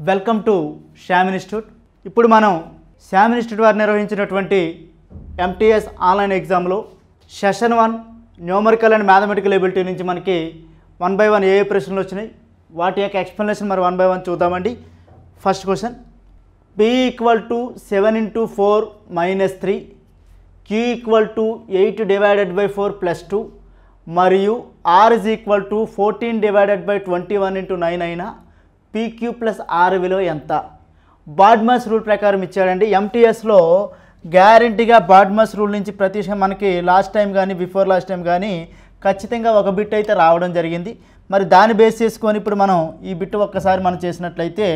Welcome to Shyam institute. ఇప్పుడు మనం Shyam institute వారు నిర్వహించినటువంటి MTS ఆన్లైన్ ఎగ్జామ్లో session 1 numerical and mathematical ability నుంచి మనకి 1 by 1 ఏ ప్రశ్నలు వచ్చినాయి, వాటి యొక్క ఎక్స్ప్లెనేషన్ మరి 1 by 1 చూద్దామండి. ఫస్ట్ క్వశ్చన్, P = 7 × 4 - 3, Q = 8 / 4 + 2 మరియు R = 14 / 21 × 9 అయినా PQ + R విలువ ఎంత? బాడ్మాస్ రూల్ ప్రకారం ఇచ్చాడండి. MTSలో గ్యారంటీగా బాడ్మాస్ రూల్ నుంచి ప్రతి మనకి లాస్ట్ టైం కానీ బిఫోర్ లాస్ట్ టైం కానీ ఖచ్చితంగా ఒక బిట్ అయితే రావడం జరిగింది. మరి దాన్ని బేస్ చేసుకొని ఇప్పుడు మనం ఈ బిట్ ఒక్కసారి మనం చేసినట్లయితే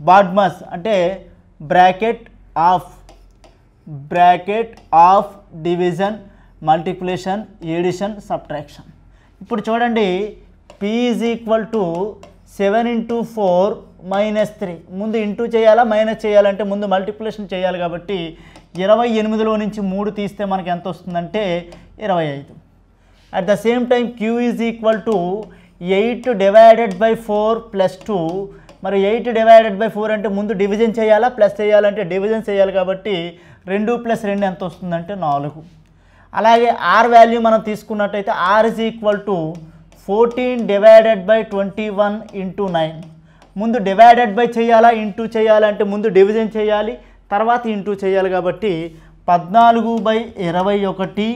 బాడ్మాస్ అంటే bracket of division, multiplication, addition, subtraction. ఇప్పుడు చూడండి, P = 7 × 4 - 3. ముందు ఇంటూ చేయాలా మైనస్ చేయాలంటే ముందు మల్టిప్లికేషన్ చేయాలి కాబట్టి 28లో నుంచి 3 తీస్తే మనకి ఎంత వస్తుందంటే 25. At the same time Q = 8 / 4 + 2. మరి 8 / 4 అంటే ముందు డివిజన్ చేయాలా ప్లస్ చేయాలంటే డివిజన్ చేయాలి కాబట్టి 2 + 2 ఎంత వస్తుందంటే 4. అలాగే R వాల్యూ మనం తీసుకున్నట్టయితే R = 14 / 21 × 9. ముందు డివైడెడ్ బై చేయాలా ఇంటూ చేయాలంటే ముందు డివిజన్ చేయాలి తర్వాత ఇంటూ చేయాలి కాబట్టి 14/21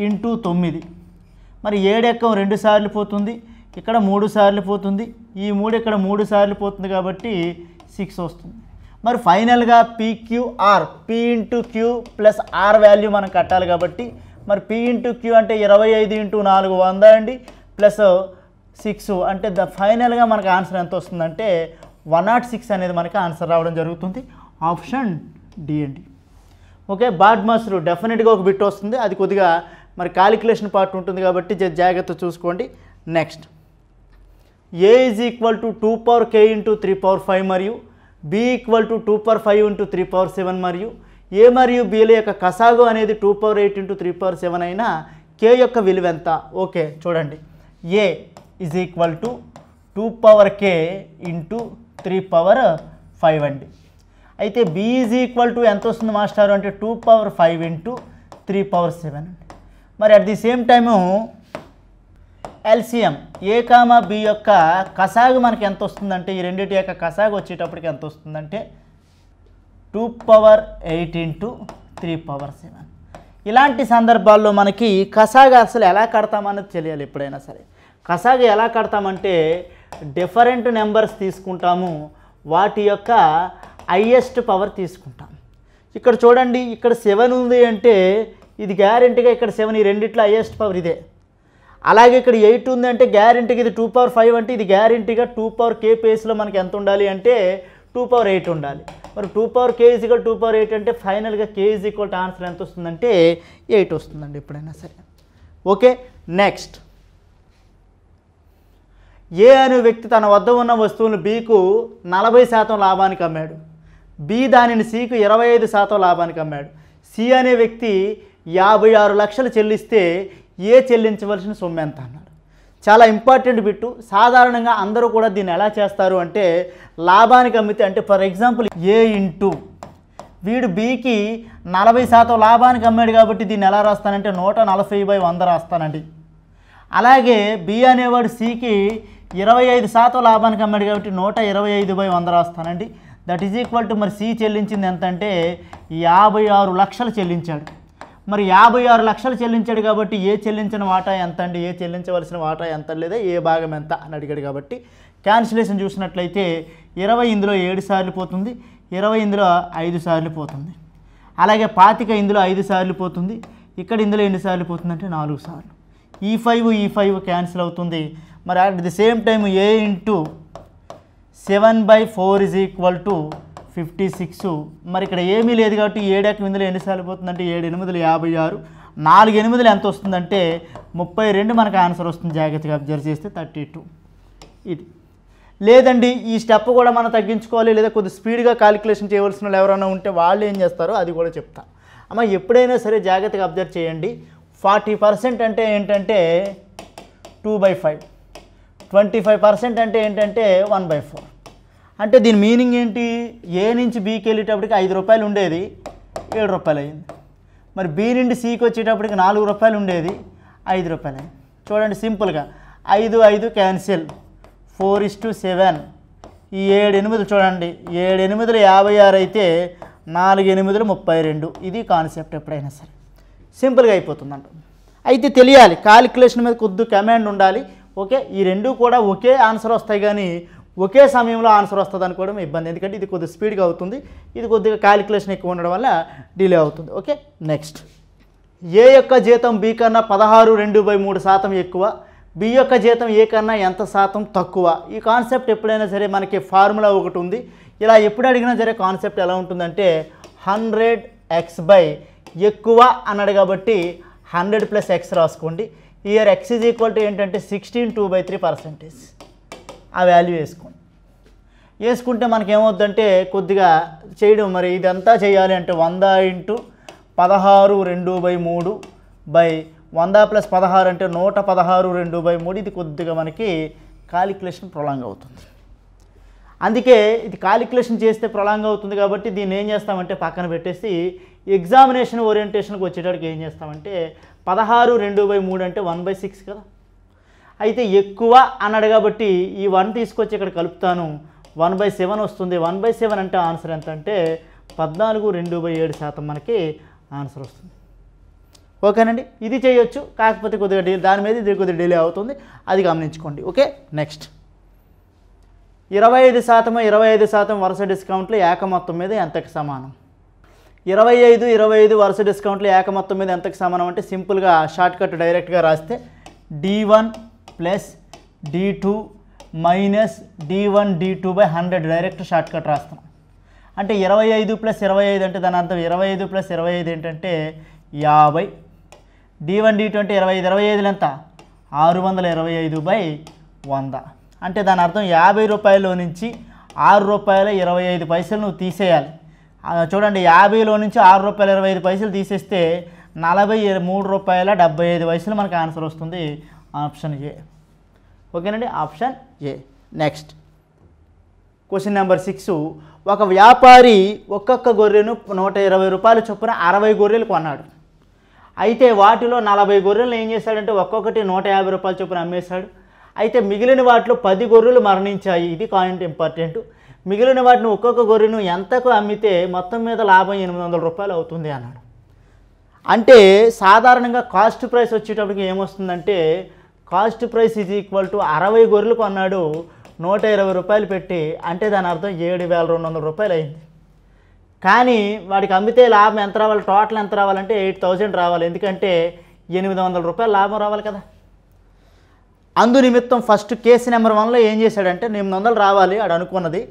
× 9. మరి 7 ఎక్కం 2 సార్లు పోతుంది, ఇక్కడ 3 సార్లు పోతుంది, ఈ 3 ఇక్కడ 3 సార్లు పోతుంది కాబట్టి 6 వస్తుంది. మరి ఫైనల్గా PQR P × Q + R value మనం కట్టాలి కాబట్టి మరి P × Q అంటే 25 × 4 100 అండి, ప్లస్ 6 అంటే ఫైనల్గా మనకు ఆన్సర్ ఎంత వస్తుందంటే 106 అనేది మనకి ఆన్సర్ రావడం జరుగుతుంది. ఆప్షన్ డి అండి. ఓకే, బాడ్మాస్ రూల్ డెఫినెట్గా ఒక బిట్ వస్తుంది, అది కొద్దిగా మరి కాలిక్యులేషన్ పార్ట్ ఉంటుంది కాబట్టి జాగ్రత్త చూసుకోండి. నెక్స్ట్, A = 2k × 3⁵ మరియు B = 2/5 × 3⁵ మరియు A మరియు Bల యొక్క కసాగు అనేది 2/8 × 3⁵ అయినా K యొక్క విలువ ఎంత? ఓకే చూడండి, A = 2k × 3⁵ అండి. అయితే B = ఎంత వస్తుంది మాస్టారు అంటే 2/5 × 3⁵ అండి. మరి at the same time LCM A, B యొక్క కసాగు మనకి ఎంత వస్తుందంటే ఈ రెండింటి యొక్క కసాగు వచ్చేటప్పటికి ఎంత వస్తుందంటే 2/8 × 3⁵. ఇలాంటి సందర్భాల్లో మనకి కసాగు అసలు ఎలా కడతామన్నది తెలియాలి. ఎప్పుడైనా సరే కసాగు ఎలా కడతామంటే డిఫరెంట్ నెంబర్స్ తీసుకుంటాము, వాటి యొక్క హైయెస్ట్ పవర్ తీసుకుంటాం. ఇక్కడ చూడండి, ఇక్కడ 7 ఉంది అంటే ఇది గ్యారెంటీగా ఇక్కడ 7, ఈ రెండిట్లో హైయెస్ట్ పవర్ ఇదే. అలాగే ఇక్కడ 8 ఉంది అంటే గ్యారెంటీగా ఇది 2/5 అంటే ఇది గ్యారెంటీగా 2k ప్లేస్లో మనకి ఎంత ఉండాలి అంటే 2/8 ఉండాలి. మరి 2k = 2/8 అంటే ఫైనల్గా K = ఆన్సర్ ఎంత వస్తుందంటే 8 వస్తుందండి ఎప్పుడైనా సరే. ఓకే, నెక్స్ట్, ఏ అనే వ్యక్తి తన వద్ద ఉన్న వస్తువును Bకు 40% లాభానికి అమ్మాడు, B దానిని Cకు 25% లాభానికి అమ్మాడు. C అనే వ్యక్తి 56 లక్షలు చెల్లిస్తే ఏ చెల్లించవలసిన సొమ్ము ఎంత అన్నాడు. చాలా ఇంపార్టెంట్ బిట్టు. సాధారణంగా అందరూ కూడా దీన్ని ఎలా చేస్తారు అంటే లాభానికి అమ్మితే అంటే ఫర్ ఎగ్జాంపుల్ ఏ ఇంటూ వీడు Bకి 40% లాభానికి అమ్మాడు కాబట్టి దీన్ని ఎలా రాస్తానంటే 140/100 రాస్తానండి. అలాగే B అనేవాడు Cకి 25% లాభానికి అమ్మాడు కాబట్టి 125/100 రాస్తానండి. దట్ ఈజ్ ఈక్వల్ టు మరి C చెల్లించింది ఎంత అంటే 56 లక్షలు చెల్లించాడు. మరి 56 లక్షలు చెల్లించాడు కాబట్టి ఏ చెల్లించిన వాటా ఎంత అండి, ఏ చెల్లించవలసిన వాటా ఎంత లేదా ఏ భాగం ఎంత అని అడిగాడు కాబట్టి క్యాన్సిలేషన్ చూసినట్లయితే 20 ఇందులో 7 సార్లు పోతుంది, 20 ఇందులో 5 సార్లు పోతుంది. అలాగే 25 ఇందులో 5 సార్లు పోతుంది, ఇక్కడ ఇందులో ఎన్ని సార్లు పోతుందంటే 4 సార్లు. ఈ 5 క్యాన్సిల్ అవుతుంది. మరి at the same time A × 7/4 = 56. మరి ఇక్కడ ఏమీ లేదు కాబట్టి 7 ఇందులో ఎన్నిసార్లు పోతుందంటే 7 × 8 = 56, 4 8 ఎంత వస్తుందంటే 32 మనకు ఆన్సర్ వస్తుంది. జాగ్రత్తగా అబ్జర్వ్ చేస్తే 32. ఇది లేదండి, ఈ స్టెప్ కూడా మనం తగ్గించుకోవాలి లేదా కొద్ది స్పీడ్గా కాలిక్యులేషన్ చేయవలసిన వాళ్ళు ఎవరైనా ఉంటే వాళ్ళు ఏం చేస్తారో అది కూడా చెప్తా. అమ్మ ఎప్పుడైనా సరే జాగ్రత్తగా అబ్జర్వ్ చేయండి. 40% అంటే ఏంటంటే 2/5, 25% అంటే ఏంటంటే 1/4. అంటే దీని మీనింగ్ ఏంటి? ఏ నుంచి బీకి వెళ్ళేటప్పటికి 5 రూపాయలు ఉండేది 7 రూపాయలు అయింది. మరి బి నుండి సికి వచ్చేటప్పటికి 4 రూపాయలు ఉండేది 5 రూపాయలు అయింది. చూడండి సింపుల్గా 5 5 క్యాన్సిల్, 4:7, ఈ 7 8 చూడండి, 7 8 56 అయితే 4 8 32. ఇది కాన్సెప్ట్. ఎప్పుడైనా సరే సింపుల్గా అయిపోతుందంట. అయితే తెలియాలి, కాలిక్యులేషన్ మీద కొద్ది కమాండ్ ఉండాలి. ఓకే, ఈ రెండు కూడా ఒకే ఆన్సర్ వస్తాయి, కానీ ఒకే సమయంలో ఆన్సర్ వస్తుంది అనుకోవడం ఇబ్బంది. ఎందుకంటే ఇది కొద్దిగా స్పీడ్గా అవుతుంది, ఇది కొద్దిగా కాలిక్యులేషన్ ఎక్కువ ఉండడం వల్ల డిలే అవుతుంది. Okay, next. ఏ యొక్క జీతం బి కన్నా 16.2/3% ఎక్కువ, బి యొక్క జీతం ఏ కన్నా ఎంత శాతం తక్కువ. ఈ కాన్సెప్ట్ ఎప్పుడైనా సరే మనకి ఫార్ములా ఒకటి ఉంది. ఇలా ఎప్పుడు అడిగినా సరే కాన్సెప్ట్ ఎలా ఉంటుందంటే 100x బై ఎక్కువ అన్నాడు కాబట్టి 100 + x రాసుకోండి. ఇయర్ x = ఏంటంటే 16.2/3%. ఆ వాల్యూ వేసుకుంటే మనకేమవుద్దంటే కొద్దిగా చేయడం, మరి ఇదంతా చేయాలి అంటే 100 × 16.2/3/100 + 16 అంటే 116.2/3. ఇది కొద్దిగా మనకి కాలిక్యులేషన్ ప్రొలాంగ్ అవుతుంది. అందుకే ఇది కాలిక్యులేషన్ చేస్తే ప్రొలాంగ్ అవుతుంది కాబట్టి దీన్ని ఏం చేస్తామంటే పక్కన పెట్టేసి ఎగ్జామినేషన్ ఓరియంటేషన్కి వచ్చేటప్పటికి ఏం చేస్తామంటే 16.2/3 అంటే 1/6 కదా. అయితే ఎక్కువ అన్నాడు కాబట్టి ఈ 1 తీసుకొచ్చి ఇక్కడ కలుపుతాను, 1/7 వస్తుంది. 1/7 అంటే ఆన్సర్ ఎంత అంటే 14.2/7% మనకి ఆన్సర్ వస్తుంది. ఓకేనండి, ఇది చేయొచ్చు, కాకపోతే కొద్దిగా దాని మీద ఇది కొద్దిగా డిలే అవుతుంది, అది గమనించుకోండి. Okay, next. 25% వరుస డిస్కౌంట్లు ఏక మొత్తం మీద ఎంతకు సమానం? 25 వరుస డిస్కౌంట్లు ఏక మొత్తం మీద ఎంతకు సమానం అంటే సింపుల్గా షార్ట్కట్ డైరెక్ట్గా రాస్తే D1 + D2 - D1 D2/100 direct shortcut రాస్తున్నాం. అంటే 25 + 25 అంటే దాని అర్థం 25 + 25 ఏంటంటే 50. D1 D2 అంటే 25 25 ఎంత 625/100. అంటే దాని అర్థం 50 రూపాయల నుంచి 6 రూపాయల 25 పైసలు నువ్వు తీసేయాలి. చూడండి, 50లో నుంచి 6 రూపాయల 25 పైసలు తీసేస్తే 43 రూపాయల 75 పైసలు మనకు ఆన్సర్ వస్తుంది. Option A. ఓకేనండి, option A. Next question number 6. ఒక వ్యాపారి ఒక్కొక్క గొర్రెను 120 రూపాయల చొప్పున 60 గొర్రెలు కొన్నాడు. అయితే వాటిలో 40 గొర్రెలను ఏం చేశాడంటే ఒక్కొక్కటి 150 రూపాయల చొప్పున అమ్మేశాడు. అయితే మిగిలిన వాటిలో 10 గొర్రెలు మరణించాయి. ఇది పాయింట్ ఇంపార్టెంట్. మిగిలిన వాటిని ఒక్కొక్క గొర్రెను ఎంతకు అమ్మితే మొత్తం మీద లాభం 800 రూపాయలు అవుతుంది అన్నాడు. అంటే సాధారణంగా కాస్ట్ ప్రైస్ వచ్చేటప్పటికి ఏమొస్తుందంటే కాస్ట్ ప్రైస్ = 60 గొర్రెలు కొన్నాడు 120 రూపాయలు పెట్టి, అంటే దాని అర్థం 7,200 రూపాయలు అయింది. కానీ వాడికి అమ్మితే లాభం ఎంత రావాలి, టోటల్ ఎంత రావాలంటే 8,000 రావాలి. ఎందుకంటే 800 రూపాయలు లాభం రావాలి కదా. అందు నిమిత్తం ఫస్ట్ కేసు నెంబర్ 1లో ఏం చేశాడంటే 800 రావాలి ఆడు అనుకున్నది.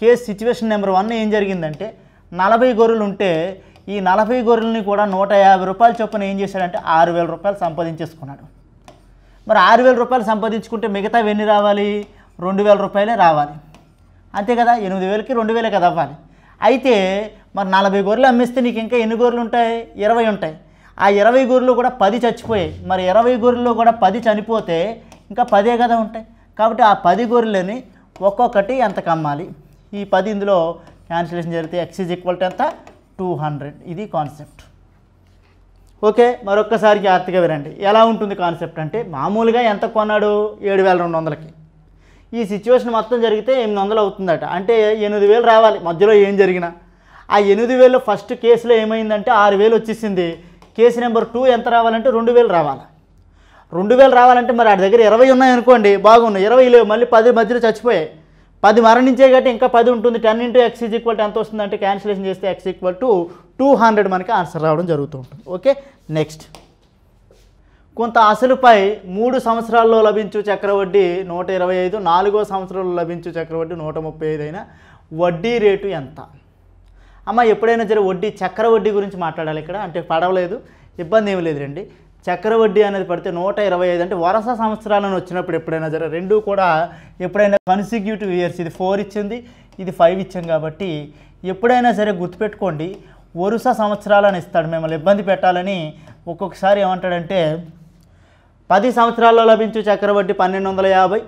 కేసు సిచ్యువేషన్ నెంబర్ 1 ఏం జరిగిందంటే 40 గొర్రెలు ఉంటే ఈ 40 గొర్రెలని కూడా 150 రూపాయల చొప్పున ఏం చేశాడంటే 6,000 రూపాయలు సంపాదించేసుకున్నాడు. మరి 6,000 రూపాయలు సంపాదించుకుంటే మిగతా ఎన్ని రావాలి? 2,000 రూపాయలే రావాలి, అంతే కదా. 8,000కి 2,000 కదా అవ్వాలి. అయితే మరి 40 గొర్రెలు అమ్మేస్తే నీకు ఇంకా ఎన్ని గొర్రెలు ఉంటాయి? 20 ఉంటాయి. ఆ 20 గొర్రెలు కూడా 10 చచ్చిపోయాయి. మరి 20 గొర్రెలు కూడా 10 చనిపోతే ఇంకా 10 కదా ఉంటాయి. కాబట్టి ఆ 10 గొర్రెలని ఒక్కొక్కటి ఎంతకు అమ్మాలి? ఈ 10 ఇందులో క్యాన్సిలేషన్ జరిగితే x = ఎంత 200. ఇది కాన్సెప్ట్. ఓకే, మరొక్కసారి జాగ్రత్తగా వినండి. ఎలా ఉంటుంది కాన్సెప్ట్ అంటే మామూలుగా ఎంత కొన్నాడు? 7,200కి. ఈ సిచ్యువేషన్ మొత్తం జరిగితే 800 అవుతుందట. అంటే 8,000 రావాలి మధ్యలో ఏం జరిగినా. ఆ 8,000 ఫస్ట్ కేసులో ఏమైందంటే 6,000 వచ్చేసింది. కేసు నెంబర్ 2 ఎంత రావాలంటే 2,000 రావాలి. 2,000 రావాలంటే మరి ఆడి దగ్గర 20 ఉన్నాయనుకోండి, బాగున్నాయి. 20 లేవు, మళ్ళీ 10 మధ్యలో చచ్చిపోయాయి. 10 మరణించే కాబట్టి ఇంకా 10 ఉంటుంది. 10 × x = ఎంత వస్తుందంటే క్యాన్సిలేషన్ చేస్తే x = 200 మనకి ఆన్సర్ రావడం జరుగుతూ ఉంటుంది. Okay, next. కొంత అసలుపై 3 సంవత్సరాల్లో లభించు చక్రవడ్డీ 125, 4వ సంవత్సరంలో లభించు చక్రవడ్డీ 135 అయినా వడ్డీ రేటు ఎంత? అమ్మ ఎప్పుడైనా సరే వడ్డీ చక్రవడ్డీ గురించి మాట్లాడాలి ఇక్కడ. అంటే పడవలేదు, ఇబ్బంది ఏమి లేదు రండి. చక్రవడ్డీ అనేది పడితే 125 అంటే వరుస సంవత్సరాలను వచ్చినప్పుడు ఎప్పుడైనా సరే రెండు కూడా ఎప్పుడైనా కన్సిక్యూటివ్ ఇయర్స్, ఇది 4 ఇచ్చింది, ఇది 5 ఇచ్చాం కాబట్టి ఎప్పుడైనా సరే గుర్తుపెట్టుకోండి వరుస సంవత్సరాలను ఇస్తాడు. మిమ్మల్ని ఇబ్బంది పెట్టాలని ఒక్కొక్కసారి ఏమంటాడంటే 10 సంవత్సరాల్లో లభించు చక్రవడ్డీ 1,250,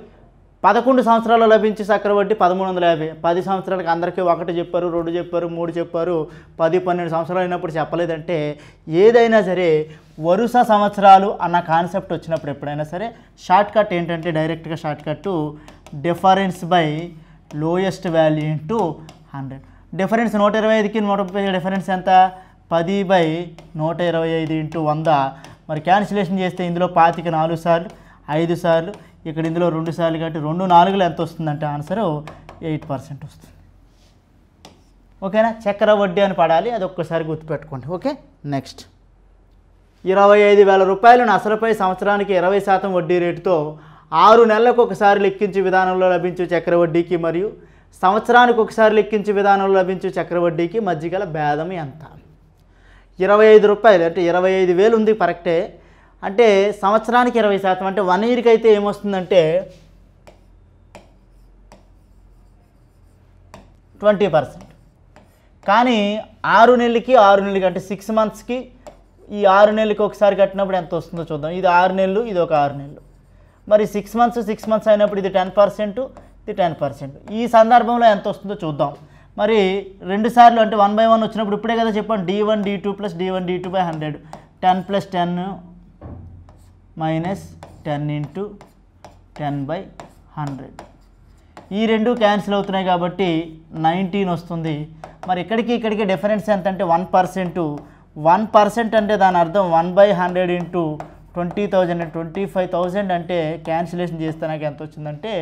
11 సంవత్సరాలు లభించే చక్రవడ్డీ 1350. 10 సంవత్సరాలకు అందరికీ 1 చెప్పారు, 2 చెప్పారు, 3 చెప్పారు, 10, 12 సంవత్సరాలు అయినప్పుడు చెప్పలేదంటే ఏదైనా సరే వరుస సంవత్సరాలు అన్న కాన్సెప్ట్ వచ్చినప్పుడు ఎప్పుడైనా సరే షార్ట్ కట్ ఏంటంటే డైరెక్ట్గా short cut difference by lowest value into 100. Difference 125కి 130 డిఫరెన్స్ ఎంత? 10/125 ఇంటూ 100. మరి క్యాన్సిలేషన్ చేస్తే ఇందులో 25 4 సార్లు, 5 సార్లు, ఇక్కడ ఇందులో 2 సార్లు కాబట్టి 2 4లు ఎంత వస్తుందంటే ఆన్సరు 8% వస్తుంది. ఓకేనా? చక్రవడ్డీ అని పడాలి, అది ఒక్కసారి గుర్తుపెట్టుకోండి. ఓకే, నెక్స్ట్ 25,000 రూపాయలను అసలుపై సంవత్సరానికి 20% వడ్డీ రేటుతో 6 నెలలకు ఒకసారి లెక్కించే విధానంలో లభించే చక్రవడ్డీకి మరియు సంవత్సరానికి ఒకసారి లెక్కించే విధానంలో లభించే చక్రవడ్డీకి మధ్య గల భేదం ఎంత? 25 రూపాయలు అంటే 25,000 ఉంది కరెక్టే, అంటే సంవత్సరానికి 20% అంటే 1 ఇయర్కి అయితే ఏమొస్తుందంటే 20%. కానీ 6 నెలలకి అంటే 6 మంత్స్కి ఈ 6 నెలలకి ఒకసారి కట్టినప్పుడు ఎంత వస్తుందో చూద్దాం. ఇది 6 నెలలు, ఇది ఒక 6 నెలలు. మరి 6 మంత్స్ అయినప్పుడు ఇది 10%, ఇది 10%. ఈ సందర్భంలో ఎంత వస్తుందో చూద్దాం. మరి 2 సార్లు అంటే 1/1 వచ్చినప్పుడు ఇప్పుడే కదా చెప్పాను, d1 d2 + d1 d2/100. 10 + 10 - 10 into 10/100. ఈ రెండు క్యాన్సిల్ అవుతున్నాయి కాబట్టి 19 వస్తుంది. మరి ఇక్కడికి డిఫరెన్స్ ఎంత అంటే 1%. 1% అంటే దాని అర్థం 1/100 ఇంటూ 20,000 25,000 అంటే క్యాన్సిలేషన్ చేస్తే నాకు ఎంత వచ్చిందంటే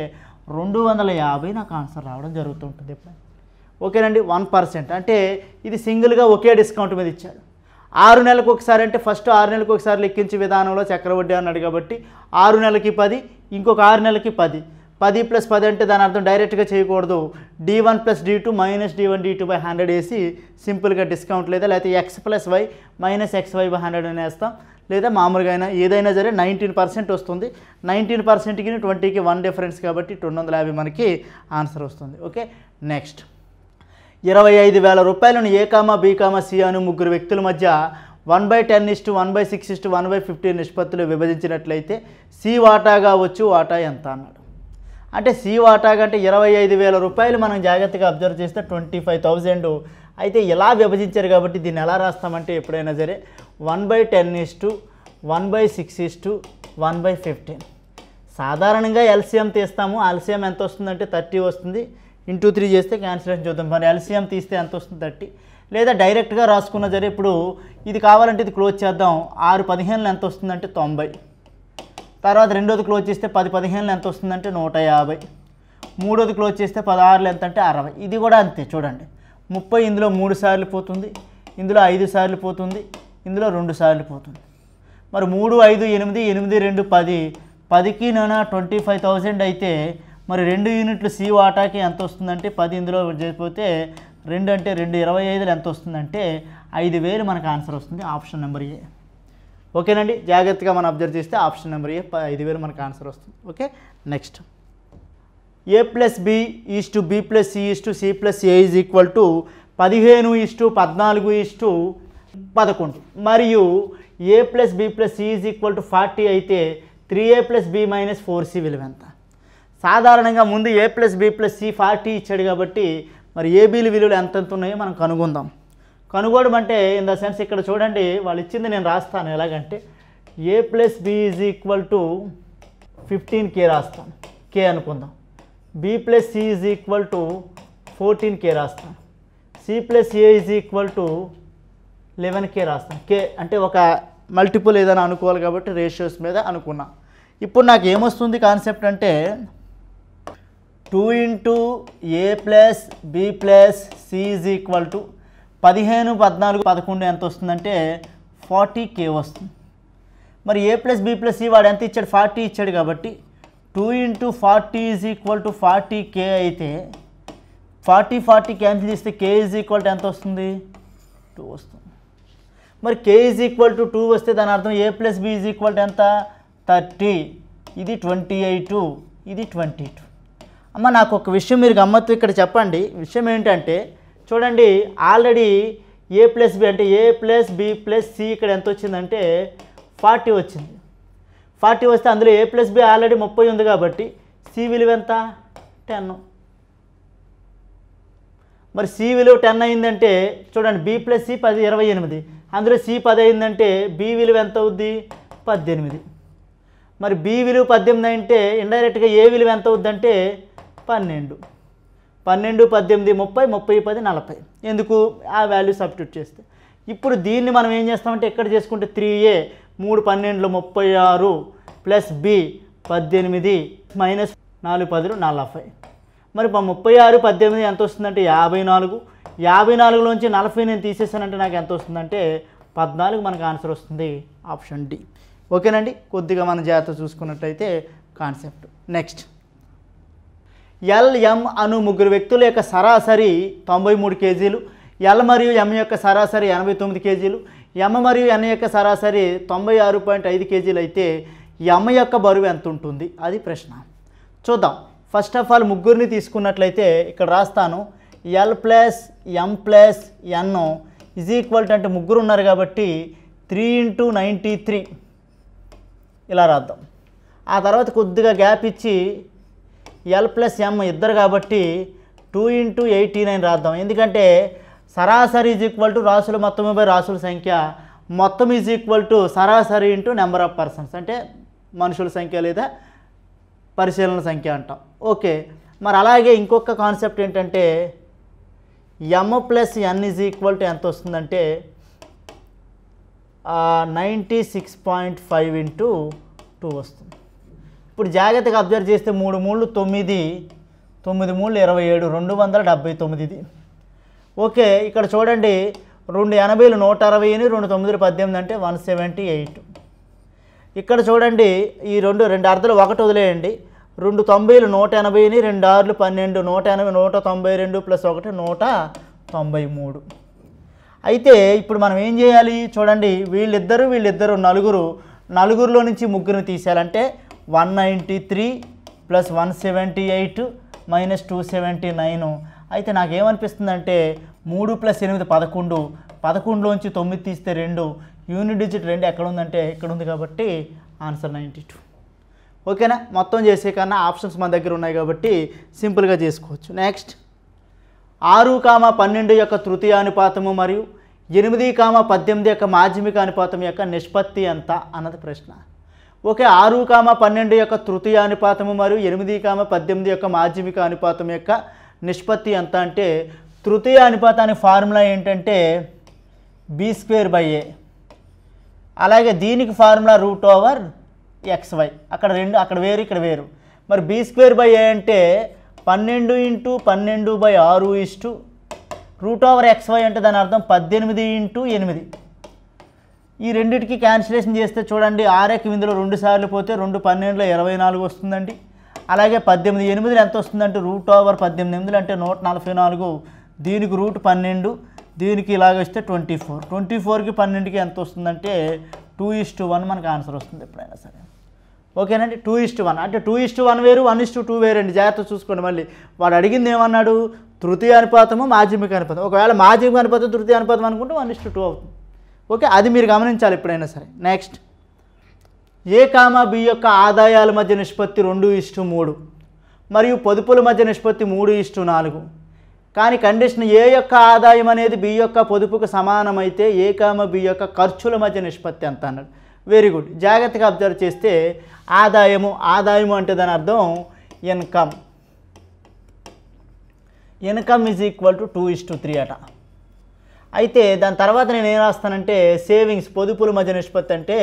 250 నాకు ఆన్సర్ రావడం జరుగుతుంటుంది. ఓకేనండి, 1% అంటే ఇది సింగిల్గా ఒకే డిస్కౌంట్ మీద ఇచ్చాడు. 6 నెలలకు ఒకసారి అంటే ఫస్ట్ 6 నెలలకు ఒకసారి లెక్కించే విధానంలో చక్రవడ్డీ అన్నాడు కాబట్టి 6 నెలలకి 10, ఇంకొక 6 నెలలకి 10. 10 + 10 అంటే దాని అర్థం డైరెక్ట్గా చేయకూడదు, d1 + d2 - d1 d2/100 వేసి సింపుల్గా డిస్కౌంట్ లేదా లేకపోతే x + y - xy/100 అని వేస్తాం, లేదా మామూలుగా అయినా ఏదైనా సరే 19% వస్తుంది. 19%కి 20కి 1 డిఫరెన్స్ కాబట్టి 250 మనకి ఆన్సర్ వస్తుంది. ఓకే, నెక్స్ట్ 25,000 రూపాయలను A, B, C అను 3 వ్యక్తుల మధ్య 1/10 1/6 1/15 నిష్పత్తిలో విభజించినట్లయితే C వాటాగా వచ్చు వాటా ఎంత అన్నాడు. అంటే C వాటాగా అంటే 25,000 రూపాయలు మనం జాగ్రత్తగా అబ్జర్వ్ చేస్తే 25,000 అయితే ఇలా విభజించారు కాబట్టి దీన్ని ఎలా రాస్తామంటే ఎప్పుడైనా సరే 1/10 1/6 1/15. సాధారణంగా LCM తీస్తాము. LCM ఎంత వస్తుందంటే 30 వస్తుంది. ఇంటూ 3 చేస్తే క్యాన్సిలేషన్ చూద్దాం. మరి LCM తీస్తే ఎంత వస్తుంది? 30. లేదా డైరెక్ట్గా రాసుకున్న సరే ఇప్పుడు ఇది కావాలంటే ఇది క్లోజ్ చేద్దాం. 6 15 ఎంత వస్తుందంటే 90. తర్వాత రెండోది క్లోజ్ చేస్తే 10 15 ఎంత వస్తుందంటే 150. మూడోది క్లోజ్ చేస్తే 16 ఎంత అంటే 60. ఇది కూడా అంతే చూడండి. 30 ఇందులో 3 సార్లు పోతుంది, ఇందులో 5 సార్లు పోతుంది, ఇందులో 2 సార్లు పోతుంది. మరి 3 5 8 8 2 10 10కి 25,000 అయితే మరి 2 యూనిట్లు C వాటాకి ఎంత వస్తుందంటే 10 ఇందులో చేసిపోతే 2 అంటే 2 25 ఎంత వస్తుందంటే 5,000 మనకు ఆన్సర్ వస్తుంది. ఆప్షన్ నెంబర్ ఏ. ఓకేనండి, జాగ్రత్తగా మనం అబ్జర్వ్ చేస్తే ఆప్షన్ నెంబర్ ఏ 5,000 మనకు ఆన్సర్ వస్తుంది. Okay, next A + B = B + C = C + A = 15 14 11 మరియు A + B + C = 40 అయితే 3A + B - 4C విలువ ఎంత? సాధారణంగా ముందు A + B + C 40 ఇచ్చాడు కాబట్టి మరి ABల విలువలు ఎంతెంత ఉన్నాయో మనం కనుగొందాం. కనుగోవడం అంటే ఇన్ ద సెన్స్ ఇక్కడ చూడండి, వాళ్ళు ఇచ్చింది నేను రాస్తాను. ఎలాగంటే A + B = 15K రాస్తాను, K అనుకుందాం. B + C = 14K రాస్తాను. C + A = 11K రాస్తాను. K అంటే ఒక మల్టిపుల్ ఏదైనా అనుకోవాలి కాబట్టి రేషియోస్ మీద అనుకున్నా. ఇప్పుడు నాకు ఏమొస్తుంది కాన్సెప్ట్ అంటే 2 × A + B + C = 15 14 11 ఎంత వస్తుందంటే 40K వస్తుంది. మరి A + B + C వాడు ఎంత ఇచ్చాడు? 40 ఇచ్చాడు కాబట్టి 2 × 40 = 40K అయితే 40 క్యాన్సిల్ చేస్తే K = ఎంత వస్తుంది? 2 వస్తుంది. మరి K = 2 వస్తే దాని అర్థం A + B = ఎంత? 30. ఇది 28, ఇది 22. అమ్మ నాకు ఒక విషయం మీరు గమ్మత్తు ఇక్కడ చెప్పండి. విషయం ఏంటంటే చూడండి, ఆల్రెడీ A + B అంటే A + B + C ఇక్కడ ఎంత వచ్చిందంటే 40 వచ్చింది. 40 వస్తే అందులో A + B ఆల్రెడీ 30 ఉంది కాబట్టి C సి విలువ ఎంత 10. మరి సి విలువ 10 అయిందంటే చూడండి బి ప్లస్ సి 10 28, అందులో సి 10 అయిందంటే బి విలువ ఎంత అవుద్ది 18. మరి బి విలువ 18 అంటే ఇండైరెక్ట్గా ఏ విలువ ఎంత అవుద్దంటే 12. 12, 18, 30, 30, 10, 40. ఎందుకు ఆ వాల్యూ సబ్స్టిట్యూట్ చేస్తే. ఇప్పుడు దీన్ని మనం ఏం చేస్తామంటే ఎక్కడ చేసుకుంటే 3a 3 12 36 ప్లస్ బి 18 మైనస్ 4 10 40. మరి 36 18 ఎంత వస్తుందంటే 54. 54లోంచి 40 నేను తీసేసానంటే నాకు ఎంత వస్తుందంటే 14 మనకు ఆన్సర్ వస్తుంది ఆప్షన్ డి. ఓకేనండి, కొద్దిగా మన జాగ్రత్త చూసుకున్నట్లయితే కాన్సెప్ట్. నెక్స్ట్, ఎల్ఎం అను ముగ్గురు వ్యక్తుల యొక్క సరాసరి 93 కేజీలు, ఎల్ మరియు ఎం యొక్క సరాసరి 89 కేజీలు, ఎం మరియు ఎన్ యొక్క సరాసరి 96.5 కేజీలు అయితే ఎం యొక్క బరువు ఎంత ఉంటుంది అది ప్రశ్న. చూద్దాం. ఫస్ట్ ఆఫ్ ఆల్ ముగ్గురిని తీసుకున్నట్లయితే ఇక్కడ రాస్తాను L plus M plus N is equal to, అంటే ముగ్గురు ఉన్నారు కాబట్టి 3 × 93 ఇలా రాద్దాం. ఆ తర్వాత కొద్దిగా గ్యాప్ ఇచ్చి ఎల్ ప్లస్ ఎం ఇద్దరు కాబట్టి 2 × 89 రాద్దాం. ఎందుకంటే సరాసరి ఈజ్ ఈక్వల్ టు రాసుల మొత్తము బై రాసుల సంఖ్య, మొత్తం ఈజ్ ఈక్వల్ టు సరాసరి ఇంటూ నెంబర్ ఆఫ్ పర్సన్స్, అంటే మనుషుల సంఖ్య లేదా పరిశీలన సంఖ్య అంటాం. ఓకే, మరి అలాగే ఇంకొక కాన్సెప్ట్ ఏంటంటే M plus N is equal to ఎంత వస్తుందంటే 96.5 × 2 వస్తుంది. ఇప్పుడు జాగ్రత్తగా అబ్జర్వ్ చేస్తే 3 3 9, 9 3 27, 279 ఇది. ఓకే, ఇక్కడ చూడండి 2 80 160, 2 9 18 అంటే 178. ఇక్కడ చూడండి ఈ రెండు అర్థాలు ఒకటి వదిలేయండి. 2 90 180, 2 6 12, 180 192 ప్లస్ 1 193. అయితే ఇప్పుడు మనం ఏం చేయాలి చూడండి, వీళ్ళిద్దరు నలుగురిలో నుంచి ముగ్గురిని తీసేయాలంటే 193 ప్లస్ 178 మైనస్ 279. అయితే నాకేమనిపిస్తుందంటే 3 + 8 11, 11లోంచి 9 తీస్తే 2, యూనిట్ డిజిట్ 2 ఎక్కడ ఉందంటే ఇక్కడ ఉంది కాబట్టి ఆన్సర్ 92. ఓకేనా, మొత్తం చేసే కన్నా ఆప్షన్స్ మన దగ్గర ఉన్నాయి కాబట్టి సింపుల్గా చేసుకోవచ్చు. నెక్స్ట్, 6, 12 యొక్క తృతీయ అనుపాతము మరియు 8, 18 యొక్క మాధ్యమిక అనుపాతం యొక్క నిష్పత్తి ఎంత అన్నది ప్రశ్న. ఓకే, 6, 12 యొక్క తృతీయ అనుపాతము మరియు 8, 18 యొక్క మాధ్యమిక అనుపాతం యొక్క నిష్పత్తి ఎంత అంటే తృతీయ అనుపాతానికి ఫార్ములా ఏంటంటే b²/a. అలాగే దీనికి ఫార్ములా √xy. అక్కడ వేరు ఇక్కడ వేరు. మరి b²/a అంటే 12 × 12/6 √xy అంటే దాని అర్థం 18 × 8. ఈ రెండింటికి క్యాన్సిలేషన్ చేస్తే చూడండి 6 ఇందులో 2 సార్లు పోతే 2 12 24 వస్తుందండి. అలాగే 18 8 ఎంత వస్తుందంటే √18 8 అంటే 144. దీనికి √12, దీనికి ఇలాగ వస్తే 24. 24కి 12కి ఎంత వస్తుందంటే 2:1 మనకు ఆన్సర్ వస్తుంది ఎప్పుడైనా సరే. ఓకేనండి, 2:1 అంటే 2:1 వేరు, 1:2 వేరండి. జాగ్రత్త చూసుకోండి. మళ్ళీ వాడు అడిగింది ఏమన్నాడు, తృతీయ అనుపాతము మాధ్యమిక అనుపాతం. ఒకవేళ మాధ్యమిక అనుపాతం తృతీయ అనుపాతం అనుకుంటే 1:2 అవుతుంది. ఓకే, అది మీరు గమనించాలి ఎప్పుడైనా సరే. నెక్స్ట్, ఏ, బి యొక్క ఆదాయాల మధ్య నిష్పత్తి 2:3 మరియు పొదుపుల మధ్య నిష్పత్తి 3:4. కానీ కండిషన్ ఏ యొక్క ఆదాయం అనేది బి యొక్క పొదుపుకు సమానమైతే ఏ, బి యొక్క ఖర్చుల మధ్య నిష్పత్తి ఎంత అన్నాడు. వెరీ గుడ్, జాగ్రత్తగా అబ్జర్వ్ చేస్తే ఆదాయము అంటే దాని అర్థం income. Income is equal to 2:3 అట. అయితే దాని తర్వాత నేను ఏం రాస్తానంటే సేవింగ్స్, పొదుపుల మధ్య నిష్పత్తి అంటే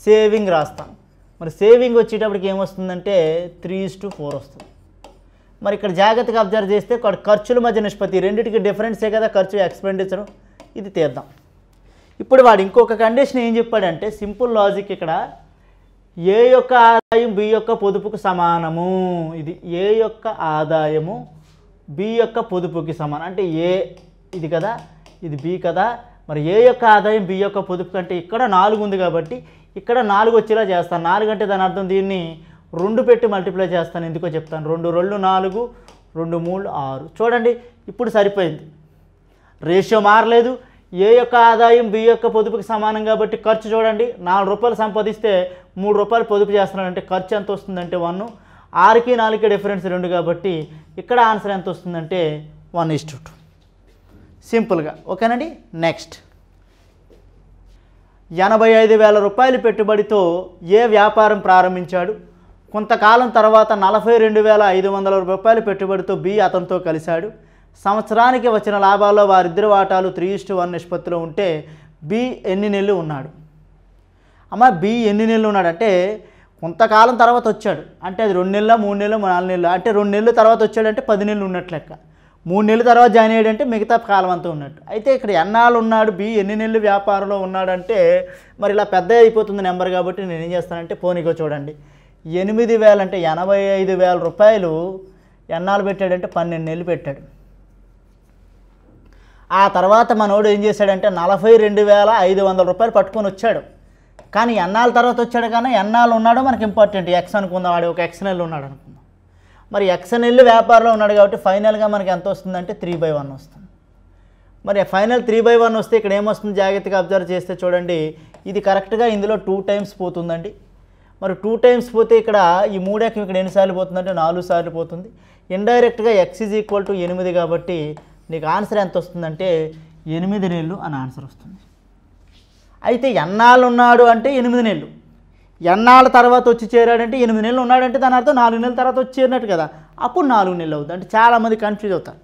సేవింగ్ రాస్తాను. మరి సేవింగ్ వచ్చేటప్పటికి ఏమొస్తుందంటే 3:4 వస్తుంది. మరి ఇక్కడ జాగ్రత్తగా అబ్జర్వ్ చేస్తే ఖర్చుల మధ్య నిష్పత్తి రెండింటికి డిఫరెన్సే కదా, ఖర్చు ఎక్స్పెండిచరు. ఇది తీద్దాం. ఇప్పుడు వాడు ఇంకొక కండిషన్ ఏం చెప్పాడంటే సింపుల్ లాజిక్, ఇక్కడ ఏ యొక్క ఆదాయం బి యొక్క పొదుపుకు సమానము. ఇది ఏ యొక్క ఆదాయము బి యొక్క పొదుపుకి సమానం అంటే ఏ ఇది కదా, ఇది బి కదా. మరి ఏ యొక్క ఆదాయం బి యొక్క పొదుపు కంటే ఇక్కడ 4 ఉంది కాబట్టి ఇక్కడ 4 వచ్చేలా చేస్తాను. 4 అంటే దాని అర్థం దీన్ని 2 పెట్టి మల్టిప్లై చేస్తాను. ఎందుకో చెప్తాను. 2 2 4, 2 3 6. చూడండి ఇప్పుడు సరిపోయింది, రేషియో మారలేదు. ఏ యొక్క ఆదాయం బి యొక్క పొదుపుకి సమానం కాబట్టి ఖర్చు చూడండి 4 రూపాయలు సంపాదిస్తే 3 రూపాయలు పొదుపు చేస్తున్నాడంటే ఖర్చు ఎంత వస్తుందంటే 1. 6కి 4కి డిఫరెన్స్ 2 కాబట్టి ఇక్కడ ఆన్సర్ ఎంత వస్తుందంటే 1:2 సింపుల్గా. ఓకేనండి. నెక్స్ట్ 85,000 రూపాయలు పెట్టుబడితో ఏ వ్యాపారం ప్రారంభించాడు? కొంతకాలం తర్వాత 42,500 రూపాయలు పెట్టుబడితో బి అతనితో కలిశాడు. సంవత్సరానికి వచ్చిన లాభాల్లో వారిద్దరి వాటాలు 3:1 నిష్పత్తిలో ఉంటే బి ఎన్ని నెలలు ఉన్నాడు? అమ్మ బి ఎన్ని నెలలు ఉన్నాడు అంటే కొంతకాలం తర్వాత వచ్చాడు అంటే అది 2 నెలల 3 నెలలు 4 నెలలు అంటే 2 నెలల తర్వాత వచ్చాడంటే 10 నెలలు ఉన్నట్లు లెక్క. 3 నెలల తర్వాత జాయిన్ అయ్యాడంటే మిగతా కాలం అంతా ఉన్నట్టు. అయితే ఇక్కడ ఎన్నాళ్ళు ఉన్నాడు, బి ఎన్ని నెలలు వ్యాపారంలో ఉన్నాడంటే మరి ఇలా పెద్ద అయిపోతుంది నెంబర్ కాబట్టి నేను ఏం చేస్తానంటే పోనీకో చూడండి 8,000 అంటే 85,000 రూపాయలు ఎన్నాళ్ళు పెట్టాడంటే 12 నెలలు పెట్టాడు. ఆ తర్వాత మనోడు ఏం చేశాడంటే 42,500 రూపాయలు పట్టుకొని వచ్చాడు. కానీ ఎన్నాళ్ళ తర్వాత వచ్చాడు కానీ ఎన్నాళ్ళు ఉన్నాడో మనకి ఇంపార్టెంట్. ఎక్స్ అనుకుందాం, వాడు ఒక ఎక్స్ నెలలు ఉన్నాడు అనుకుందాం. మరి ఎక్స్ నెలలు వ్యాపారంలో ఉన్నాడు కాబట్టి ఫైనల్గా మనకి ఎంత వస్తుందంటే 3/1 వస్తుంది. మరి ఫైనల్ 3/1 వస్తే ఇక్కడ ఏమొస్తుంది జాగ్రత్తగా అబ్జర్వ్ చేస్తే చూడండి ఇది కరెక్ట్గా ఇందులో 2 టైమ్స్ పోతుందండి. మరి 2 టైమ్స్ పోతే ఇక్కడ ఈ 3 ఇక్కడ ఎన్నిసార్లు పోతుందంటే 4 సార్లు పోతుంది. ఇండైరెక్ట్గా ఎక్స్ ఈజ్ ఈక్వల్ టు 8 కాబట్టి నీకు ఆన్సర్ ఎంత వస్తుందంటే 8 నెలలు అని ఆన్సర్ వస్తుంది. అయితే ఎన్నాళ్ళు ఉన్నాడు అంటే 8 నెలలు, ఎన్నాళ్ళ తర్వాత వచ్చి చేరాడంటే 8 నెలలు ఉన్నాడంటే దాని అర్థం 4 నెలల తర్వాత వచ్చి చేరినట్టు కదా, అప్పుడు 4 నెలలు అవుతుంది. అంటే చాలామంది కన్ఫ్యూజ్ అవుతారు.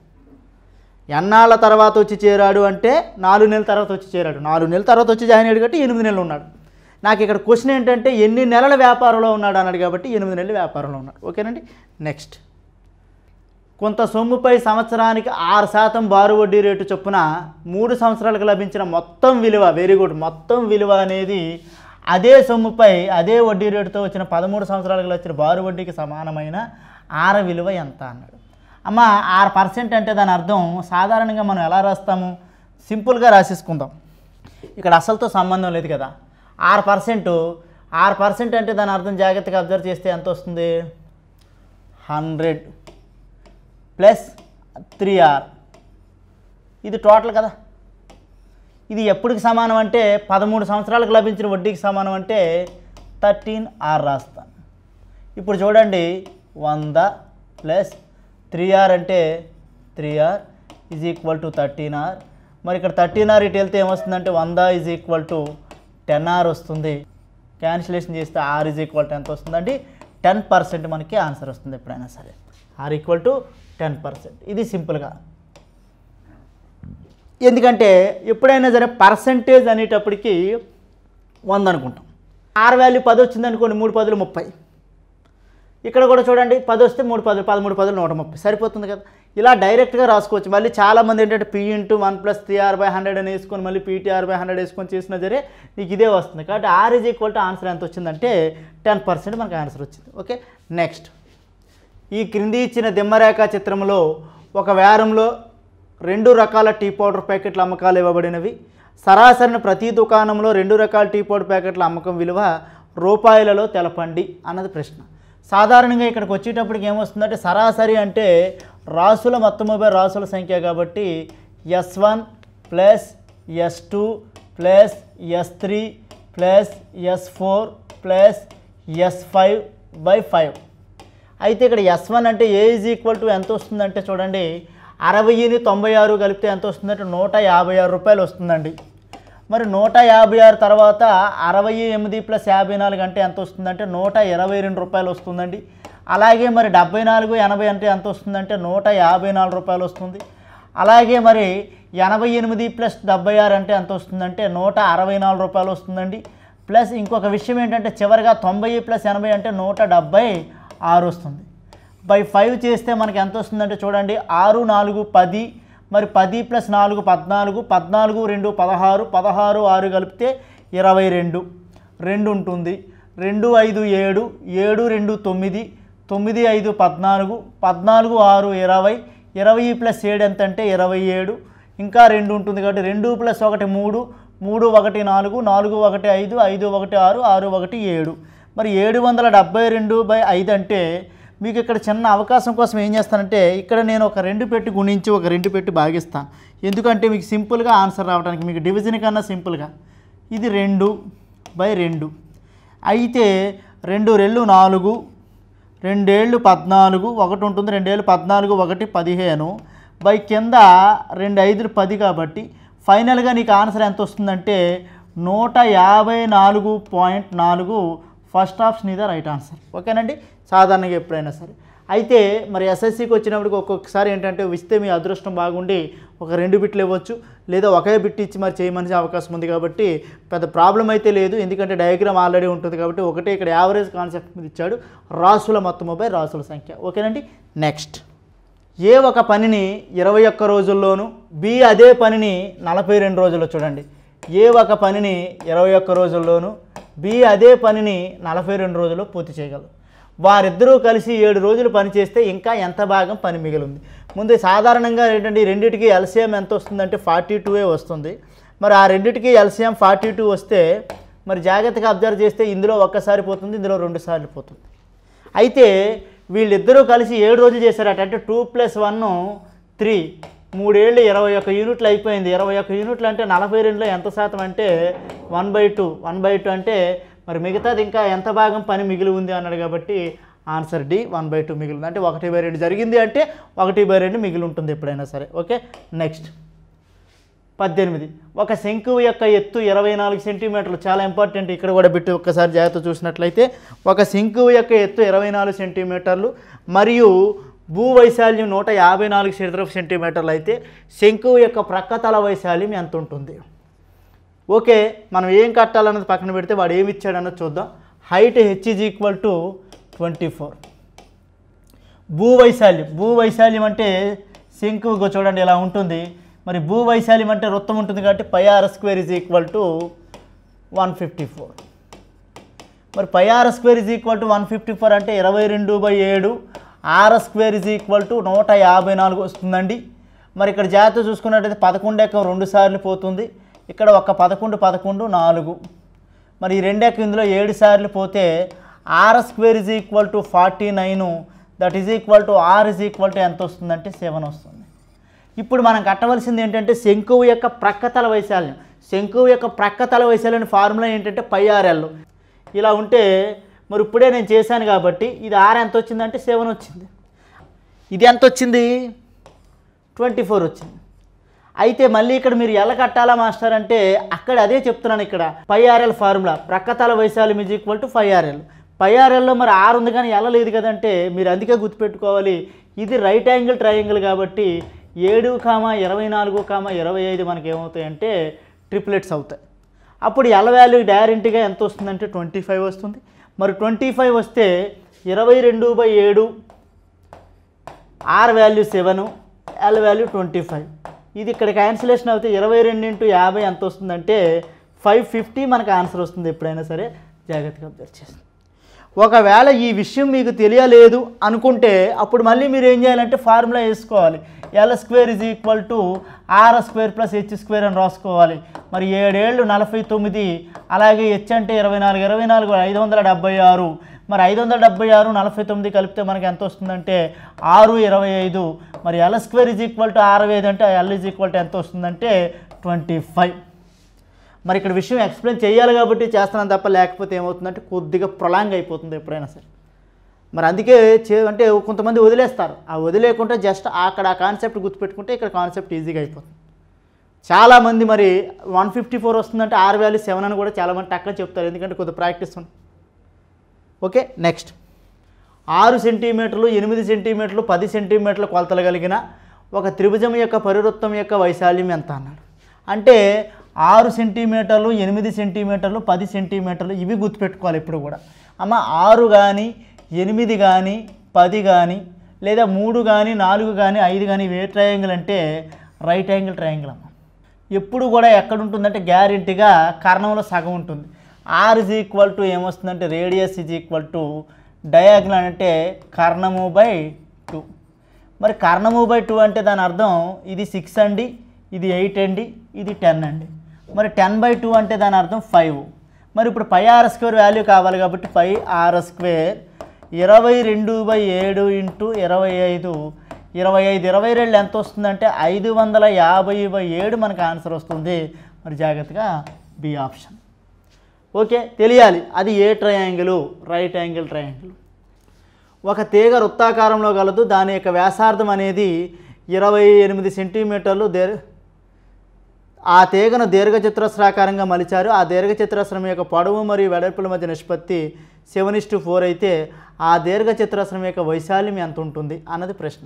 ఎన్నాళ్ళ తర్వాత వచ్చి చేరాడు అంటే 4 నెలల తర్వాత వచ్చి చేరాడు, 4 నెలల తర్వాత వచ్చి జాయిన్ అయ్యాడు కాబట్టి 8 నెలలు ఉన్నాడు. నాకు ఇక్కడ క్వశ్చన్ ఏంటంటే ఎన్ని నెలల వ్యాపారంలో ఉన్నాడు అన్నాడు కాబట్టి 8 నెలల వ్యాపారంలో ఉన్నాడు. ఓకేనండి. నెక్స్ట్ కొంత సొమ్ముపై సంవత్సరానికి 6% బారు వడ్డీ రేటు చొప్పున 3 సంవత్సరాలకు లభించిన మొత్తం విలువ, వెరీ గుడ్, మొత్తం విలువ అనేది అదే సొమ్ముపై అదే వడ్డీ రేటుతో వచ్చిన 13 సంవత్సరాలకు వచ్చిన బారు వడ్డీకి సమానమైన ఆర విలువ ఎంత అన్నాడు. అమ్మ 6% అంటే దాని అర్థం సాధారణంగా మనం ఎలా రాస్తాము, సింపుల్గా రాసేసుకుందాం. ఇక్కడ అసలుతో సంబంధం లేదు కదా. 6% అంటే దాని అర్థం జాగ్రత్తగా అబ్జర్వ్ చేస్తే ఎంత వస్తుంది 100 ప్లస్ 3R, ఇది టోటల్ కదా. ఇది ఎప్పటికి సమానం అంటే 13 సంవత్సరాలకు లభించిన వడ్డీకి సమానం అంటే 13R రాస్తాను. ఇప్పుడు చూడండి 100 ప్లస్ 3R అంటే 3R is equal to 13R. మరి ఇక్కడ 13R ఇటు వెళ్తే ఏమొస్తుందంటే 100 ఈజ్ ఈక్వల్ టు 10R వస్తుంది. క్యాన్సిలేషన్ చేస్తే R ఈజ్ ఈక్వల్ టు ఎంత వస్తుందండి 10% మనకి ఆన్సర్ వస్తుంది ఎప్పుడైనా సరే. R equal to 10%. ఇది సింపుల్గా, ఎందుకంటే ఎప్పుడైనా సరే పర్సంటేజ్ అనేటప్పటికి 100 అనుకుంటాం. R వాల్యూ 10 వచ్చింది అనుకోండి, 3 10 30. ఇక్కడ కూడా చూడండి 10 వస్తే 3 10 13 10 130 సరిపోతుంది కదా. ఇలా డైరెక్ట్గా రాసుకోవచ్చు. మళ్ళీ చాలామంది ఏంటంటే P × 1 + 3R/100 అని వేసుకొని మళ్ళీ PTR/100 వేసుకొని చేసినా సరే నీకు ఇదే వస్తుంది. కాబట్టి R is equal to answer ఎంత వచ్చిందంటే 10% మనకు ఆన్సర్ వచ్చింది. ఓకే. నెక్స్ట్ ఈ క్రింది ఇచ్చిన దిమ్మరేఖా చిత్రంలో ఒక వారంలో 2 రకాల టీ పౌడర్ ప్యాకెట్ల అమ్మకాలు ఇవ్వబడినవి. సరాసరిన ప్రతి దుకాణంలో 2 రకాల టీ పౌడర్ ప్యాకెట్ల అమ్మకం విలువ రూపాయలలో తెలపండి అన్నది ప్రశ్న. సాధారణంగా ఇక్కడికి వచ్చేటప్పటికి ఏమొస్తుందంటే సరాసరి అంటే రాసుల మొత్తముపై రాసుల సంఖ్య కాబట్టి S1 plus S2 plus S3 plus S4 plus S5/5. అయితే ఇక్కడ S1 అంటే A ఈజ్ ఈక్వల్ టు ఎంత వస్తుందంటే చూడండి 60ని 96 కలిపితే ఎంత వస్తుందంటే 156 రూపాయలు వస్తుందండి. మరి 156 తర్వాత 68 + 54 అంటే ఎంత వస్తుందంటే 122 రూపాయలు వస్తుందండి. అలాగే మరి 74 80 అంటే ఎంత వస్తుందంటే 154 రూపాయలు వస్తుంది. అలాగే మరి 88 + 76 అంటే ఎంత వస్తుందంటే 164 రూపాయలు వస్తుందండి. ప్లస్ ఇంకొక విషయం ఏంటంటే చివరిగా 90 + 80 అంటే 176 వస్తుంది. బై 5 చేస్తే మనకి ఎంత వస్తుందంటే చూడండి 6 4 10, మరి 10 + 4 14, 14 2 16, 16 6 కలిపితే 22 2 ఉంటుంది. 2 5 7, 7 2 9, 9 5 14, 14 6 20, 20 + 7 ఎంత అంటే 27, ఇంకా 2 ఉంటుంది కాబట్టి 2 + 1 3, 3 1 4, 4 1 5, 5 1 6, 6 1 7. మరి 772/5 అంటే మీకు ఇక్కడ చిన్న అవకాశం కోసం ఏం చేస్తానంటే ఇక్కడ నేను ఒక 2 పెట్టి గుణించి ఒక 2 పెట్టి భాగిస్తాను. ఎందుకంటే మీకు సింపుల్గా ఆన్సర్ రావడానికి, మీకు డివిజన్ కన్నా సింపుల్గా. ఇది 2/2 అయితే 2 రెళ్ళు 4, 2 ఏళ్ళు 14 ఒకటి ఉంటుంది, 2 ఏళ్ళు 14 1 15 బై కింద 2 5 10 కాబట్టి ఫైనల్గా నీకు ఆన్సర్ ఎంత వస్తుందంటే 154.4. ఫస్ట్ ఆప్షన్ ఇదే రైట్ ఆన్సర్. ఓకేనండి, సాధారణంగా ఎప్పుడైనా సరే. అయితే మరి ఎస్ఎస్సికి వచ్చినప్పటికి ఒక్కొక్కసారి ఏంటంటే ఇస్తే మీ అదృష్టం బాగుండి ఒక 2 బిట్లు ఇవ్వచ్చు, లేదా ఒకే బిట్ ఇచ్చి మరి చేయమని అవకాశం ఉంది. కాబట్టి పెద్ద ప్రాబ్లం అయితే లేదు, ఎందుకంటే డయాగ్రామ్ ఆల్రెడీ ఉంటుంది కాబట్టి. ఒకటే ఇక్కడ యావరేజ్ కాన్సెప్ట్ మీద ఇచ్చాడు, రాసుల మొత్తముపై రాసుల సంఖ్య. ఓకేనండి, నెక్స్ట్. ఏ ఒక పనిని 21 రోజుల్లోనూ, బి అదే పనిని 42 రోజుల్లో. చూడండి, ఏ ఒక పనిని 21 రోజుల్లోనూ, బి అదే పనిని 42 రోజుల్లో పూర్తి చేయగలరు. వారిద్దరూ కలిసి 7 రోజులు పని చేస్తే ఇంకా ఎంత భాగం పని మిగిలింది? ముందు సాధారణంగా ఏంటంటే ఈ రెండింటికి ఎల్సిఎం ఎంత వస్తుందంటే 42 వస్తుంది. మరి ఆ రెండింటికి ఎల్సిఎం 42 వస్తే మరి జాగ్రత్తగా అబ్జర్వ్ చేస్తే ఇందులో ఒక్కసారి పోతుంది, ఇందులో 2 సార్లు పోతుంది. అయితే వీళ్ళిద్దరూ కలిసి 7 రోజులు చేశారట. అంటే 2 + 1 3, 3 ఏళ్ళు 21 యూనిట్లు అయిపోయింది. 21 యూనిట్లు అంటే 42లో ఎంత శాతం అంటే 1/2 అంటే మరి మిగతాది ఇంకా ఎంత భాగం పని మిగిలి ఉంది అన్నాడు. కాబట్టి ఆన్సర్ డి 1/2 మిగిలింది. అంటే 1/2 జరిగింది అంటే 1/2 మిగిలి ఉంటుంది ఎప్పుడైనా సరే. Okay, next. 18. ఒక శంకువు యొక్క ఎత్తు 24 సెంటీమీటర్లు. చాలా ఇంపార్టెంట్, ఇక్కడ కూడా బిట్టు ఒక్కసారి జాగ్రత్త చూసినట్లయితే ఒక శంకువు యొక్క ఎత్తు 24 సెంటీమీటర్లు మరియు భూవైశాల్యం 154 చదరపు సెంటీమీటర్లు అయితే శంకువు యొక్క ప్రక్కతల వైశాల్యం ఎంత ఉంటుంది? ఓకే, మనం ఏం కట్టాలన్నది పక్కన పెడితే వాడు ఏమి ఇచ్చాడన్నది చూద్దాం. Height h = 24. భూవైశాల్యం అంటే శంకువుగా చూడండి ఇలా ఉంటుంది. మరి భూవైశాల్యం అంటే వృత్తం ఉంటుంది కాబట్టి πr² = 154. మరి πr² = 154 అంటే 22/7, r² = 154 వస్తుందండి. మరి ఇక్కడ జాగ్రత్త చూసుకున్నట్టయితే 11 ఎక్కం 2 సార్లు పోతుంది, ఇక్కడ ఒక 11 11 4. మరి ఈ 2 ఎక్కం ఇందులో 7 సార్లు పోతే r² = 49, that is equal to r ఎంత వస్తుందంటే 7 వస్తుంది. ఇప్పుడు మనం కట్టవలసింది ఏంటంటే శంకువు యొక్క ప్రక్కతల వైశాల్యం. శంకువు యొక్క ప్రక్కతల వైశాల్యం ఫార్ములా ఏంటంటే πrl. ఇలా ఉంటే మరి ఇప్పుడే నేను చేశాను కాబట్టి ఇది r ఎంత వచ్చిందంటే 7 వచ్చింది. ఇది ఎంత వచ్చింది? 24 వచ్చింది. అయితే మళ్ళీ ఇక్కడ మీరు ఎలా కట్టాలా మాస్టర్ అంటే అక్కడ అదే చెప్తున్నాను. ఇక్కడ πrl ఫార్ములా ప్రక్కతల వైశాల్యం = πrl. πrlలో మరి r ఉంది కానీ ఎలా లేదు కదంటే మీరు అందుకే గుర్తుపెట్టుకోవాలి, ఇది రైట్ యాంగిల్ ట్రయాంగిల్ కాబట్టి 7, 24, 25 మనకి ఏమవుతాయంటే ట్రిప్లెట్స్ అవుతాయి. అప్పుడు ఎల్ వాల్యూ డైరెక్ట్గా ఎంత వస్తుందంటే 25 వస్తుంది. మరి 25 వస్తే 22/7, r వాల్యూ 7, l వాల్యూ 25. ఇది ఇక్కడ క్యాన్సిలేషన్ అవుతే 22 × 50 ఎంత వస్తుందంటే 550 మనకు ఆన్సర్ వస్తుంది. ఎప్పుడైనా సరే జాగ్రత్తగా అబ్జర్వ్ చేస్తుంది. ఒకవేళ ఈ విషయం మీకు తెలియలేదు అనుకుంటే అప్పుడు మళ్ళీ మీరు ఏం చేయాలంటే ఫార్ములా వేసుకోవాలి. l² = r² + h² అని రాసుకోవాలి. మరి 7 ఏళ్ళు 49, అలాగే h అంటే 24, 576. మరి 576 49 కలిపితే మనకి ఎంత వస్తుందంటే 625. మరి l² = 65 అంటే l ఎంత వస్తుందంటే 25. మరి ఇక్కడ విషయం ఎక్స్ప్లెయిన్ చేయాలి కాబట్టి చేస్తున్నాను తప్ప లేకపోతే ఏమవుతుందంటే కొద్దిగా ప్రొలాంగ్ అయిపోతుంది ఎప్పుడైనా సరే. మరి అందుకే అంటే కొంతమంది వదిలేస్తారు, ఆ వదిలేకుంటే జస్ట్ అక్కడ ఆ కాన్సెప్ట్ గుర్తుపెట్టుకుంటే ఇక్కడ కాన్సెప్ట్ ఈజీగా అయిపోతుంది. చాలామంది మరి 154 వస్తుందంటే r వాల్యూ 7 అని కూడా చాలామంది టక్కున చెప్తారు, ఎందుకంటే కొద్దిగా ప్రాక్టీస్ ఉంది. Okay, next. 6 సెంటీమీటర్లు, 8 సెంటీమీటర్లు, 10 సెంటీమీటర్ల కొలతలు కలిగిన ఒక త్రిభుజం యొక్క పరివృత్తం యొక్క వైశాల్యం ఎంత అన్నాడు. అంటే 6 సెంటీమీటర్లు, 8 సెంటీమీటర్లు, 10 సెంటీమీటర్లు ఇవి గుర్తుపెట్టుకోవాలి ఎప్పుడు కూడా. అమ్మ 6 కానీ 8 కానీ 10 కానీ లేదా 3 కానీ 4 కానీ 5 కానీ ఇవి ఏ ట్రయాంగిల్ అంటే రైట్ యాంగిల్ ట్రయాంగిల్ అమ్మ. ఎప్పుడు కూడా ఎక్కడ ఉంటుందంటే గ్యారెంటీగా కర్ణంలో సగం ఉంటుంది. r ఏమొస్తుందంటే రేడియస్ డయాగ్నల్ అంటే కర్ణము/2. మరి కర్ణము/2 అంటే దాని అర్థం ఇది 6 అండి, ఇది 8 అండి, ఇది 10 అండి. మరి 10/2 అంటే దాని అర్థం 5. మరి ఇప్పుడు πr² వాల్యూ కావాలి కాబట్టి πr² 22/7 × 25. 22 ఎంత వస్తుందంటే 550/7 మనకు ఆన్సర్ వస్తుంది. మరి జాగ్రత్తగా బి ఆప్షన్. ఓకే, తెలియాలి అది a triangle? Right angle triangle. ఒక తీగ వృత్తాకారంలో గలదు, దాని యొక్క వ్యాసార్థం అనేది 28 సెంటీమీటర్లు. ఆ తీగను దీర్ఘచతురస్రాకారంగా మలిచారు. ఆ దీర్ఘచతురస్రం యొక్క పొడవు మరియు వెడల్పుల మధ్య నిష్పత్తి 7:4 అయితే ఆ దీర్ఘచతురస్రం యొక్క వైశాల్యం ఎంత ఉంటుంది అన్నది ప్రశ్న.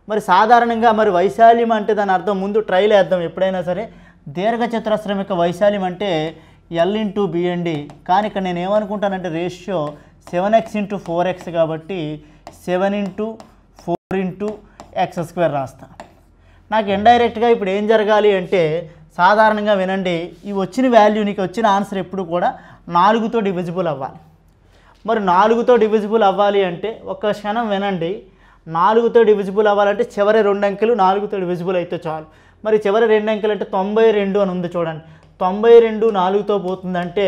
మరి సాధారణంగా మరి వైశాల్యం అంటే దాని అర్థం ముందు ట్రైల్ వేద్దాం. ఎప్పుడైనా సరే దీర్ఘచతురస్రం యొక్క వైశాల్యం అంటే L/B అండి. కానీ ఇక్కడ నేను ఏమనుకుంటానంటే రేషియో 7x/4x కాబట్టి 7x/4x² రాస్తా. నాకు ఇండైరెక్ట్గా ఇప్పుడు ఏం జరగాలి అంటే సాధారణంగా వినండి, ఈ వచ్చిన వాల్యూ నీకు వచ్చిన ఆన్సర్ ఎప్పుడు కూడా 4తో డివిజిబుల్ అవ్వాలి. మరి 4తో డివిజిబుల్ అవ్వాలి అంటే ఒక్క క్షణం వినండి. 4తో డివిజిబుల్ అవ్వాలంటే చివరి 2 అంకెలు 4తో డివిజిబుల్ అయితే చాలు. మరి చివరి 2 అంకెలు అంటే 92 అని ఉంది చూడండి. 92 4తో పోతుందంటే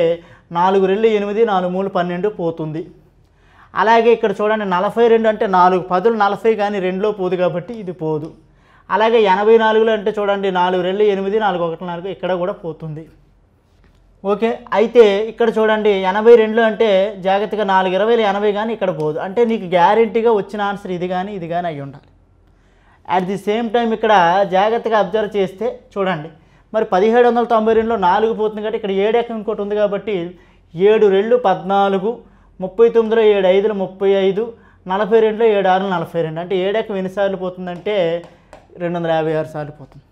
4 2 8, 4 3 12 పోతుంది. అలాగే ఇక్కడ చూడండి 42 అంటే 4 10 40 కానీ 2లో పోదు కాబట్టి ఇది పోదు. అలాగే 84లో అంటే చూడండి 4 2 8, 4 1 4 ఇక్కడ కూడా పోతుంది. ఓకే, అయితే ఇక్కడ చూడండి 82లో అంటే జాగ్రత్తగా 4 20 80 కానీ ఇక్కడ పోదు. అంటే నీకు గ్యారెంటీగా వచ్చిన ఆన్సర్ ఇది కానీ అయి ఉండాలి. అట్ ది సేమ్ టైం ఇక్కడ జాగ్రత్తగా అబ్జర్వ్ చేస్తే చూడండి మరి 1792లో 4 పోతుంది కాబట్టి ఇక్కడ 7 ఎక్కం ఇంకోటి ఉంది కాబట్టి 7 2 14, 39లో 7 5 35, 42లో 7 6 42. అంటే 7 ఎక్కం ఎన్నిసార్లు పోతుందంటే 256 సార్లు పోతుంది.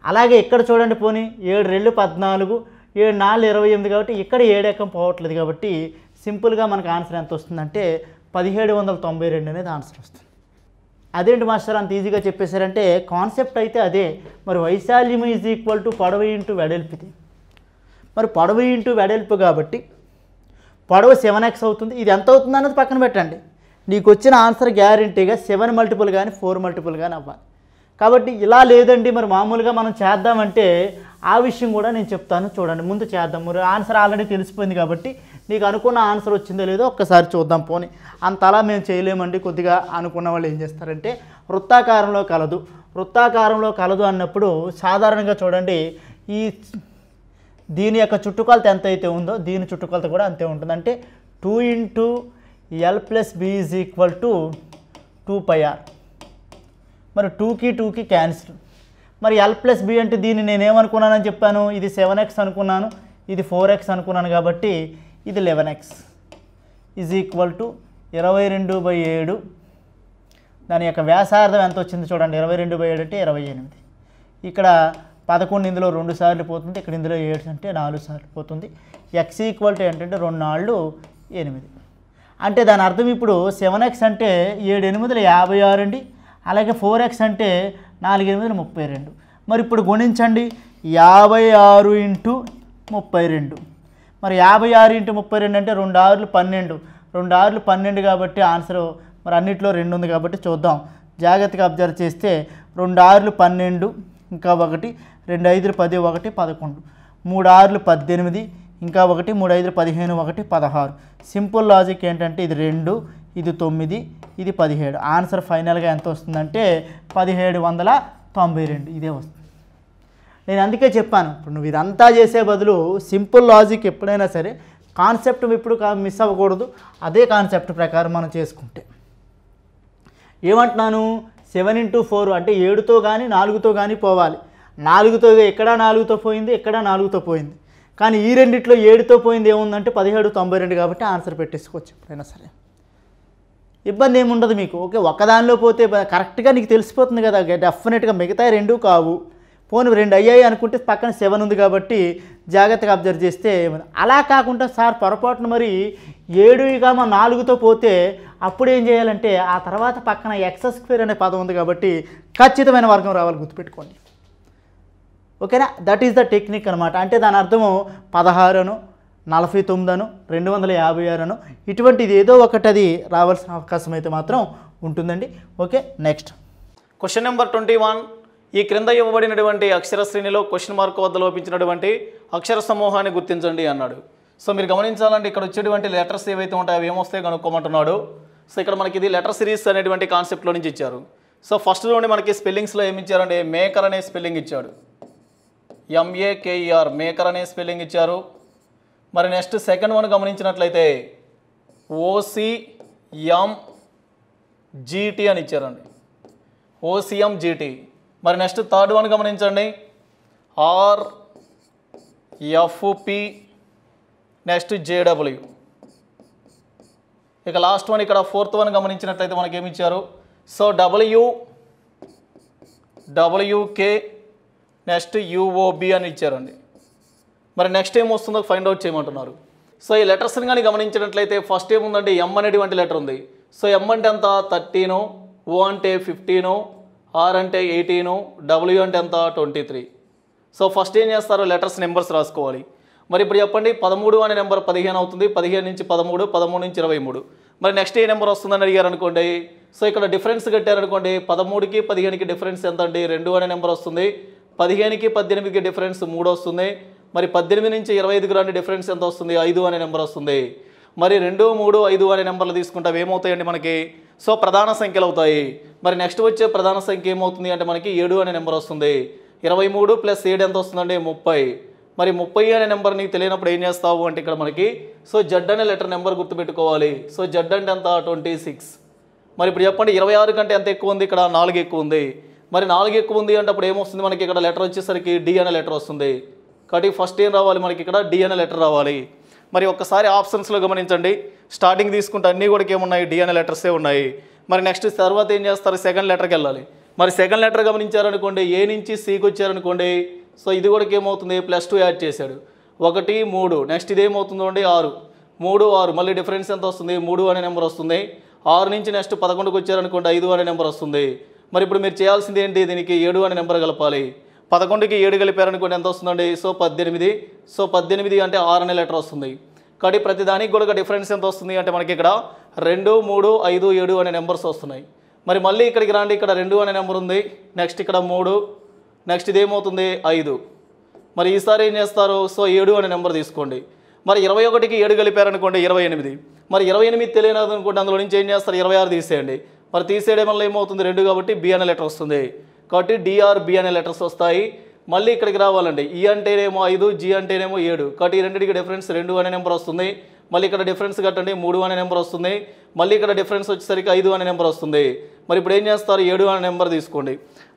అలాగే ఇక్కడ చూడండి పోనీ 7 2 14, 7 4 28 కాబట్టి ఇక్కడ 7 ఎక్కం పోవట్లేదు కాబట్టి సింపుల్గా మనకు ఆన్సర్ ఎంత వస్తుందంటే 1792 అనేది ఆన్సర్ వస్తుంది. అదేంటి మాస్టర్ అంత ఈజీగా చెప్పేశారంటే కాన్సెప్ట్ అయితే అదే. మరి వైశాల్యం ఈజ్ ఈక్వల్ టు పొడవు ఇంటూ వెడల్పు. ఇది మరి పొడవు ఇంటూ వెడల్పు కాబట్టి పొడవు 7x అవుతుంది. ఇది ఎంత అవుతుంది అన్నది పక్కన పెట్టండి. నీకు వచ్చిన ఆన్సర్ గ్యారెంటీగా 7 మల్టిపుల్ కానీ 4 మల్టిపుల్ కానీ అవ్వాలి. కాబట్టి ఇలా లేదండి మరి మామూలుగా మనం చేద్దామంటే ఆ విషయం కూడా నేను చెప్తాను. చూడండి ముందు చేద్దాం. మరి ఆన్సర్ ఆల్రెడీ తెలిసిపోయింది కాబట్టి నీకు అనుకున్న ఆన్సర్ వచ్చిందో లేదో ఒక్కసారి చూద్దాం. పోనీ అంతలా మేము చేయలేమండి. కొద్దిగా అనుకున్న వాళ్ళు ఏం చేస్తారంటే వృత్తాకారంలో కలదు. వృత్తాకారంలో కలదు అన్నప్పుడు సాధారణంగా చూడండి ఈ దీని యొక్క చుట్టుకొలత ఎంత అయితే ఉందో దీని చుట్టుకొలత కూడా అంతే ఉంటుంది. అంటే 2 × L+B = 2πr. మరి 2కి 2కి క్యాన్సిల్. మరి L+B అంటే దీన్ని నేనేమనుకున్నానని చెప్పాను, ఇది 7x అనుకున్నాను, ఇది 4x అనుకున్నాను కాబట్టి ఇది 11x = 22/7. దాని యొక్క వ్యాసార్థం ఎంత వచ్చింది చూడండి 22/7 అంటే 28. ఇక్కడ 11 ఇందులో 2 సార్లు పోతుంది, ఇక్కడ ఇందులో 7 అంటే 4 సార్లు పోతుంది. x = ఏంటంటే 2 4 8. అంటే దాని అర్థం ఇప్పుడు 7x అంటే 7 8 56 అండి. అలాగే 4x అంటే 4 8 32. మరి ఇప్పుడు గుణించండి 56 × 32. మరి 56 × 32 అంటే 2 6 12, 2 6 12 కాబట్టి ఆన్సర్ మరి అన్నిట్లో 2 ఉంది కాబట్టి చూద్దాం. జాగ్రత్తగా అబ్జర్వ్ చేస్తే 2 6 12 ఇంకా 1, 2 5 10 1 11, 3 6 18 ఇంకా 1, 3 5 15 1 16. సింపుల్ లాజిక్ ఏంటంటే ఇది 2, ఇది 9, ఇది 17. ఆన్సర్ ఫైనల్గా ఎంత వస్తుందంటే 1792. ఇదే వస్తుంది. నేను అందుకే చెప్పాను ఇప్పుడు నువ్వు ఇదంతా చేసే బదులు సింపుల్ లాజిక్ ఎప్పుడైనా సరే కాన్సెప్ట్ ఇప్పుడు మిస్ అవ్వకూడదు. అదే కాన్సెప్ట్ ప్రకారం మనం చేసుకుంటే ఏమంటున్నాను 7 × 4 అంటే 7తో కానీ 4తో కానీ పోవాలి. 4తో ఎక్కడ 4తో పోయింది, ఎక్కడ 4తో పోయింది. కానీ ఈ రెండిట్లో 7తో పోయింది ఏముందంటే 1792 కాబట్టి ఆన్సర్ పెట్టేసుకోవచ్చు ఎప్పుడైనా సరే. ఇబ్బంది ఏముండదు మీకు. ఓకే, ఒక్కదానిలో పోతే కరెక్ట్గా నీకు తెలిసిపోతుంది కదా డెఫినెట్గా. మిగతా 2 కావు, పోను 2 అయ్యాయి అనుకుంటే పక్కన 7 ఉంది కాబట్టి జాగ్రత్తగా అబ్జర్వ్ చేస్తే అలా కాకుండా సార్ పొరపాటున మరి 7 4తో పోతే అప్పుడు ఏం చేయాలంటే ఆ తర్వాత పక్కన x² అనే పదం ఉంది కాబట్టి ఖచ్చితమైన వర్గం రావాలి, గుర్తుపెట్టుకోండి. ఓకేనా, దట్ ఈస్ ద టెక్నిక్ అనమాట. అంటే దాని అర్థము 16 అను 49 అను 256 అను ఇటువంటిది ఏదో ఒకటి అది రావాల్సిన అవకాశం అయితే మాత్రం ఉంటుందండి. Okay, next question number 21. ఈ క్రింద ఇవ్వబడినటువంటి అక్షర శ్రేణిలో క్వశ్చన్ మార్క్ వద్ద లోపించినటువంటి అక్షర సమూహాన్ని గుర్తించండి అన్నాడు. సో మీరు గమనించాలంటే ఇక్కడ వచ్చేటువంటి లెటర్స్ ఏవైతే ఉంటాయో అవి ఏమొస్తాయో కనుక్కోమంటున్నాడు. సో ఇక్కడ మనకి ఇది లెటర్ సిరీస్ అనేటువంటి కాన్సెప్ట్లో నుంచి ఇచ్చారు. సో ఫస్ట్ నుండి మనకి స్పెల్లింగ్స్లో ఏమి ఇచ్చారంటే మేకర్ అనే స్పెల్లింగ్ ఇచ్చాడు, MEKER మేకర్ అనే స్పెల్లింగ్ ఇచ్చారు. మరి నెక్స్ట్ సెకండ్ వన్ గమనించినట్లయితే OCMER జీటీ అని ఇచ్చారండి, ఓసిఎం జీటీ. మరి నెక్స్ట్ థర్డ్ వన్ గమనించండి, ఆర్ఎఫ్పి, నెక్స్ట్ జేడబ్ల్యూ. ఇక లాస్ట్ వన్ ఇక్కడ ఫోర్త్ వన్ గమనించినట్లయితే మనకి ఏమి ఇచ్చారు, సో డబ్ల్యూకే, నెక్స్ట్ యూఓబి అని ఇచ్చారండి. మరి నెక్స్ట్ ఏం వస్తుందో ఫైండ్ అవుట్ చేయమంటున్నారు. సో ఈ లెటర్స్ని కానీ గమనించినట్లయితే ఫస్ట్ ఏముందంటే ఎం అనేటువంటి లెటర్ ఉంది. సో ఎం అంటే ఎంత 13, ఓ అంటే 15, ఆర్ అంటే 18, డబ్ల్యూ అంటే ఎంత 23. సో ఫస్ట్ ఏం చేస్తారు, లెటర్స్ నెంబర్స్ రాసుకోవాలి. మరి ఇప్పుడు చెప్పండి 13 అనే నెంబర్ 15 అవుతుంది, 15 నుంచి 13, 13 నుంచి 23. మరి నెక్స్ట్ ఏ నెంబర్ వస్తుందని అడిగారు అనుకోండి. సో ఇక్కడ డిఫరెన్స్ కట్టారనుకోండి, 13కి 15కి డిఫరెన్స్ ఎంత అండి, 2 అనే నెంబర్ వస్తుంది. 15కి 18కి డిఫరెన్స్ 3 వస్తుంది. మరి 18 నుంచి 25కి రాని డిఫరెన్స్ ఎంత వస్తుంది, 5 అనే నెంబర్ వస్తుంది. మరి 2, 3, 5 అనే నెంబర్లు తీసుకుంటే ఏమవుతాయండి మనకి, సో ప్రధాన సంఖ్యలు అవుతాయి. మరి నెక్స్ట్ వచ్చే ప్రధాన సంఖ్య ఏమవుతుంది అంటే మనకి 7 అనే నెంబర్ వస్తుంది. 23 + 7 ఎంత వస్తుందండి, 30. మరి 30 అనే నెంబర్ నీకు తెలియనప్పుడు ఏం చేస్తావు అంటే ఇక్కడ మనకి సో జెడ్ అనే లెటర్ నెంబర్ గుర్తుపెట్టుకోవాలి. సో జెడ్ అంటే ఎంత 26. మరి ఇప్పుడు చెప్పండి 26 కంటే ఎంత ఎక్కువ ఉంది, ఇక్కడ 4 ఎక్కువ ఉంది. మరి 4 ఎక్కువ ఉంది అంటే అప్పుడు ఏమొస్తుంది మనకి, ఇక్కడ లెటర్ వచ్చేసరికి డి అనే లెటర్ వస్తుంది. కాబట్టి ఫస్ట్ ఏం రావాలి మనకి, ఇక్కడ డి అనే లెటర్ రావాలి. మరి ఒక్కసారి ఆప్షన్స్లో గమనించండి, స్టార్టింగ్ తీసుకుంటే అన్నీ కూడా ఏమున్నాయి, డి అనే లెటర్సే ఉన్నాయి. మరి నెక్స్ట్ తర్వాత ఏం చేస్తారు, సెకండ్ లెటర్కి వెళ్ళాలి. మరి సెకండ్ లెటర్ గమనించారనుకోండి, ఏ నుంచి సికి వచ్చారనుకోండి, సో ఇది కూడా ఏమవుతుంది, +2 యాడ్ చేశాడు, 1, 3. నెక్స్ట్ ఇదేమవుతుందో అండి 6, 3, 6. మళ్ళీ డిఫరెన్స్ ఎంత వస్తుంది, 3 అనే నెంబర్ వస్తుంది. 6 నుంచి నెక్స్ట్ 11కి వచ్చారనుకోండి, 5 అనే నెంబర్ వస్తుంది. మరి ఇప్పుడు మీరు చేయాల్సింది ఏంటి, దీనికి 7 అనే నెంబర్ కలపాలి. 11కి 7 కలిపారనుకోండి ఎంత వస్తుందండి, సో 18. సో 18 అంటే 6 అనే లెటర్ వస్తుంది. కాబట్టి ప్రతి దానికి కూడా డిఫరెన్స్ ఎంత వస్తుంది అంటే మనకి ఇక్కడ 2, 3, 5, 7 అనే నెంబర్స్ వస్తున్నాయి. మరి మళ్ళీ ఇక్కడికి రాండి, ఇక్కడ 2 అనే నెంబర్ ఉంది, నెక్స్ట్ ఇక్కడ 3, నెక్స్ట్ ఇదేమవుతుంది 5. మరి ఈసారి ఏం చేస్తారు, సో 7 అనే నెంబర్ తీసుకోండి. మరి 21కి 7 కలిపారనుకోండి 28. మరి 28 తెలియదు అనుకోండి, అందులో నుంచి ఏం చేస్తారు, 26 తీసేయండి. మరి తీసేయడం వల్ల ఏమవుతుంది, 2 కాబట్టి బి అనే లెటర్ వస్తుంది. కాబట్టి డిఆర్బి అనే లెటర్స్ వస్తాయి. మళ్ళీ ఇక్కడికి రావాలండి, ఈ అంటేనేమో 5, జి అంటేనేమో 7. కాబట్టి ఈ రెండింటికి డిఫరెన్స్ 2 అనే నెంబర్ వస్తుంది. మళ్ళీ ఇక్కడ డిఫరెన్స్ కట్టండి, 3 అనే నెంబర్ వస్తుంది. మళ్ళీ ఇక్కడ డిఫరెన్స్ వచ్చేసరికి 5 అనే నెంబర్ వస్తుంది. మరి ఇప్పుడు ఏం చేస్తారు, 7 అనే నెంబర్ తీసుకోండి.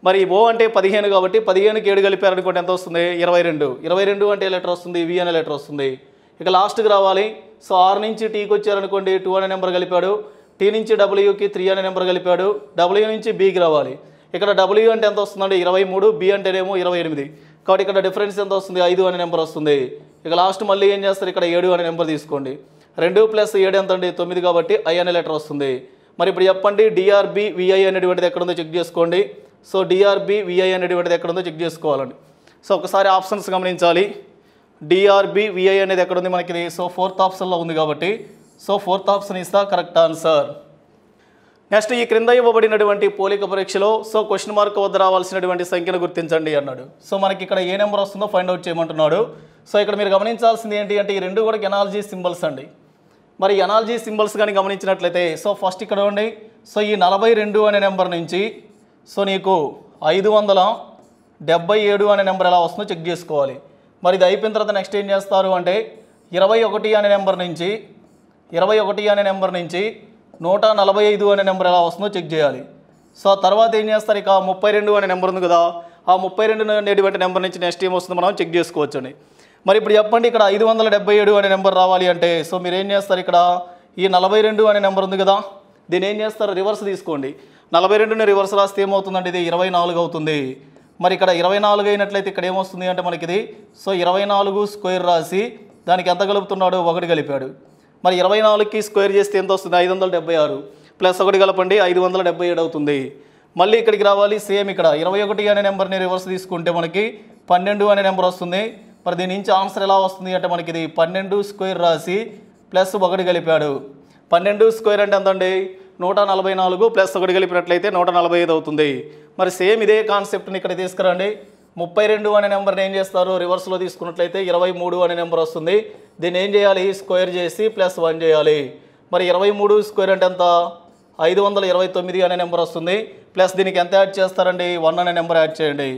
మరి ఓ అంటే 15 కాబట్టి 15కి 7 కలిపారనుకోండి ఎంత వస్తుంది, 22. 22 అంటే లెటర్ వస్తుంది, వి అనే లెటర్ వస్తుంది. ఇక లాస్ట్కి రావాలి. సో ఆర్ నుంచి టీకి వచ్చారనుకోండి, 2 అనే నెంబర్ కలిపాడు. టీ నుంచి డబ్ల్యూకి 3 అనే నెంబర్ కలిపాడు. డబ్ల్యూ నుంచి బీకి రావాలి. ఇక్కడ డబ్ల్యూ అంటే ఎంత వస్తుందండి, 23. బి అంటేనేమో 28. కాబట్టి ఇక్కడ డిఫరెన్స్ ఎంత వస్తుంది, 5 అనే నెంబర్ వస్తుంది. ఇక లాస్ట్ మళ్ళీ ఏం చేస్తారు, ఇక్కడ 7 అనే నెంబర్ తీసుకోండి. 2 + 7 ఎంత అండి, 9. కాబట్టి ఐ అనే లెటర్ వస్తుంది. మరి ఇప్పుడు చెప్పండి డిఆర్బి విఐ అనేటువంటిది ఎక్కడ ఉందో చెక్ చేసుకోండి. సో డిఆర్బి విఐ అనేటువంటిది ఎక్కడ ఉందో చెక్ చేసుకోవాలండి. సో ఒకసారి ఆప్షన్స్ గమనించాలి. డిఆర్బి విఐ అనేది ఎక్కడ ఉంది మనకి, సో 4th ఆప్షన్లో ఉంది కాబట్టి so 4th option is the correct answer. Next ఈ క్రింద ఇవ్వబడినటువంటి పోలిక పరీక్షలో సో క్వశ్చన్ మార్క్ వద్ద రావాల్సినటువంటి సంఖ్యను గుర్తించండి అన్నాడు. సో మనకి ఇక్కడ ఏ నెంబర్ వస్తుందో ఫైండ్ అవుట్ చేయమంటున్నాడు. సో ఇక్కడ మీరు గమనించాల్సింది ఏంటి అంటే ఈ రెండు కూడా ఎనాలజీ సింబల్స్ అండి. మరి ఎనాలజీ సింబల్స్ కానీ గమనించినట్లయితే సో ఫస్ట్ ఇక్కడ ఉండి సో ఈ 42 అనే నెంబర్ నుంచి సో నీకు 577 అనే నెంబర్ ఎలా వస్తుందో చెక్ చేసుకోవాలి. మరి ఇది అయిపోయిన తర్వాత నెక్స్ట్ ఏం చేస్తారు అంటే 21 అనే నెంబర్ నుంచి 145 అనే నెంబర్ ఎలా వస్తుందో చెక్ చేయాలి. సో తర్వాత ఏం చేస్తారు, ఇక 32 అనే నెంబర్ ఉంది కదా, ఆ 32 అనేటువంటి నెంబర్ నుంచి నెక్స్ట్ ఏం వస్తుందో మనం చెక్ చేసుకోవచ్చండి. మరి ఇప్పుడు చెప్పండి ఇక్కడ 577 అనే నెంబర్ రావాలి అంటే సో మీరు ఏం చేస్తారు, ఇక్కడ ఈ 42 అనే నెంబర్ ఉంది కదా, దీన్ని ఏం చేస్తారు, రివర్స్ తీసుకోండి. 42ని రివర్స్ రాస్తే ఏమవుతుందంటే ఇది 24 అవుతుంది. మరి ఇక్కడ 24 అయినట్లయితే ఇక్కడ ఏమొస్తుంది అంటే మనకి ఇది సో 24 స్క్వేర్ రాసి దానికి ఎంత కలుపుతున్నాడు, 1 కలిపాడు. మరి 24కి స్క్వేర్ చేస్తే ఎంత వస్తుంది, 576 ప్లస్ 1 కలపండి 577 అవుతుంది. మళ్ళీ ఇక్కడికి రావాలి, సేమ్ ఇక్కడ 21 అనే నెంబర్ని రివర్స్ తీసుకుంటే మనకి 12 అనే నెంబర్ వస్తుంది. మరి దీని నుంచి ఆన్సర్ ఎలా వస్తుంది అంటే మనకి ఇది 12 స్క్వేర్ రాసి ప్లస్ 1 కలిపాడు. 12 స్క్వేర్ అంటే ఎంత అండి, 144 ప్లస్ 1 కలిపినట్లయితే 145 అవుతుంది. మరి సేమ్ ఇదే కాన్సెప్ట్ని ఇక్కడ తీసుకురండి. 32 అనే నెంబర్ని ఏం చేస్తారు, రివర్స్లో తీసుకున్నట్లయితే 23 అనే నెంబర్ వస్తుంది. దీన్ని ఏం చేయాలి, స్క్వేర్ చేసి ప్లస్ 1 చేయాలి. మరి 23 స్క్వేర్ అంటే ఎంత, 529 అనే నెంబర్ వస్తుంది. ప్లస్ దీనికి ఎంత యాడ్ చేస్తారండి, 1 అనే నెంబర్ యాడ్ చేయండి.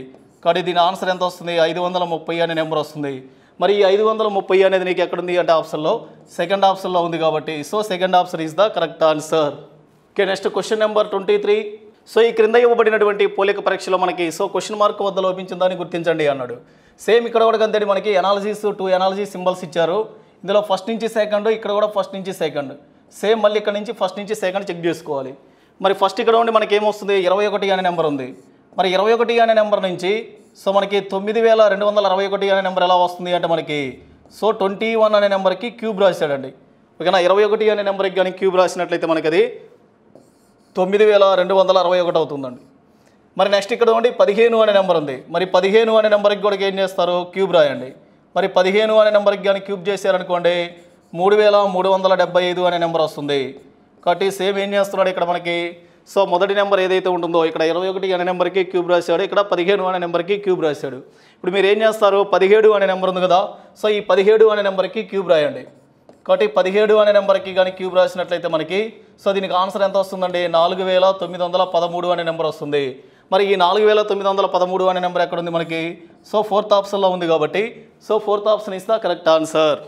కాబట్టి దీని ఆన్సర్ ఎంత వస్తుంది, 530 అనే నెంబర్ వస్తుంది. మరి ఈ 530 అనేది నీకు ఎక్కడుంది అంటే ఆప్షన్లో సెకండ్ ఆప్షన్లో ఉంది కాబట్టి so second option is the correct answer. Okay, next question number 23. So ఈ క్రింద ఇవ్వబడినటువంటి పోలిక పరీక్షలో మనకి సో క్వశ్చన్ మార్క్ వద్ద లోపించిందని గుర్తించండి అన్నాడు. సేమ్ ఇక్కడ కూడా అంతే, మనకి ఎనాలజీస్ 2 ఎనాలజీ సింబల్స్ ఇచ్చారు. ఇందులో ఫస్ట్ నుంచి సెకండ్, ఇక్కడ కూడా ఫస్ట్ నుంచి సెకండ్ సేమ్. మళ్ళీ ఇక్కడ నుంచి ఫస్ట్ నుంచి సెకండ్ చెక్ చేసుకోవాలి. మరి ఫస్ట్ ఇక్కడ ఉండి మనకి ఏమొస్తుంది, 21 అనే నెంబర్ ఉంది. మరి 21 అనే నెంబర్ నుంచి సో మనకి 9261 అనే నెంబర్ ఎలా వస్తుంది అంటే మనకి సో 21 అనే నెంబర్కి క్యూబ్ రాశాడండి. ఓకేనా, 21 అనే నెంబర్కి కానీ క్యూబ్ రాసినట్లయితే మనకి అది 9261 అవుతుందండి. మరి నెక్స్ట్ ఇక్కడ ఉండి 15 అనే నెంబర్ ఉంది. మరి 15 అనే నెంబర్కి కూడా ఏం చేస్తారు, క్యూబ్ రాయండి. మరి 15 అనే నెంబర్కి కానీ క్యూబ్ చేశారనుకోండి 3375 అనే నెంబర్ వస్తుంది. కాబట్టి సేమ్ ఏం చేస్తున్నాడు ఇక్కడ మనకి సో మొదటి నెంబర్ ఏదైతే ఉంటుందో ఇక్కడ 21 అనే నెంబర్కి క్యూబ్ రాశాడు, ఇక్కడ 15 అనే నెంబర్కి క్యూబ్ రాశాడు. ఇప్పుడు మీరు ఏం చేస్తారు, 17 అనే నెంబర్ ఉంది కదా, సో ఈ 17 అనే నెంబర్కి క్యూబ్ రాయండి. కాబట్టి 17 అనే నెంబర్కి కానీ క్యూబ్ రాసినట్లయితే మనకి సో దీనికి ఆన్సర్ ఎంత వస్తుందండి, 4913 అనే నెంబర్ వస్తుంది. మరి ఈ 4913 అనే నెంబర్ ఎక్కడ ఉంది మనకి, సో 4th ఆప్షన్లో ఉంది కాబట్టి so 4th option is the correct answer.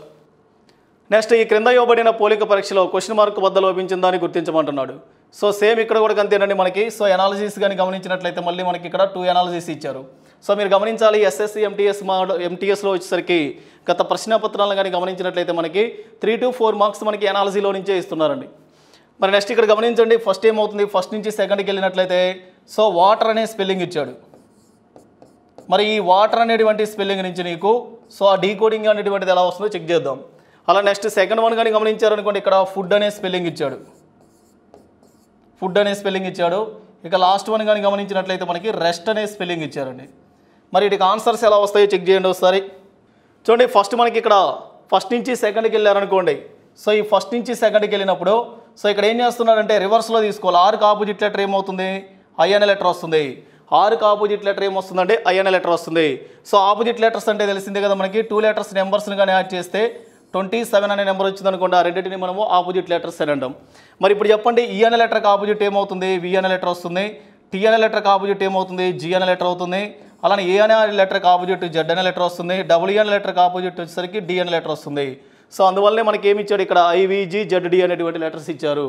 Next ఈ క్రింద ఇవ్వబడిన పోలిక పరీక్షలో క్వశ్చన్ మార్క్ వద్ద లోపించిందని గుర్తించమంటున్నాడు. సో సేమ్ ఇక్కడ కూడా అంతేనండి మనకి. సో ఎనాలిసిస్ కానీ గమనించినట్లయితే మళ్ళీ మనకి ఇక్కడ 2 ఎనాలిసిస్ ఇచ్చారు. సో మీరు గమనించాలి, ఎస్ఎస్సి ఎంటీఎస్లో వచ్చేసరికి గత ప్రశ్నపత్రాలను కానీ గమనించినట్లయితే మనకి 3 to 4 మార్క్స్ మనకి ఎనాలజీలో నుంచే ఇస్తున్నారండి. మరి నెక్స్ట్ ఇక్కడ గమనించండి, ఫస్ట్ ఏమవుతుంది, ఫస్ట్ నుంచి సెకండ్కి వెళ్ళినట్లయితే సో వాటర్ అనే స్పెల్లింగ్ ఇచ్చాడు. మరి ఈ వాటర్ అనేటువంటి స్పెల్లింగ్ నుంచి నీకు సో ఆ డీకోడింగ్ అనేటువంటిది ఎలా వస్తుందో చెక్ చేద్దాం. అలా నెక్స్ట్ సెకండ్ వన్ కానీ గమనించారనుకోండి, ఇక్కడ ఫుడ్ అనే స్పెల్లింగ్ ఇచ్చాడు, ఫుడ్ అనే స్పెల్లింగ్ ఇచ్చాడు. ఇక లాస్ట్ వన్ కానీ గమనించినట్లయితే మనకి రెస్ట్ అనే స్పెల్లింగ్ ఇచ్చారండి. మరి వీటికి ఆన్సర్స్ ఎలా వస్తాయో చెక్ చేయండి ఒకసారి. చూడండి, ఫస్ట్ మనకి ఇక్కడ ఫస్ట్ నుంచి సెకండ్కి వెళ్ళారనుకోండి, సో ఈ ఫస్ట్ నుంచి సెకండ్కి వెళ్ళినప్పుడు సో ఇక్కడ ఏం చేస్తున్నాడంటే రివర్స్లో తీసుకోవాలి. 6కి ఆపోజిట్ లెటర్ ఏమవుతుంది, ఐ అనే లెటర్ వస్తుంది. 6కి ఆపోజిట్ లెటర్ ఏమొస్తుందంటే ఐ అనే లెటర్ వస్తుంది. సో ఆపోజిట్ లెటర్స్ అంటే తెలిసిందే కదా మనకి, 2 లెటర్స్ నెంబర్స్ని కానీ యాడ్ చేస్తే 27 అనే నెంబర్ వచ్చింది అనుకోండి, ఆ రెండింటిని మనము ఆపోజిట్ లెటర్స్ అని అంటాం. మరి ఇప్పుడు చెప్పండి, ఈ అనే లెటర్కి ఆపోజిట్ ఏమవుతుంది, వి అనే లెటర్ వస్తుంది. టీ అనే లెటర్కి ఆపోజిట్ ఏమవుతుంది, జీ అనే లెటర్ అవుతుంది. అలానే ఏ అనే లెటర్కి ఆపోజిట్ జెడ్ అనే లెటర్ వస్తుంది. డబ్ల్యూ అనే లెటర్కి ఆపోజిట్ వచ్చేసరికి డి అనే లెటర్ వస్తుంది. సో అందువల్లనే మనకి ఏమి ఇచ్చాడు, ఇక్కడ ఐవిజీ జెడ్డి అనేటువంటి లెటర్స్ ఇచ్చారు.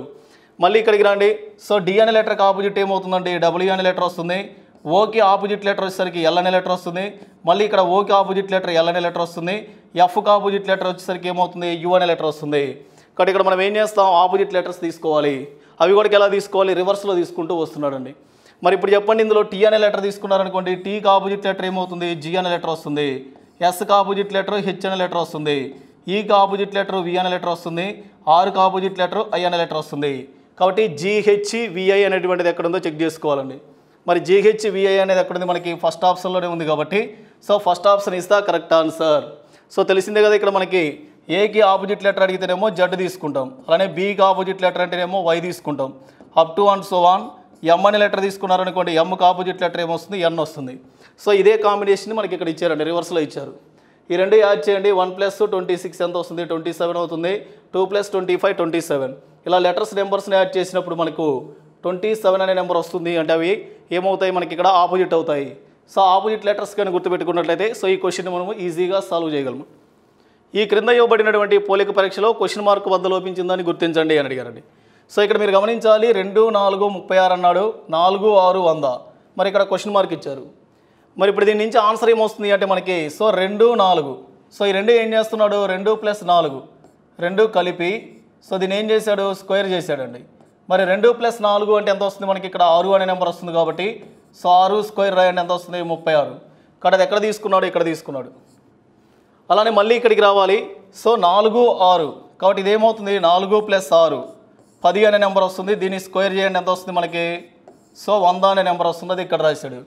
మళ్ళీ ఇక్కడికి రండి, సో డి అనే లెటర్కి ఆపోజిట్ ఏమవుతుందండి, డబ్ల్యూ అనే లెటర్ వస్తుంది. ఓకి ఆపోజిట్ లెటర్ వచ్చేసరికి ఎల్ అనే లెటర్ వస్తుంది. మళ్ళీ ఇక్కడ ఓకి ఆపోజిట్ లెటర్ ఎల్ అనే లెటర్ వస్తుంది. ఎఫ్కి ఆపోజిట్ లెటర్ వచ్చేసరికి ఏమవుతుంది, యు అనే లెటర్ వస్తుంది. కాబట్టి ఇక్కడ మనం ఏం చేస్తాం, ఆపోజిట్ లెటర్స్ తీసుకోవాలి. అవి కూడా ఎలా తీసుకోవాలి, రివర్స్లో తీసుకుంటూ వస్తున్నాడండి. మరి ఇప్పుడు చెప్పండి, ఇందులో టీ అనే లెటర్ తీసుకున్నారనుకోండి, టీకి ఆపోజిట్ లెటర్ ఏమవుతుంది, జీ అనే లెటర్ వస్తుంది. ఎస్కి ఆపోజిట్ లెటర్ హెచ్ అనే లెటర్ వస్తుంది. ఈకి ఆపోజిట్ లెటర్ వి అనే లెటర్ వస్తుంది. ఆర్కి ఆపోజిట్ లెటర్ ఐ అనే లెటర్ వస్తుంది. కాబట్టి జీహెచ్ విఐ అనేటువంటిది ఎక్కడ ఉందో చెక్ చేసుకోవాలండి. మరి జీహెచ్ విఐ అనేది ఎక్కడ ఉంది, మనకి ఫస్ట్ ఆప్షన్లోనే ఉంది కాబట్టి so first option is the correct answer. So తెలిసిందే కదా, ఇక్కడ మనకి ఏకి ఆపోజిట్ లెటర్ అడిగితేనేమో జెడ్ తీసుకుంటాం. అలానే బీకి ఆపోజిట్ లెటర్ అంటేనేమో వై తీసుకుంటాం. Up to and so on. M అనే లెటర్ తీసుకున్నారనుకోండి, ఎమ్కి ఆపోజిట్ లెటర్ ఏమొస్తుంది, ఎన్ వస్తుంది. సో ఇదే కాంబినేషన్ మనకి ఇక్కడ ఇచ్చారండి, రివర్స్లో ఇచ్చారు. ఈ రెండు యాడ్ చేయండి, 1 + 26 ఎంత వస్తుంది, 27 అవుతుంది. 2 + 25 27. ఇలా లెటర్స్ నెంబర్స్ని యాడ్ చేసినప్పుడు మనకు 27 అనే నెంబర్ వస్తుంది. అంటే అవి ఏమవుతాయి, మనకి ఇక్కడ ఆపోజిట్ అవుతాయి. సో ఆపోజిట్ లెటర్స్ కానీ గుర్తుపెట్టుకున్నట్లయితే సో ఈ క్వశ్చన్ మనము ఈజీగా సాల్వ్ చేయగలము. ఈ క్రింద ఇవ్వబడినటువంటి పోలిక పరీక్షలో క్వశ్చన్ మార్క్ వద్ద లోపించిందని గుర్తించండి అని అడిగారండి. సో ఇక్కడ మీరు గమనించాలి, 2 4 36 అన్నాడు, 4 6 100. మరి ఇక్కడ క్వశ్చన్ మార్క్ ఇచ్చారు. మరి ఇప్పుడు దీని నుంచి ఆన్సర్ ఏమొస్తుంది అంటే మనకి సో 2 4. సో ఈ రెండు ఏం చేస్తున్నాడు, 2 + 4 2 కలిపి సో దీన్ని ఏం చేశాడు, స్క్వేర్ చేశాడండి. మరి 2 + 4 అంటే ఎంత వస్తుంది, మనకి ఇక్కడ 6 అనే నెంబర్ వస్తుంది కాబట్టి సో 6 స్క్వేర్ రాయండి, ఎంత వస్తుంది, 36. ఇక్కడ అది ఎక్కడ తీసుకున్నాడు, ఇక్కడ తీసుకున్నాడు. అలానే మళ్ళీ ఇక్కడికి రావాలి, సో 4 6 కాబట్టి ఇదేమవుతుంది, 4 + 6 10 అనే నెంబర్ వస్తుంది. దీన్ని స్క్వేర్ చేయండి, ఎంత వస్తుంది మనకి, సో 100 అనే నెంబర్ వస్తుంది. అది ఇక్కడ రాశాడు.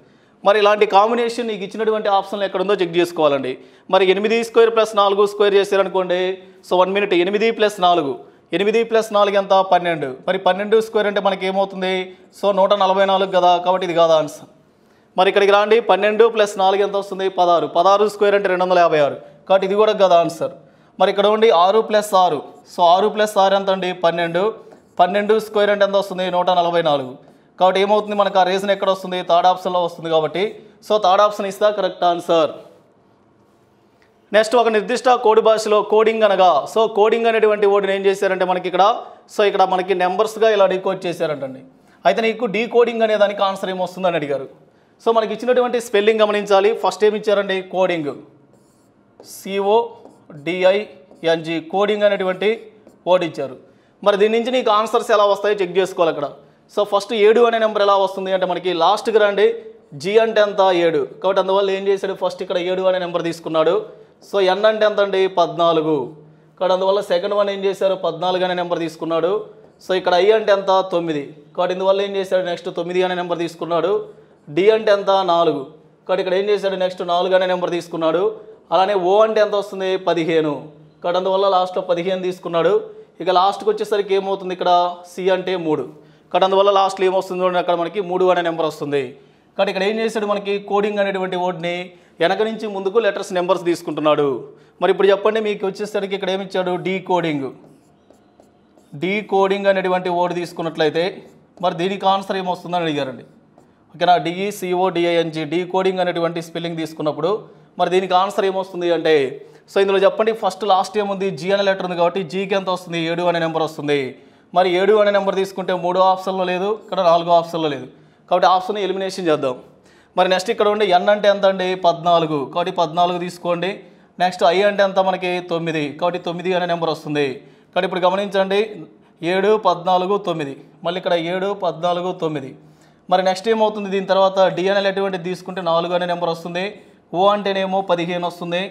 మరి ఇలాంటి కాంబినేషన్ నీకు ఇచ్చినటువంటి ఆప్షన్లు ఎక్కడ ఉందో చెక్ చేసుకోవాలండి. మరి 8² + 4 స్క్వేర్ చేశారనుకోండి, సో 1 minute 8 + 4 8 + 4 ఎంత, 12. మరి 12 స్క్వేర్ అంటే మనకి ఏమవుతుంది, సో 144 కదా, కాబట్టి ఇది కాదా ఆన్సర్. మరి ఇక్కడికి రాండి, 12 + 4 ఎంత వస్తుంది, 16 16 స్క్వేర్ అంటే 256, కాబట్టి ఇది కూడా కదా ఆన్సర్. మరి ఇక్కడ ఉండి 6 + 6 సో 6 + 6 ఎంత అండి, 12 12 స్క్వేర్ అంటే ఎంత వస్తుంది, 144. కాబట్టి ఏమవుతుంది, మనకు ఆ రీజన్ ఎక్కడ వస్తుంది, థర్డ్ ఆప్షన్లో వస్తుంది. కాబట్టి so third option is the correct answer. Next ఒక నిర్దిష్ట కోడ్ భాషలో కోడింగ్ అనగా సో కోడింగ్ అనేటువంటి వర్డ్ని ఏం చేశారంటే మనకి ఇక్కడ సో ఇక్కడ మనకి నెంబర్స్గా ఇలా డీకోడ్ చేశారంటండి. అయితే నీకు డీకోడింగ్ అనే దానికి ఆన్సర్ ఏమొస్తుందని అడిగారు. సో మనకి ఇచ్చినటువంటి స్పెల్లింగ్ గమనించాలి. ఫస్ట్ ఏమి ఇచ్చారండి కోడింగ్, CODING కోడింగ్ అనేటువంటి వర్డ్ ఇచ్చారు. మరి దీని నుంచి నీకు ఆన్సర్స్ ఎలా వస్తాయో చెక్ చేసుకోవాలి అక్కడ. సో ఫస్ట్ 7 అనే నెంబర్ ఎలా వస్తుంది అంటే మనకి లాస్ట్కి రండి, G అంటే ఎంత 7 కాబట్టి అందువల్ల ఏం చేశాడు ఫస్ట్ ఇక్కడ 7 అనే నెంబర్ తీసుకున్నాడు. సో N అంటే ఎంత అండి 14 కాబట్టి అందువల్ల సెకండ్ వన్ ఏం చేశారు 14 అనే నెంబర్ తీసుకున్నాడు. సో ఇక్కడ I అంటే ఎంత 9 కాబట్టి ఇందువల్ల ఏం చేశాడు నెక్స్ట్ 9 అనే నెంబర్ తీసుకున్నాడు. D అంటే ఎంత 4 కాబట్టి ఇక్కడ ఏం చేశాడు నెక్స్ట్ 4 అనే నెంబర్ తీసుకున్నాడు. అలానే O అంటే ఎంత వస్తుంది 15 కాబట్టి అందువల్ల లాస్ట్లో 15 తీసుకున్నాడు. ఇక లాస్ట్కి వచ్చేసరికి ఏమవుతుంది ఇక్కడ C అంటే 3 కాబట్టి అందువల్ల లాస్ట్లో ఏమొస్తుంది అక్కడ మనకి 3 అనే నెంబర్ వస్తుంది. కాబట్టి ఇక్కడ ఏం చేశాడు మనకి కోడింగ్ అనేటువంటి వర్డ్ని వెనక నుంచి ముందుకు లెటర్స్ నెంబర్స్ తీసుకుంటున్నాడు. మరి ఇప్పుడు చెప్పండి మీకు వచ్చేసరికి ఇక్కడ ఏమి ఇచ్చాడు డీకోడింగ్ అనేటువంటి వర్డ్ తీసుకున్నట్లయితే మరి దీనికి ఆన్సర్ ఏమొస్తుందని అడిగారండి. ఓకేనా, DECODING డీకోడింగ్ అనేటువంటి స్పెల్లింగ్ తీసుకున్నప్పుడు మరి దీనికి ఆన్సర్ ఏమొస్తుంది అంటే సో ఇందులో చెప్పండి ఫస్ట్ లాస్ట్ ఏముంది G అనే లెటర్ ఉంది కాబట్టి Gకి ఎంత వస్తుంది 7 అనే నెంబర్ వస్తుంది. మరి 7 అనే నెంబర్ తీసుకుంటే 3వ ఆప్షన్లో లేదు, ఇక్కడ 4వ ఆప్షన్లో లేదు కాబట్టి ఆప్షన్ ఎలిమినేషన్ చేద్దాం. మరి నెక్స్ట్ ఇక్కడ ఉండి N అంటే ఎంత అండి 14 కాబట్టి 14 తీసుకోండి. నెక్స్ట్ I అంటే ఎంత మనకి 9 కాబట్టి 9 అనే నెంబర్ వస్తుంది. కాబట్టి ఇప్పుడు గమనించండి 7 14 9 మళ్ళీ ఇక్కడ 7 14 9 మరి నెక్స్ట్ ఏమవుతుంది దీని తర్వాత D అనేటువంటిది తీసుకుంటే 4 అనే నెంబర్ వస్తుంది. O అంటేనేమో 15 వస్తుంది.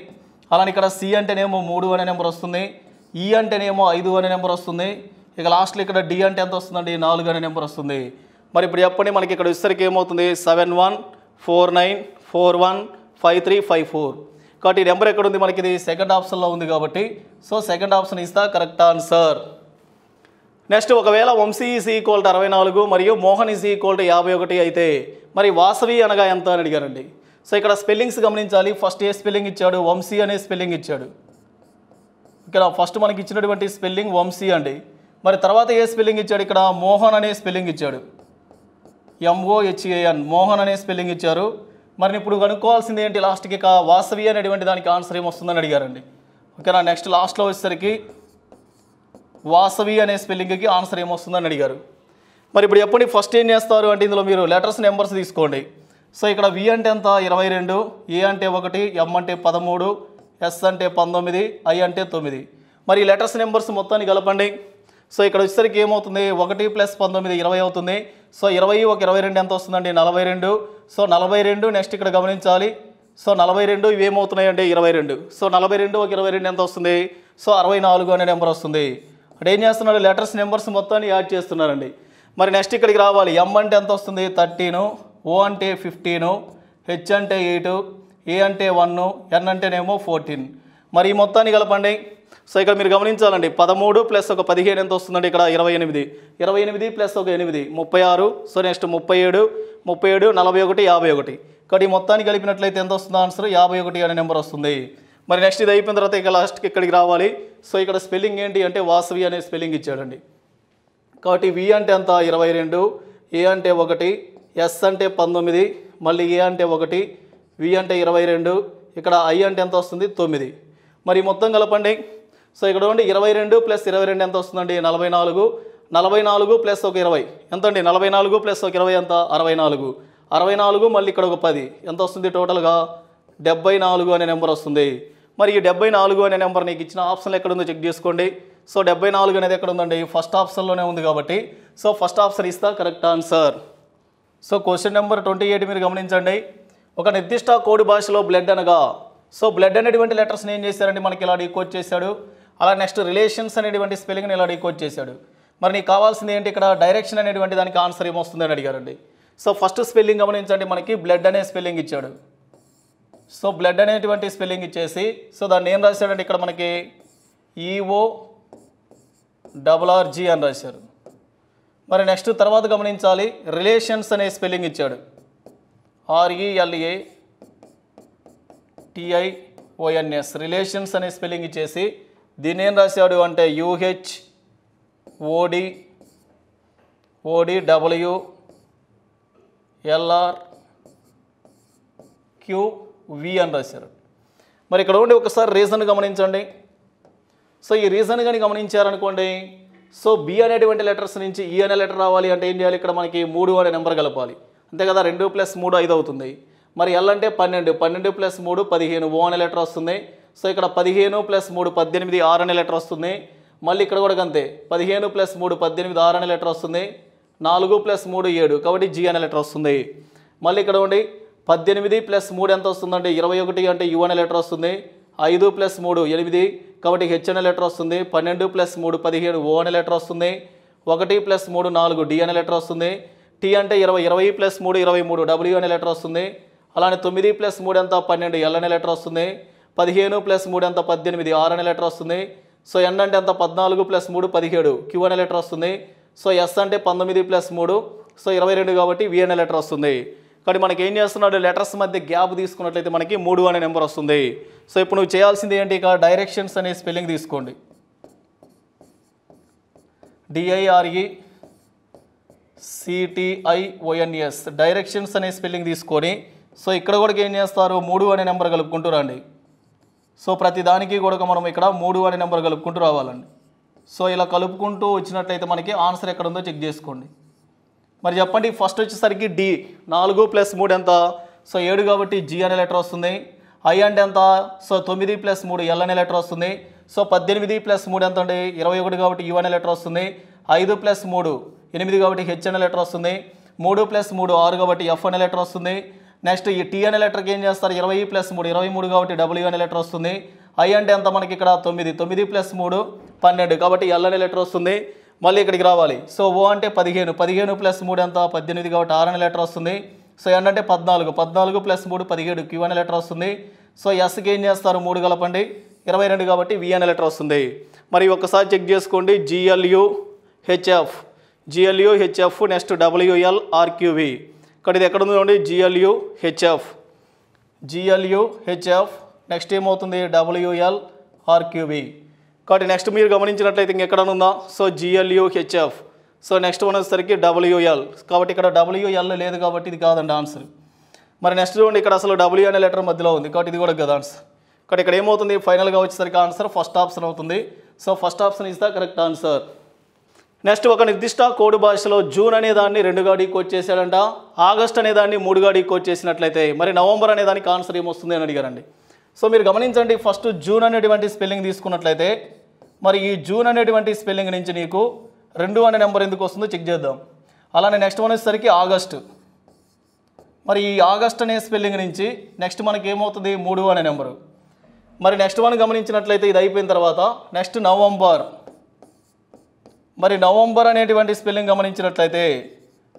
అలానే ఇక్కడ C అంటేనేమో 3 అనే నెంబర్ వస్తుంది. E అంటేనేమో 5 అనే నెంబర్ వస్తుంది. ఇక లాస్ట్లో ఇక్కడ D అంటే ఎంత వస్తుందండి 4 అనే నెంబర్ వస్తుంది. మరి ఇప్పుడు చెప్పండి మనకి ఇక్కడ వచ్చేసరికి ఏమవుతుంది 7149415354 కాబట్టి ఈ నెంబర్ ఎక్కడ ఉంది మనకి ఇది సెకండ్ ఆప్షన్లో ఉంది కాబట్టి so second option is the correct answer. Next ఒకవేళ వంశీ ఈజ్ ఈక్వల్ టు 64 మరియు మోహన్ ఈజ్ ఈక్వల్ టు 51 అయితే మరి వాసవి అనగా ఎంత అని అడిగారండి. సో ఇక్కడ స్పెల్లింగ్స్ గమనించాలి. ఫస్ట్ ఏ స్పెల్లింగ్ ఇచ్చాడు వంశీ అనే స్పెల్లింగ్ ఇచ్చాడు. ఇక్కడ ఫస్ట్ మనకి ఇచ్చినటువంటి స్పెల్లింగ్ వంశీ అండి. మరి తర్వాత ఏ స్పెల్లింగ్ ఇచ్చాడు ఇక్కడ మోహన్ అనే స్పెల్లింగ్ ఇచ్చాడు, MOHAN మోహన్ అనే స్పెల్లింగ్ ఇచ్చారు. మరి ఇప్పుడు కనుక్కోవాల్సింది ఏంటి లాస్ట్కి ఇక వాసవి అనేటువంటి దానికి ఆన్సర్ ఏమొస్తుందని అడిగారండి. ఓకేనా, నెక్స్ట్ లాస్ట్లో వచ్చేసరికి వాసవి అనే స్పెల్లింగ్కి ఆన్సర్ ఏమొస్తుందని అడిగారు. మరి ఇప్పుడు చెప్పండి ఫస్ట్ ఏం చేస్తారు అంటే ఇందులో మీరు లెటర్స్ నెంబర్స్ తీసుకోండి. సో ఇక్కడ V అంటే ఎంత 22, A అంటే 1, M అంటే 13, S అంటే 19, I అంటే 9 మరి ఈ లెటర్స్ నెంబర్స్ మొత్తాన్ని కలపండి. సో ఇక్కడ వచ్చేసరికి ఏమవుతుంది 1 + 19 20 అవుతుంది. సో 20 ఒక 22 ఎంత వస్తుందండి 42. సో 42 నెక్స్ట్ ఇక్కడ గమనించాలి. సో 42 ఇవి ఏమవుతున్నాయండి 22. సో 42 ఒక 22 ఎంత వస్తుంది సో 64 అనే నెంబర్ వస్తుంది. అంటే ఏం చేస్తున్నారు లెటర్స్ నెంబర్స్ మొత్తాన్ని యాడ్ చేస్తున్నారండి. మరి నెక్స్ట్ ఇక్కడికి రావాలి. M అంటే ఎంత వస్తుంది 13, O అంటే 15, H అంటే 8, A అంటే 1, N అంటేనేమో 14 మరి ఈ మొత్తాన్ని కలపండి. సో ఇక్కడ మీరు గమనించాలండి 13 + ఒక 15 ఎంత వస్తుందండి ఇక్కడ 28, 28 + ఒక 8 36. సో నెక్స్ట్ 37, 41, 41 కాబట్టి ఈ మొత్తాన్ని కలిపినట్లయితే ఎంత వస్తుంది ఆన్సర్ 51 అనే నెంబర్ వస్తుంది. మరి నెక్స్ట్ ఇది అయిపోయిన తర్వాత ఇక లాస్ట్కి ఇక్కడికి రావాలి. సో ఇక్కడ స్పెల్లింగ్ ఏంటి అంటే వాసవి అనే స్పెల్లింగ్ ఇచ్చాడండి. కాబట్టి V అంటే ఎంత 22, A అంటే 1, S అంటే 19, మళ్ళీ A అంటే 1, V అంటే 22, ఇక్కడ I అంటే ఎంత వస్తుంది 9 మరి మొత్తం కలపండి. సో ఇక్కడ ఉండి 22 + 22 ఎంత వస్తుందండి 44, 44 + ఒక 20 ఎంత అండి 44 + ఒక 20 ఎంత 64, 64 మళ్ళీ ఇక్కడ ఒక 10 ఎంత వస్తుంది టోటల్గా 74 అనే నెంబర్ వస్తుంది. మరి ఈ 74 అనే నెంబర్ నీకు ఇచ్చిన ఆప్షన్లు ఎక్కడ ఉందో చెక్ చేసుకోండి. సో 74 అనేది ఎక్కడ ఉందండి ఫస్ట్ ఆప్షన్లోనే ఉంది కాబట్టి so first option is the correct answer. So question number 28 మీరు గమనించండి. ఒక నిర్దిష్ట కోడ్ భాషలో బ్లడ్ అనగా సో బ్లడ్ అనేటువంటి లెటర్స్ని ఏం చేశారండి మనకి ఇలా డీకోడ్ చేశాడు. అలా నెక్స్ట్ రిలేషన్స్ అనేటువంటి స్పెల్లింగ్ని ఇలా డీకోడ్ చేశాడు. మరి నీకు కావాల్సింది ఏంటి ఇక్కడ డైరెక్షన్ అనేటువంటి దానికి ఆన్సర్ ఏమొస్తుందని అడిగారండి. సో ఫస్ట్ స్పెల్లింగ్ గమనించండి మనకి బ్లడ్ అనే స్పెల్లింగ్ ఇచ్చాడు. సో బ్లడ్ అనేటువంటి స్పెల్లింగ్ ఇచ్చేసి సో దాన్ని ఏం రాశాడంటే ఇక్కడ మనకి EORRG అని రాశారు. మరి నెక్స్ట్ తర్వాత గమనించాలి రిలేషన్స్ అనే స్పెల్లింగ్ ఇచ్చాడు RELATIONS రిలేషన్స్ అనే స్పెల్లింగ్ ఇచ్చేసి దీన్ని ఏం రాశాడు అంటే UHODWLRQV అని రాశారు. మరి ఇక్కడ ఉండి ఒకసారి రీజన్ గమనించండి. సో ఈ రీజన్ కానీ గమనించారనుకోండి, సో బి అనేటువంటి లెటర్స్ నుంచి ఈ అనే లెటర్ రావాలి అంటే ఏం చేయాలి, ఇక్కడ మనకి 3 అనే నెంబర్ కలపాలి, అంతే కదా. 2 + 3 5 అవుతుంది. మరి ఎల్ అంటే 12, 12 + 3 15, ఓ అనే లెటర్ వస్తుంది. సో ఇక్కడ 15 + 3 18, 6 అనే లెటర్ వస్తుంది. మళ్ళీ ఇక్కడ కూడా అంతే, 15 + 3 18, 6 అనే లెటర్ వస్తుంది. 4 + 3 7, కాబట్టి జీ అనే లెటర్ వస్తుంది. మళ్ళీ ఇక్కడ ఉండి 18 + 3 ఎంత వస్తుందంటే 21 అంటే యు అనే లెటర్ వస్తుంది. 5 + 3 8, కాబట్టి హెచ్ అనే లెటర్ వస్తుంది. 12 + 3 15, ఓ అనే లెటర్ వస్తుంది. 1 + 3 4, డి అనే లెటర్ వస్తుంది. టీ అంటే 20, 20 + 3 23, డబ్ల్యూ అనే లెటర్ వస్తుంది. అలానే 9 + 3 ఎంత 12, ఎల్ అనే లెటర్ వస్తుంది. 15 + 3 ఎంత 18, ఆర్ అనే లెటర్ వస్తుంది. సో ఎన్ అంటే ఎంత 14 + 3 17, క్యూ అనే లెటర్ వస్తుంది. సో ఎస్ అంటే 19 + 3, సో 22, కాబట్టి వి అనే లెటర్ వస్తుంది. కాబట్టి మనకి ఏం చేస్తున్నాడు, లెటర్స్ మధ్య గ్యాప్ తీసుకున్నట్లయితే మనకి 3 అనే నెంబర్ వస్తుంది. సో ఇప్పుడు నువ్వు చేయాల్సింది ఏంటి, ఇక డైరెక్షన్స్ అనే స్పెల్లింగ్ తీసుకోండి. DIRECTIONS, డైరెక్షన్స్ అనే స్పెల్లింగ్ తీసుకొని, సో ఇక్కడ కూడా ఏం చేస్తారు, 3 అనే నెంబర్ కలుపుకుంటూ రండి. సో ప్రతి దానికి కూడా మనం ఇక్కడ 3 అనే నెంబర్ కలుపుకుంటూ రావాలండి. సో ఇలా కలుపుకుంటూ వచ్చినట్లయితే మనకి ఆన్సర్ ఎక్కడ ఉందో చెక్ చేసుకోండి. మరి చెప్పండి, ఫస్ట్ వచ్చేసరికి డి, 4 + 3 ఎంత, సో 7, కాబట్టి జీ అనే లెటర్ వస్తుంది. ఐ అంటే ఎంత, సో 9 + 3 ఎల్ అనే లెటర్ వస్తుంది. సో 18 + 3 ఎంత అండి 21, కాబట్టి యు అనే లెటర్ వస్తుంది. 5 + 3 8, కాబట్టి హెచ్ అనే లెటర్ వస్తుంది. 3 + 3 6, కాబట్టి ఎఫ్ అనే లెటర్ వస్తుంది. నెక్స్ట్ ఈ టీ అనే లెటర్కి ఏం చేస్తారు, 20 + 3 23, కాబట్టి డబ్ల్యూ అనే లెటర్ వస్తుంది. ఐ అంటే ఎంత మనకి ఇక్కడ 9, 9 + 3 12, కాబట్టి ఎల్ అనే లెటర్ వస్తుంది. మళ్ళీ ఇక్కడికి రావాలి. సో ఓ అంటే 15, 15 + 3 ఎంత 18, కాబట్టి ఆర్ అనే లెటర్ వస్తుంది. సో ఎన్ అంటే 14, 14 + 3 17, క్యూ అనే లెటర్ వస్తుంది. సో ఎస్కి ఏం చేస్తారు, 3 కలపండి 22, కాబట్టి వి అనే లెటర్ వస్తుంది. మరి ఒకసారి చెక్ చేసుకోండి, GLUHF, GLUHF, నెక్స్ట్ WLRQV. ఇక్కడ ఇది ఎక్కడ ఉంది చూడండి, GLUHF, నెక్స్ట్ ఏమవుతుంది WLRQV. కాబట్టి నెక్స్ట్ మీరు గమనించినట్లయితే ఇంకెక్కడ ఉందా, so GLUHF. So next one వచ్చేసరికి WL, కాబట్టి ఇక్కడ WL లేదు, కాబట్టి ఇది కాదండి ఆన్సర్. మరి నెక్స్ట్ చూడండి, ఇక్కడ అసలు W అనే లెటర్ మధ్యలో ఉంది, కాబట్టి ఇది కూడా కదా ఆన్సర్. కాబట్టి ఇక్కడ ఏమవుతుంది, ఫైనల్గా వచ్చేసరికి ఆన్సర్ ఫస్ట్ ఆప్షన్ అవుతుంది. So first option is the correct answer. Next, ఒక నిర్దిష్ట కోడ్ భాషలో జూన్ అనే దాన్ని 2గా డీకోడ్ చేశాడంట, ఆగస్ట్ అనే దాన్ని 3గా డీకోడ్ చేసినట్లయితే మరి నవంబర్ అనే దానికి ఆన్సర్ ఏమొస్తుంది అని అడిగారండి. సో మీరు గమనించండి, ఫస్ట్ జూన్ అనేటువంటి స్పెల్లింగ్ తీసుకున్నట్లయితే మరి ఈ జూన్ అనేటువంటి స్పెల్లింగ్ నుంచి నీకు 2 అనే నెంబర్ ఎందుకు వస్తుందో చెక్ చేద్దాం. అలానే నెక్స్ట్ వన్ వచ్చేసరికి ఆగస్ట్, మరి ఈ ఆగస్ట్ అనే స్పెల్లింగ్ నుంచి నెక్స్ట్ మనకి ఏమవుతుంది 3 అనే నెంబరు. మరి నెక్స్ట్ వన్ గమనించినట్లయితే ఇది అయిపోయిన తర్వాత నెక్స్ట్ నవంబర్, మరి నవంబర్ అనేటువంటి స్పెల్లింగ్ గమనించినట్లయితే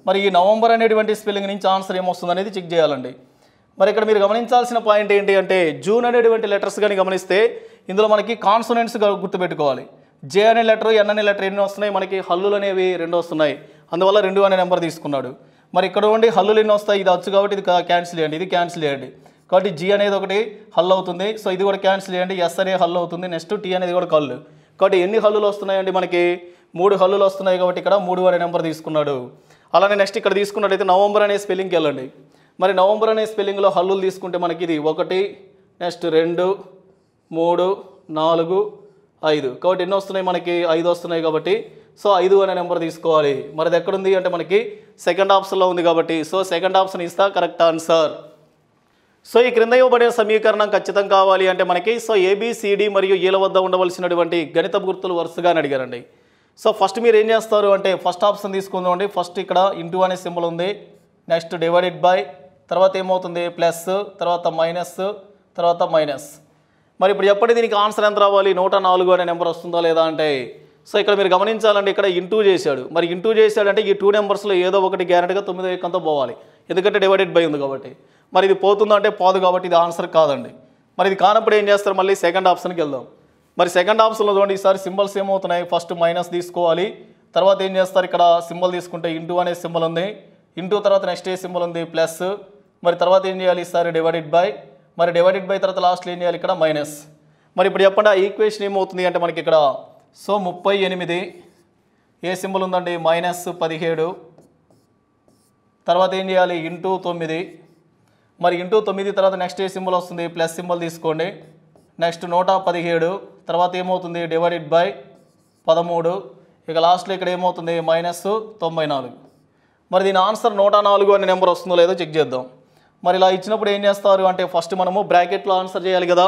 మరి ఈ నవంబర్ అనేటువంటి స్పెల్లింగ్ నుంచి ఆన్సర్ ఏమొస్తుంది అనేది చెక్ చేయాలండి. మరి ఇక్కడ మీరు గమనించాల్సిన పాయింట్ ఏంటి అంటే, జూన్ అనేటువంటి లెటర్స్ కానీ గమనిస్తే ఇందులో మనకి కాన్సోనెంట్స్ గుర్తుపెట్టుకోవాలి. జే అనే లెటర్, ఎన్ అనే లెటర్ ఎన్ని వస్తున్నాయి, మనకి హల్లులు అనేవి 2 వస్తున్నాయి, అందువల్ల 2 అనే నెంబర్ తీసుకున్నాడు. మరి ఇక్కడ ఉండి హల్లులు ఎన్ని వస్తాయి, ఇది వచ్చు కాబట్టి ఇది క్యాన్సిల్ చేయండి, ఇది క్యాన్సిల్ చేయండి, కాబట్టి జీ అనేది ఒకటి హల్ అవుతుంది. సో ఇది కూడా క్యాన్సిల్ చేయండి, ఎస్ అనే హల్ అవుతుంది, నెక్స్ట్ టీ అనేది కూడా కళ్ళు. కాబట్టి ఎన్ని హల్లులు వస్తున్నాయండి, మనకి 3 హల్లులు వస్తున్నాయి, కాబట్టి ఇక్కడ 3 అనే నెంబర్ తీసుకున్నాడు. అలానే నెక్స్ట్ ఇక్కడ తీసుకున్నట్లయితే నవంబర్ అనే స్పెల్లింగ్కి వెళ్ళండి. మరి నవంబర్ అనే స్పెల్లింగ్లో హల్లులు తీసుకుంటే మనకి ఇది 1, నెక్స్ట్ 2, 3, 4, 5, కాబట్టి ఎన్ని వస్తున్నాయి, మనకి 5 వస్తున్నాయి, కాబట్టి సో 5 అనే నెంబర్ తీసుకోవాలి. మరి అది ఎక్కడుంది అంటే మనకి సెకండ్ ఆప్షన్లో ఉంది, కాబట్టి so second option is the correct answer. So ఈ క్రింద ఇవ్వబడే సమీకరణం ఖచ్చితం కావాలి అంటే మనకి సో ABCD మరియు ఏల వద్ద ఉండవలసినటువంటి గణిత గుర్తులు వరుసగా అడిగారండి. సో ఫస్ట్ మీరు ఏం చేస్తారు అంటే ఫస్ట్ ఆప్షన్ తీసుకుందామండి. ఫస్ట్ ఇక్కడ ఇంటూ అనే సింబల్ ఉంది, నెక్స్ట్ డివైడెడ్ బై, తర్వాత ఏమవుతుంది ప్లస్, తర్వాత మైనస్, తర్వాత మైనస్. మరి ఇప్పుడు చెప్పండి దీనికి ఆన్సర్ ఎంత రావాలి, 104 అనే నెంబర్ వస్తుందా లేదా అంటే, సో ఇక్కడ మీరు గమనించాలంటే ఇక్కడ ఇంటూ చేశాడు. మరి ఇంటూ చేశాడంటే ఈ 2 నెంబర్స్లో ఏదో ఒకటి గ్యారెంటీగా 9వ ఎక్కంతో పోవాలి, ఎందుకంటే డివైడెడ్ బై ఉంది కాబట్టి. మరి ఇది పోతుందంటే పోదు, కాబట్టి ఇది ఆన్సర్ కాదండి. మరి ఇది కానప్పుడు ఏం చేస్తారు, మళ్ళీ సెకండ్ ఆప్షన్కి వెళ్దాం. మరి సెకండ్ ఆప్షన్లో చూడండి, ఈసారి సింబల్స్ ఏమవుతున్నాయి, ఫస్ట్ మైనస్ తీసుకోవాలి, తర్వాత ఏం చేస్తారు ఇక్కడ సింబల్ తీసుకుంటే ఇంటూ అనే సింబల్ ఉంది, ఇంటూ తర్వాత నెక్స్ట్ ఏ సింబల్ ఉంది ప్లస్, మరి తర్వాత ఏం చేయాలి ఈసారి డివైడెడ్ బై, మరి డివైడెడ్ బై తర్వాత లాస్ట్లో ఏం చేయాలి ఇక్కడ మైనస్. మరి ఇప్పుడు చెప్పండి ఆ ఈక్వేషన్ ఏమవుతుంది అంటే మనకి ఇక్కడ సో 38, ఏ సింబల్ ఉందండి -17, తర్వాత ఏం చేయాలి ఇంటూ 9, మరి ఇంటూ 9 తర్వాత నెక్స్ట్ ఏ సింబల్ వస్తుంది ప్లస్ సింబల్ తీసుకోండి, నెక్స్ట్ 117, తర్వాత ఏమవుతుంది డివైడెడ్ బై 13, ఇక లాస్ట్లో ఇక్కడ ఏమవుతుంది -94. మరి దీని ఆన్సర్ 104 అనే నెంబర్ వస్తుందో లేదో చెక్ చేద్దాం. మరి ఇలా ఇచ్చినప్పుడు ఏం చేస్తారు అంటే ఫస్ట్ మనము బ్రాకెట్లో ఆన్సర్ చేయాలి కదా.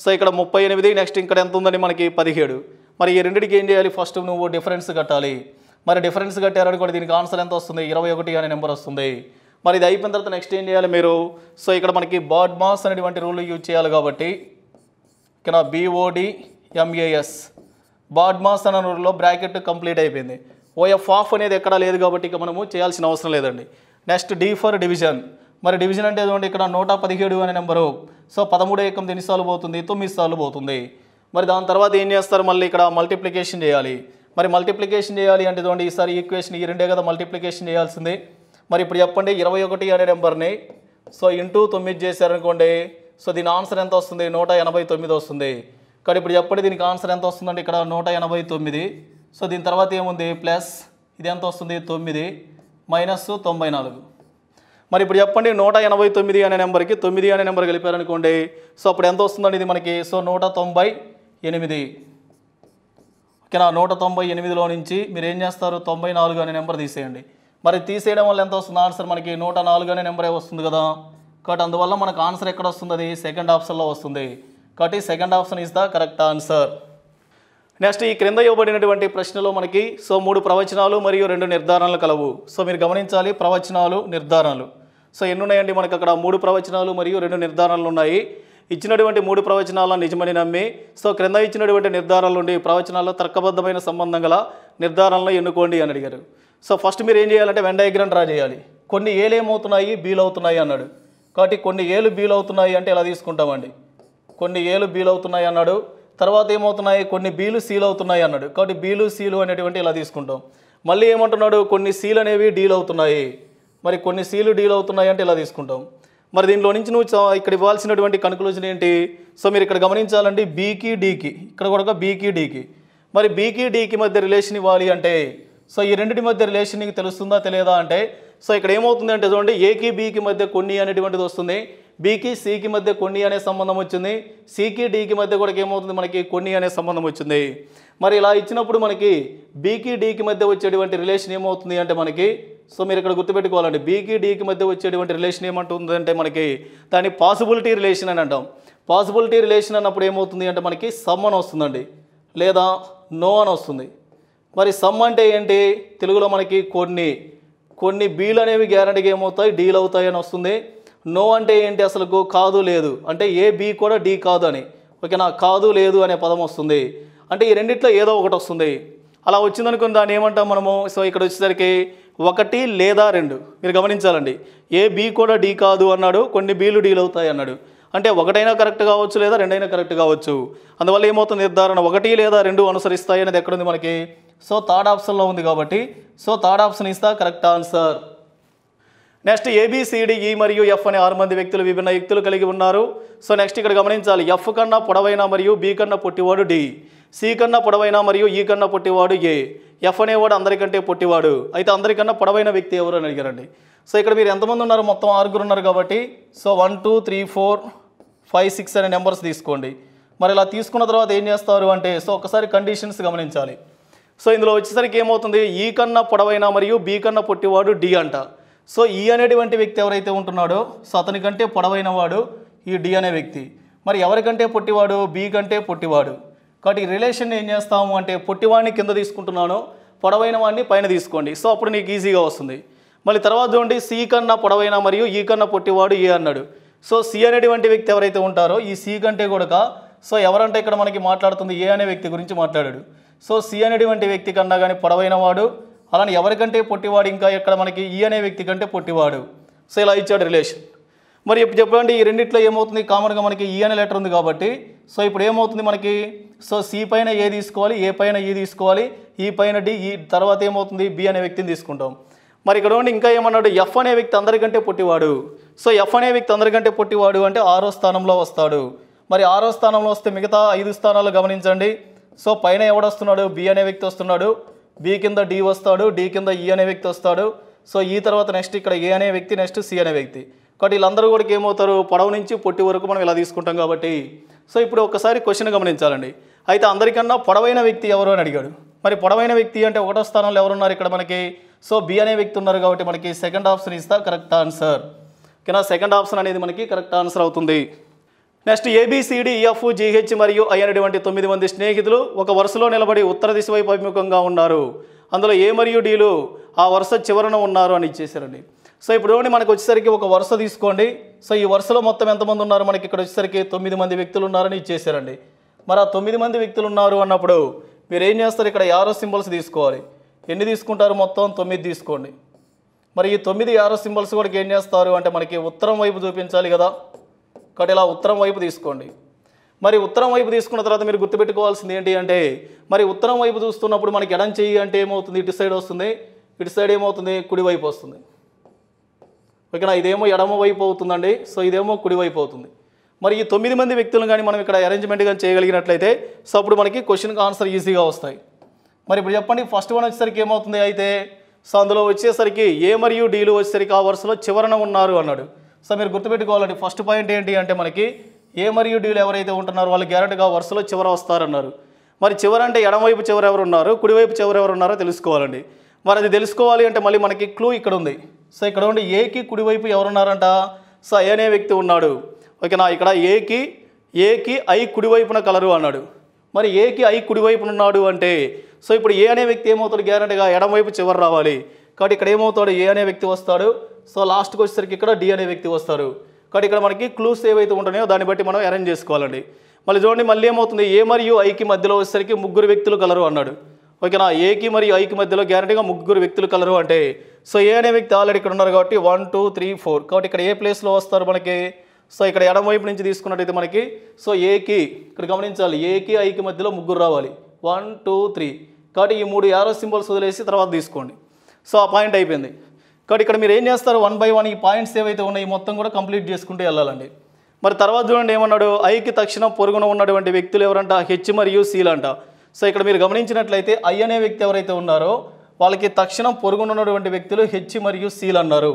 సో ఇక్కడ 38, నెక్స్ట్ ఇక్కడ ఎంత ఉందని మనకి 17. మరి ఈ రెండింటికి ఏం చేయాలి, ఫస్ట్ నువ్వు డిఫరెన్స్ కట్టాలి. మరి డిఫరెన్స్ కట్టారనుకోండి దీనికి ఆన్సర్ ఎంత వస్తుంది 21 అనే నెంబర్ వస్తుంది. మరి ఇది అయిపోయిన తర్వాత నెక్స్ట్ ఏం చేయాలి మీరు, సో ఇక్కడ మనకి బాడ్మాస్ అనేటువంటి రూల్ యూజ్ చేయాలి కాబట్టి ఇక్కడ BODMAS బాడ్మాస్ అనే రూల్లో బ్రాకెట్ కంప్లీట్ అయిపోయింది. OF ఆఫ్ అనేది ఎక్కడా లేదు కాబట్టి ఇక మనము చేయాల్సిన అవసరం లేదండి. Next D for division. మరి డివిజన్ అంటే ఏదంటే ఇక్కడ 117 అనే నెంబరు, సో 13 ఏకం ఎన్నిసార్లు పోతుంది 9 సార్లు పోతుంది. మరి దాని తర్వాత ఏం చేస్తారు, మళ్ళీ ఇక్కడ మల్టిప్లికేషన్ చేయాలి. మరి మల్టిప్లికేషన్ చేయాలి అంటే చూడండి ఈసారి ఈక్వేషన్ ఈ రెండే కదా మల్టిప్లికేషన్ చేయాల్సింది. మరి ఇప్పుడు చెప్పండి 21 అనే నెంబర్ని సో ఇంటూ 9 చేశారనుకోండి, సో దీని ఆన్సర్ ఎంత వస్తుంది 189 వస్తుంది. కానీ ఇప్పుడు చెప్పండి దీనికి ఆన్సర్ ఎంత వస్తుందంటే ఇక్కడ 189. సో దీని తర్వాత ఏముంది ప్లస్ ఇది ఎంత వస్తుంది 9 మైనస్ 94. మరి ఇప్పుడు చెప్పండి 189 అనే నెంబర్కి 9 అనే నెంబర్ కలిపారనుకోండి, సో అప్పుడు ఎంత వస్తుందండి ఇది మనకి సో 198. ఓకేనా, 198లో నుంచి మీరు ఏం చేస్తారు 94 అనే నెంబర్ తీసేయండి. మరి తీసేయడం వల్ల ఎంత వస్తుంది ఆన్సర్ మనకి 104 అనే నెంబరే వస్తుంది కదా. కాబట్టి అందువల్ల మనకు ఆన్సర్ ఎక్కడ వస్తుంది, అది సెకండ్ ఆప్షన్లో వస్తుంది. కాబట్టి second option is the correct answer. Next ఈ క్రింద ఇవ్వబడినటువంటి ప్రశ్నలో మనకి సో 3 ప్రవచనాలు మరియు 2 నిర్ధారణలు కలవు. సో మీరు గమనించాలి ప్రవచనాలు నిర్ధారణలు. సో ఎన్ని ఉన్నాయండి మనకు అక్కడ 3 ప్రవచనాలు మరియు 2 నిర్ధారణలు ఉన్నాయి. ఇచ్చినటువంటి 3 ప్రవచనాలను నిజమని నమ్మి సో క్రింద ఇచ్చినటువంటి నిర్ధారణల నుండి ప్రవచనాల్లో తర్కబద్ధమైన సంబంధం గల నిర్ధారణలు ఎన్నుకోండి అని అడిగారు. సో ఫస్ట్ మీరు ఏం చేయాలంటే వెన్ డయాగ్రామ్ డ్రా చేయాలి. కొన్ని ఏలు ఏమవుతున్నాయి బీలు అవుతున్నాయి అన్నాడు. కాబట్టి కొన్ని ఏలు బీలు అవుతున్నాయి అంటే ఎలా తీసుకుంటామండి, కొన్ని ఏలు బీలు అవుతున్నాయి అన్నాడు. తర్వాత ఏమవుతున్నాయి కొన్ని బీలు సీలు అవుతున్నాయి అన్నాడు. కాబట్టి బీలు సీలు అనేటువంటి ఇలా తీసుకుంటాం. మళ్ళీ ఏమంటున్నాడు కొన్ని సీలు అనేవి డీల్ అవుతున్నాయి. మరి కొన్ని సీలు డీల్ అవుతున్నాయి అంటే ఇలా తీసుకుంటాం. మరి దీనిలో నుంచి నువ్వు ఇక్కడ ఇవ్వాల్సినటువంటి కన్క్లూజన్ ఏంటి, సో మీరు ఇక్కడ గమనించాలండి బీకి డీకి, ఇక్కడ కూడా బీకి డీకి. మరి బీకి డీకి మధ్య రిలేషన్ ఇవ్వాలి అంటే సో ఈ రెండింటి మధ్య రిలేషన్ నీకు తెలుస్తుందా తెలియదా అంటే సో ఇక్కడ ఏమవుతుంది అంటే చూడండి ఏకి బీకి మధ్య కొన్ని అనేటువంటిది వస్తుంది, బీకి సికి మధ్య కొన్ని అనే సంబంధం వచ్చింది, సికి డీకి మధ్య కూడా ఏమవుతుంది మనకి కొన్ని అనే సంబంధం వచ్చింది. మరి ఇలా ఇచ్చినప్పుడు మనకి బీకి డీకి మధ్య వచ్చేటువంటి రిలేషన్ ఏమవుతుంది అంటే మనకి సో మీరు ఇక్కడ గుర్తుపెట్టుకోవాలండి బీకి డీకి మధ్య వచ్చేటువంటి రిలేషన్ ఏమంటుంది అంటే మనకి దాన్ని పాసిబిలిటీ రిలేషన్ అని అంటాం. పాసిబిలిటీ రిలేషన్ అన్నప్పుడు ఏమవుతుంది అంటే మనకి సమ్ అని వస్తుందండి లేదా నో అని వస్తుంది. మరి సమ్ అంటే ఏంటి తెలుగులో మనకి కొన్ని బీలు అనేవి గ్యారంటీగా ఏమవుతాయి డీల్ అవుతాయి అని వస్తుంది. నో అంటే ఏంటి అసలు కాదు లేదు అంటే ఏ బీ కూడా డీ కాదు అని, ఓకేనా, కాదు లేదు అనే పదం వస్తుంది. అంటే ఈ రెండిట్లో ఏదో ఒకటి వస్తుంది. అలా వచ్చిందనుకుని దాన్ని ఏమంటాం మనము సో ఇక్కడ వచ్చేసరికి 1 లేదా 2. మీరు గమనించాలండి ఏ బీ కూడా డీ కాదు అన్నాడు, కొన్ని బీలు డీల్ అవుతాయి అన్నాడు. అంటే 1 కరెక్ట్ కావచ్చు లేదా 2 కరెక్ట్ కావచ్చు. అందువల్ల ఏమవుతుంది నిర్ధారణ 1 లేదా 2 అనుసరిస్తాయి అనేది ఎక్కడుంది మనకి సో థర్డ్ ఆప్షన్లో ఉంది. కాబట్టి so third option is the correct answer. Next ABCDE మరియు F అనే 6 మంది వ్యక్తులు విభిన్న యుక్తులు కలిగి ఉన్నారు. సో నెక్స్ట్ ఇక్కడ గమనించాలి F కన్నా పొడవైన మరియు B కన్నా పొట్టివాడు D, C కన్నా పొడవైన మరియు E కన్నా పొట్టివాడు A. F అనేవాడు అందరికంటే పొట్టివాడు, అయితే అందరికన్నా పొడవైన వ్యక్తి ఎవరు అని అడిగారండి. సో ఇక్కడ మీరు ఎంతమంది ఉన్నారు మొత్తం 6 ఉన్నారు కాబట్టి సో 1 2 3 4 5 6 అనే నెంబర్స్ తీసుకోండి. మరి ఇలా తీసుకున్న తర్వాత ఏం చేస్తారు అంటే సో ఒకసారి కండిషన్స్ గమనించాలి. సో ఇందులో వచ్చేసరికి ఏమవుతుంది ఈ కన్నా పొడవైన మరియు B కన్నా పొట్టివాడు D అంట. సో ఈ అనేటువంటి వ్యక్తి ఎవరైతే ఉంటున్నాడో సో అతనికంటే పొడవైన వాడు ఈ D అనే వ్యక్తి. మరి ఎవరికంటే పొట్టివాడు B కంటే పొట్టివాడు. కాబట్టి ఈ రిలేషన్ ఏం చేస్తాము అంటే పొట్టివాడిని కింద తీసుకుంటున్నాను, పొడవైన వాడిని పైన తీసుకోండి. సో అప్పుడు నీకు ఈజీగా వస్తుంది. మళ్ళీ తర్వాత చూడండి C కన్నా పొడవైన మరియు E కన్నా పొట్టివాడు A అన్నాడు. సో C అనేటువంటి వ్యక్తి ఎవరైతే ఉంటారో ఈ C కంటే కూడా సో ఎవరంటే ఇక్కడ మనకి మాట్లాడుతుంది A అనే వ్యక్తి గురించి మాట్లాడాడు. సో C అనేటువంటి వ్యక్తి కన్నా కానీ పొడవైన వాడు, అలానే ఎవరికంటే పొట్టివాడు ఇంకా ఇక్కడ మనకి E అనే వ్యక్తి కంటే పొట్టివాడు. సో ఇలా ఇచ్చాడు రిలేషన్. మరి ఇప్పుడు చెప్పండి ఈ రెండిట్లో ఏమవుతుంది కామన్గా మనకి E అనే లెటర్ ఉంది కాబట్టి సో ఇప్పుడు ఏమవుతుంది మనకి సో C పైన A తీసుకోవాలి, A పైన E తీసుకోవాలి, E పైన D, E తర్వాత ఏమవుతుంది B అనే వ్యక్తిని తీసుకుంటాం. మరి ఇక్కడ ఉండి ఇంకా ఏమన్నాడు F అనే వ్యక్తి అందరికంటే పొట్టివాడు. సో F అనే వ్యక్తి అందరికంటే పొట్టివాడు అంటే 6వ స్థానంలో వస్తాడు. మరి 6వ స్థానంలో వస్తే మిగతా 5 స్థానాలు గమనించండి. సో పైన ఎవడొస్తున్నాడు B అనే వ్యక్తి వస్తున్నాడు, B కింద D వస్తాడు, D కింద E అనే వ్యక్తి వస్తాడు. సో ఈ తర్వాత నెక్స్ట్ ఇక్కడ A అనే వ్యక్తి, నెక్స్ట్ C అనే వ్యక్తి. కాబట్టి వీళ్ళందరూ కూడా ఏమవుతారు, పొడవు నుంచి పొట్టి వరకు మనం ఇలా తీసుకుంటాం కాబట్టి. సో ఇప్పుడు ఒకసారి క్వశ్చన్ గమనించాలండి. అయితే అందరికన్నా పొడవైన వ్యక్తి ఎవరు అని అడిగాడు. మరి పొడవైన వ్యక్తి అంటే ఒకటో స్థానంలో ఎవరున్నారు ఇక్కడ మనకి? సో బి అనే వ్యక్తి ఉన్నారు కాబట్టి మనకి second option is the correct answer. ఓకేనా, సెకండ్ ఆప్షన్ అనేది మనకి కరెక్ట్ ఆన్సర్ అవుతుంది. నెక్స్ట్ ABCDEF GH మరియు I అనేటువంటి 9 మంది స్నేహితులు ఒక వరుసలో నిలబడి ఉత్తర దిశ వైపు అభిముఖంగా ఉన్నారు. అందులో A మరియు Dలు ఆ వరుస చివరన ఉన్నారు అని ఇచ్చేసారండి. సో ఇప్పుడు మనకు వచ్చేసరికి ఒక వరుస తీసుకోండి. సో ఈ వరుసలో మొత్తం ఎంతమంది ఉన్నారు మనకి? ఇక్కడ వచ్చేసరికి 9 మంది వ్యక్తులు ఉన్నారని ఇచ్చేసారండి. మరి ఆ 9 మంది వ్యక్తులు ఉన్నారు అన్నప్పుడు మీరు ఏం చేస్తారు, ఇక్కడ యారో సింబల్స్ తీసుకోవాలి. ఎన్ని తీసుకుంటారు? మొత్తం 9 తీసుకోండి. మరి ఈ 9 యారో సింబల్స్ కూడా ఏం చేస్తారు అంటే మనకి ఉత్తరం వైపు చూపించాలి కదా, కాబట్టి ఇలా ఉత్తరం వైపు తీసుకోండి. మరి ఉత్తరం వైపు తీసుకున్న తర్వాత మీరు గుర్తుపెట్టుకోవాల్సింది ఏంటి అంటే, మరి ఉత్తరం వైపు చూస్తున్నప్పుడు మనకి ఎడం చెయ్యి అంటే ఏమవుతుంది, ఇటు సైడ్ వస్తుంది, ఇటు సైడ్ ఏమవుతుంది, కుడివైపు వస్తుంది. ఓకేనా, ఇదేమో ఎడమ వైపు అవుతుందండి, సో ఇదేమో కుడివైపు అవుతుంది. మరి ఈ 9 మంది వ్యక్తులను కానీ మనం ఇక్కడ అరేంజ్మెంట్ కానీ చేయగలిగినట్లయితే సో అప్పుడు మనకి క్వశ్చన్కి ఆన్సర్ ఈజీగా వస్తాయి. మరి ఇప్పుడు చెప్పండి, ఫస్ట్ వన్ వచ్చేసరికి ఏమవుతుంది అయితే, సో అందులో వచ్చేసరికి A మరియు Dలు వచ్చేసరికి ఆ వరుసలో చివరన ఉన్నారు అన్నాడు. సో మీరు గుర్తుపెట్టుకోవాలండి, ఫస్ట్ పాయింట్ ఏంటి అంటే మనకి A మరియు Dలు ఎవరైతే ఉంటున్నారో వాళ్ళు గ్యారెంటీగా వరుసలో చివర వస్తారన్నారు. మరి చివర అంటే ఎడమవైపు చివర ఎవరు ఉన్నారు, కుడివైపు చివర ఎవరు ఉన్నారో తెలుసుకోవాలండి. మరి అది తెలుసుకోవాలి అంటే మళ్ళీ మనకి క్లూ ఇక్కడ ఉంది. సో ఇక్కడ ఉండి Aకి కుడివైపు ఎవరున్నారంట, సో I అనే వ్యక్తి ఉన్నాడు. ఓకేనా, ఇక్కడ ఏకి I కుడివైపున కలరు అన్నాడు. మరి ఏకి I కుడివైపున ఉన్నాడు అంటే సో ఇప్పుడు A అనే వ్యక్తి ఏమవుతాడు, గ్యారెంటీగా ఎడమవైపు చివరి రావాలి. కాబట్టి ఇక్కడ ఏమవుతాడు, A అనే వ్యక్తి వస్తాడు. సో లాస్ట్కి వచ్చేసరికి ఇక్కడ D అనే వ్యక్తి వస్తారు. కాబట్టి ఇక్కడ మనకి క్లూస్ ఏవైతే ఉంటున్నాయో దాన్ని బట్టి మనం అరేంజ్ చేసుకోవాలండి. మళ్ళీ చూడండి, మళ్ళీ ఏమవుతుంది, A మరియు Iకి మధ్యలో వచ్చేసరికి ముగ్గురు వ్యక్తులు కలరు అన్నాడు. ఓకేనా, ఏకి మరియు Iకి మధ్యలో గ్యారెంటీగా ముగ్గురు వ్యక్తులు కలరు అంటే సో A అనే వ్యక్తి ఆల్రెడీ ఇక్కడ ఉన్నారు కాబట్టి 1 2 3 4. కాబట్టి ఇక్కడ ఏ ప్లేస్లో వస్తారు మనకి, సో ఇక్కడ ఎడమవైపు నుంచి తీసుకున్నట్టయితే మనకి సో ఏకి ఇక్కడ గమనించాలి, ఏకి ఐకి మధ్యలో ముగ్గురు రావాలి, 1 2 3. కాబట్టి ఈ 3 యారో సింబల్స్ వదిలేసి తర్వాత తీసుకోండి. సో ఆ పాయింట్ అయిపోయింది. కాబట్టి ఇక్కడ మీరు ఏం చేస్తారు, 1 by 1 ఈ పాయింట్స్ ఏవైతే ఉన్నాయో మొత్తం కూడా కంప్లీట్ చేసుకుంటూ వెళ్ళాలండి. మరి తర్వాత చూడండి ఏమన్నాడు, ఐకి తక్షణం పొరుగున ఉన్నటువంటి వ్యక్తులు ఎవరంట, H మరియు Cలు అంట. సో ఇక్కడ మీరు గమనించినట్లయితే I అనే వ్యక్తి ఎవరైతే ఉన్నారో వాళ్ళకి తక్షణం పొరుగున ఉన్నటువంటి వ్యక్తులు H మరియు Cలు అన్నారు.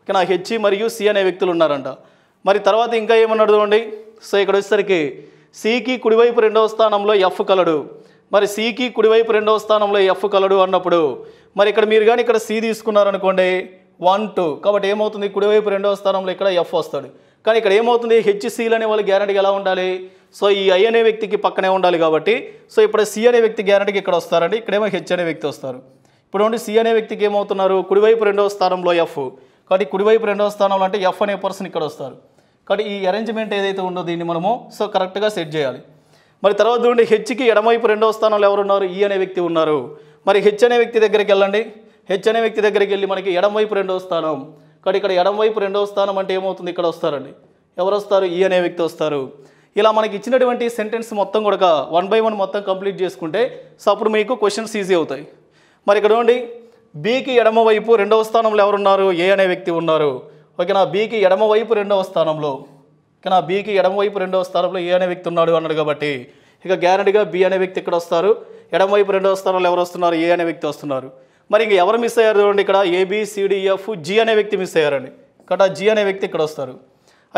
ఓకేనా, H మరియు C అనే వ్యక్తులు ఉన్నారంట. మరి తర్వాత ఇంకా ఏమన్నాడు చూడండి, సో ఇక్కడ వచ్చేసరికి Cకి కుడివైపు రెండవ స్థానంలో F కలడు. మరి Cకి కుడివైపు రెండవ స్థానంలో F కలడు అన్నప్పుడు మరి ఇక్కడ మీరు కానీ ఇక్కడ C తీసుకున్నారనుకోండి 1 2. కాబట్టి ఏమవుతుంది, కుడివైపు రెండవ స్థానంలో ఇక్కడ F వస్తాడు. కానీ ఇక్కడ ఏమవుతుంది, HCలు అనే వాళ్ళు గ్యారెంటీగా ఎలా ఉండాలి, సో ఈ I అనే వ్యక్తికి పక్కనే ఉండాలి కాబట్టి సో ఇప్పుడు C అనే వ్యక్తి గ్యారెంటీకి ఇక్కడ వస్తారండి, ఇక్కడేమో H అనే వ్యక్తి వస్తారు. ఇప్పుడు C అనే వ్యక్తికి ఏమవుతున్నారు, కుడివైపు రెండవ స్థానంలో F. కాబట్టి కుడివైపు రెండవ స్థానంలో అంటే F అనే పర్సన్ ఇక్కడ వస్తారు. కాబట్టి ఈ అరేంజ్మెంట్ ఏదైతే ఉందో దీన్ని మనము సో కరెక్ట్గా సెట్ చేయాలి. మరి తర్వాత చూడండి, Hకి ఎడమవైపు రెండవ స్థానంలో ఎవరు ఉన్నారు, E అనే వ్యక్తి ఉన్నారు. మరి H అనే వ్యక్తి దగ్గరికి వెళ్ళండి, H అనే వ్యక్తి దగ్గరికి వెళ్ళి మనకి ఎడమవైపు రెండవ స్థానం. కాబట్టి ఇక్కడ ఎడమవైపు రెండవ స్థానం అంటే ఏమవుతుంది, ఇక్కడ వస్తారండి, ఎవరు వస్తారు, E అనే వ్యక్తి వస్తారు. ఇలా మనకి ఇచ్చినటువంటి సెంటెన్స్ మొత్తం కూడా 1 by 1 మొత్తం కంప్లీట్ చేసుకుంటే సో అప్పుడు మీకు క్వశ్చన్స్ ఈజీ అవుతాయి. మరి ఇక్కడ చూడండి, Bకి ఎడమవైపు రెండవ స్థానంలో ఎవరున్నారు, A అనే వ్యక్తి ఉన్నారు. ఓకేనా, Bకి ఎడమవైపు రెండవ స్థానంలో, ఓకేనా, Bకి ఎడమవైపు రెండవ స్థానంలో A అనే వ్యక్తి ఉన్నాడు అన్నాడు కాబట్టి ఇక గ్యారెంటీగా B అనే వ్యక్తి ఇక్కడ వస్తారు. ఎడమవైపు రెండవ స్థానంలో ఎవరు వస్తున్నారు, A అనే వ్యక్తి వస్తున్నారు. మరి ఇంక ఎవరు మిస్ అయ్యారు చూడండి, ఇక్కడ ABCDEF G అనే వ్యక్తి మిస్ అయ్యారండి. ఇక్కడ G అనే వ్యక్తి ఇక్కడ వస్తారు.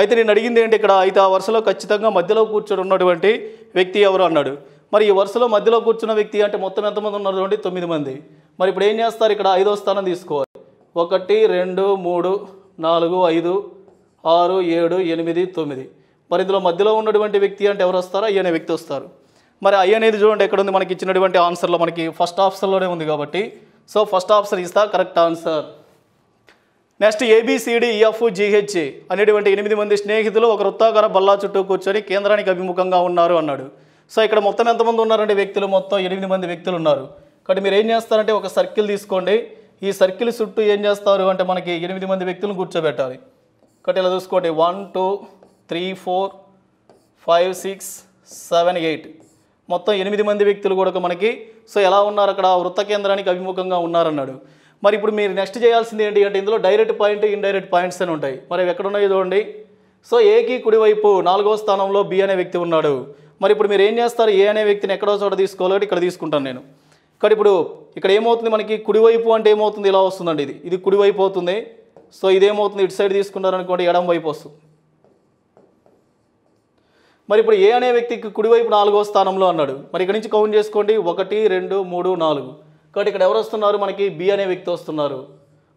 అయితే నేను అడిగింది ఏంటి ఇక్కడ, అయితే ఆ వరుసలో ఖచ్చితంగా మధ్యలో కూర్చొని ఉన్నటువంటి వ్యక్తి ఎవరు అన్నాడు. మరి ఈ వరుసలో మధ్యలో కూర్చున్న వ్యక్తి అంటే మొత్తం ఎంతమంది ఉన్నారు చూడండి, 9 మంది. మరి ఇప్పుడు ఏం చేస్తారు, ఇక్కడ 5వ స్థానం తీసుకోవాలి. 1 2 3 4 5 6 7 8 9. మరి ఇందులో మధ్యలో ఉన్నటువంటి వ్యక్తి అంటే ఎవరు వస్తారో I అనే వ్యక్తి వస్తారు. మరి I అనేది చూడండి ఎక్కడ ఉంది, మనకి ఇచ్చినటువంటి ఆన్సర్లో మనకి ఫస్ట్ ఆప్షన్లోనే ఉంది కాబట్టి so first option is the correct answer. Next ABCDEF GH అనేటువంటి 8 మంది స్నేహితులు ఒక వృత్తాకార బల్లా చుట్టూ కూర్చొని కేంద్రానికి అభిముఖంగా ఉన్నారు అన్నాడు. సో ఇక్కడ మొత్తం ఎంతమంది ఉన్నారంటే వ్యక్తులు, మొత్తం 8 మంది వ్యక్తులు ఉన్నారు. కాబట్టి మీరు ఏం చేస్తారంటే ఒక సర్కిల్ తీసుకోండి, ఈ సర్కిల్ చుట్టూ ఏం చేస్తారు అంటే మనకి 8 మంది వ్యక్తులను కూర్చోబెట్టాలి. కాబట్టి ఇలా చూసుకోండి, 1 2 3 4 5 6 7 8 మొత్తం 8 మంది వ్యక్తులు కూడా మనకి సో ఎలా ఉన్నారు, అక్కడ వృత్త కేంద్రానికి అభిముఖంగా ఉన్నారన్నాడు. మరి ఇప్పుడు మీరు నెక్స్ట్ చేయాల్సింది ఏంటి అంటే ఇందులో డైరెక్ట్ పాయింట్ ఇండైరెక్ట్ పాయింట్స్ అని ఉంటాయి. మరి ఎక్కడ ఉన్నాయో చూడండి, సో ఏకి కుడివైపు 4వ స్థానంలో B అనే వ్యక్తి ఉన్నాడు. మరి ఇప్పుడు మీరు ఏం చేస్తారు, A అనే వ్యక్తిని ఎక్కడో చోట తీసుకోవాలి, ఇక్కడ తీసుకుంటాను నేను. కానీ ఇప్పుడు ఇక్కడ ఏమవుతుంది, మనకి కుడివైపు అంటే ఏమవుతుంది, ఇలా వస్తుందండి, ఇది కుడివైపు అవుతుంది. సో ఇదేమవుతుంది, ఇటు సైడ్ తీసుకున్నారనుకోండి ఎడం వైపు వస్తుంది. మరి ఇప్పుడు ఏ అనే వ్యక్తికి కుడివైపు 4వ స్థానంలో అన్నాడు. మరి ఇక్కడ నుంచి కౌంట్ చేసుకోండి, 1 2 3 4. కాబట్టి ఇక్కడ ఎవరు వస్తున్నారు, మనకి బి అనే వ్యక్తి వస్తున్నారు.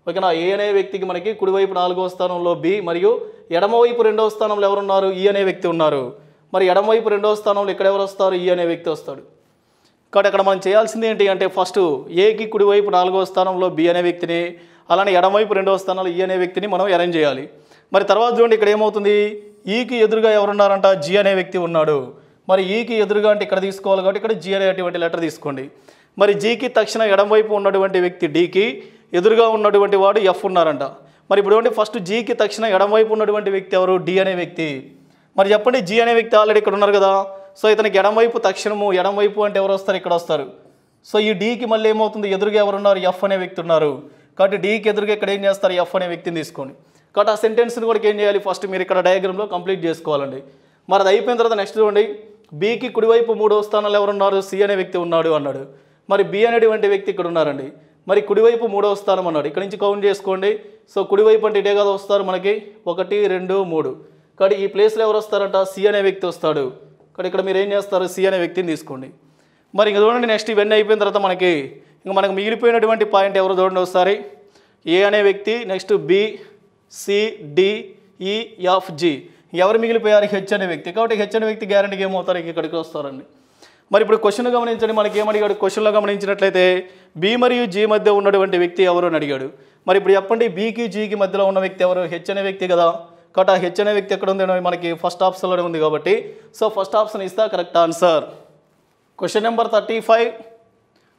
ఓకేనా, ఏ అనే వ్యక్తికి మనకి కుడివైపు 4వ స్థానంలో బి, మరియు ఎడమవైపు 2వ స్థానంలో ఎవరున్నారు, ఈ అనే వ్యక్తి ఉన్నారు. మరి ఎడమవైపు 2వ స్థానంలో ఇక్కడ ఎవరు వస్తారు, ఈ అనే వ్యక్తి వస్తాడు. కాబట్టి అక్కడ మనం చేయాల్సింది ఏంటి అంటే, ఫస్ట్ ఏకి కుడివైపు 4వ స్థానంలో బి అనే వ్యక్తిని, అలానే ఎడమవైపు 2వ స్థానంలో ఈ అనే వ్యక్తిని మనం అరేంజ్ చేయాలి. మరి తర్వాత చూడండి ఇక్కడ ఏమవుతుంది, ఈకి ఎదురుగా ఎవరున్నారంట, జి అనే వ్యక్తి ఉన్నాడు. మరి ఈకి ఎదురుగా అంటే ఇక్కడ తీసుకోవాలి కాబట్టి ఇక్కడ జి అనేటువంటి లెటర్ తీసుకోండి. మరి జీకి తక్షణ ఎడమవైపు ఉన్నటువంటి వ్యక్తి డికి, ఎదురుగా ఉన్నటువంటి వాడు ఎఫ్ ఉన్నారంట. మరి ఇప్పుడు ఫస్ట్ జీకి తక్షణ ఎడమవైపు ఉన్నటువంటి వ్యక్తి ఎవరు, డి అనే వ్యక్తి. మరి చెప్పండి, జి అనే వ్యక్తి ఆల్రెడీ ఇక్కడ ఉన్నారు కదా. సో ఇతనికి ఎడమవైపు తక్షణము, ఎడమవైపు అంటే ఎవరు వస్తారు, ఇక్కడ వస్తారు. సో ఈ డీకి మళ్ళీ ఏమవుతుంది, ఎదురుగా ఎవరున్నారు, ఎఫ్ అనే వ్యక్తి ఉన్నారు. కాబట్టి డీకి ఎదురుగా ఇక్కడ ఏం చేస్తారు, ఎఫ్ అనే వ్యక్తిని తీసుకోండి. కాబట్టి ఆ సెంటెన్స్ని కూడా ఏం చేయాలి, ఫస్ట్ మీరు ఇక్కడ డయాగ్రామ్లో కంప్లీట్ చేసుకోవాలండి. మరి అది అయిపోయిన తర్వాత నెక్స్ట్ చూడండి, బీకి కుడివైపు 3వ స్థానంలో ఎవరున్నారు, సి అనే వ్యక్తి ఉన్నాడు అన్నాడు. మరి బి అనేటువంటి వ్యక్తి ఇక్కడ ఉన్నారండి. మరి కుడివైపు 3వ స్థానం అన్నాడు. ఇక్కడ నుంచి కౌంట్ చేసుకోండి. సో కుడివైపు అంటే ఇదే కదా వస్తారు మనకి, 1 2 3. కాబట్టి ఈ ప్లేస్లో ఎవరు వస్తారంట, సి అనే వ్యక్తి వస్తాడు. కాబట్టి ఇక్కడ మీరు ఏం చేస్తారు, సి అనే వ్యక్తిని తీసుకోండి. మరి ఇంక చూడండి, నెక్స్ట్ ఇవన్నీ అయిపోయిన తర్వాత మనకు మిగిలిపోయినటువంటి పాయింట్ ఎవరు చూడండి ఒకసారి, ఏ అనే వ్యక్తి, నెక్స్ట్ బి, సి, డి, ఈ, ఎఫ్, జి. ఎవరు మిగిలిపోయారు, హెచ్ అనే వ్యక్తి. కాబట్టి హెచ్ అనే వ్యక్తి గ్యారంటీకి ఏమవుతారు, ఇక్కడికి వస్తారండి. మరి ఇప్పుడు క్వశ్చన్ గమనించండి, మనకి ఏమడిగాడు, క్వశ్చన్లో గమనించినట్లయితే బి మరియు జి మధ్య ఉన్నటువంటి వ్యక్తి ఎవరు అని అడిగాడు. మరి ఇప్పుడు చెప్పండి, బీకి జీకి మధ్యలో ఉన్న వ్యక్తి ఎవరు, హెచ్ అనే వ్యక్తి కదా. కాబట్టి ఆ హెచ్ అనే వ్యక్తి ఎక్కడ ఉంది, మనకి ఫస్ట్ ఆప్షన్లోనే ఉంది కాబట్టి సో ఫస్ట్ ఆప్షన్ ఇస్తా కరెక్ట్ ఆన్సర్. Question number 35.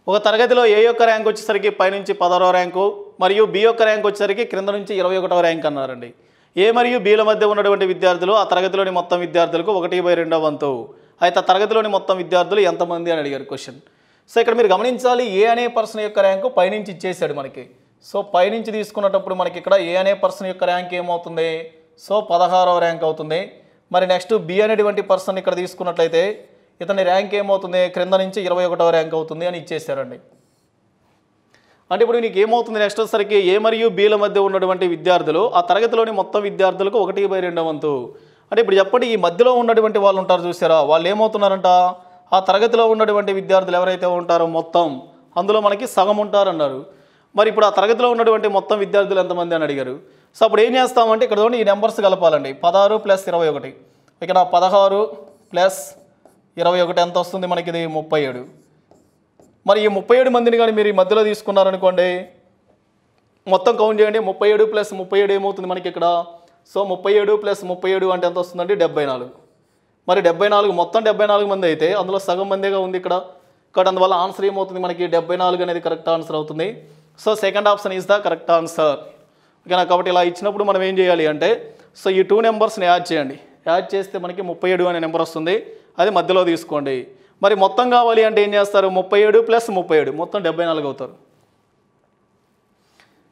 ఒక తరగతిలో ఏ యొక్క ర్యాంక్ వచ్చేసరికి పైనుంచి 16వ ర్యాంకు, మరియు బి యొక్క ర్యాంక్ వచ్చేసరికి క్రింద నుంచి 21వ ర్యాంక్ అన్నారండి. ఏ మరియు బిల మధ్య ఉన్నటువంటి విద్యార్థులు ఆ తరగతిలోని మొత్తం విద్యార్థులకు 1/2 వంతు. అయితే ఆ తరగతిలోని మొత్తం విద్యార్థులు ఎంతమంది అని అడిగారు క్వశ్చన్. సో ఇక్కడ మీరు గమనించాలి, ఏ అనే పర్సన్ యొక్క ర్యాంకు పైనుంచి ఇచ్చేసాడు మనకి. సో పైనుంచి తీసుకున్నప్పుడు మనకి ఇక్కడ ఏ అనే పర్సన్ యొక్క ర్యాంక్ ఏమవుతుంది, సో 16వ ర్యాంక్ అవుతుంది. మరి నెక్స్ట్ బి అనేటువంటి పర్సన్ ఇక్కడ తీసుకున్నట్లయితే ఇతని ర్యాంక్ ఏమవుతుంది, క్రింద నుంచి 21వ ర్యాంక్ అవుతుంది అని ఇచ్చేసారండి. అంటే ఇప్పుడు నీకు ఏమవుతుంది, నెక్స్ట్ వచ్చేసరికి ఏ మరియు బిల మధ్య ఉన్నటువంటి విద్యార్థులు ఆ తరగతిలోని మొత్తం విద్యార్థులకు 1/2 వంతు. అంటే ఇప్పుడు చెప్పండి, ఈ మధ్యలో ఉన్నటువంటి వాళ్ళు ఉంటారు చూసారా, వాళ్ళు ఏమవుతున్నారంట, ఆ తరగతిలో ఉన్నటువంటి విద్యార్థులు ఎవరైతే ఉంటారో మొత్తం అందులో మనకి సగం ఉంటారన్నారు. మరి ఇప్పుడు ఆ తరగతిలో ఉన్నటువంటి మొత్తం విద్యార్థులు ఎంతమంది అని అడిగారు. సో అప్పుడు ఏం చేస్తామంటే ఇక్కడ చూడండి, ఈ నెంబర్స్ కలపాలండి. 16 + 21. ఇక్కడ 16 + 21 ఎంత వస్తుంది మనకి, ఇది 37. మరి ఈ 37 మందిని కానీ మీరు ఈ మధ్యలో తీసుకున్నారనుకోండి, మొత్తం కౌంట్ చేయండి. 37 + 37 ఏమవుతుంది మనకి ఇక్కడ, సో 37 + 37 అంటే ఎంత వస్తుందండి, 74. మరి 74 మొత్తం 74 మంది అయితే అందులో సగం మందిగా ఉంది ఇక్కడ. కాబట్టి అందువల్ల ఆన్సర్ ఏమవుతుంది మనకి, 74 అనేది కరెక్ట్ ఆన్సర్ అవుతుంది. So second option is the correct answer. ఓకేనా. కాబట్టి ఇలా ఇచ్చినప్పుడు మనం ఏం చేయాలి అంటే, సో ఈ 2 నెంబర్స్ని యాడ్ చేయండి. యాడ్ చేస్తే మనకి 37 అనే నెంబర్ వస్తుంది, అది మధ్యలో తీసుకోండి. మరి మొత్తం కావాలి అంటే ఏం చేస్తారు, 37 + 37 మొత్తం 74 అవుతారు.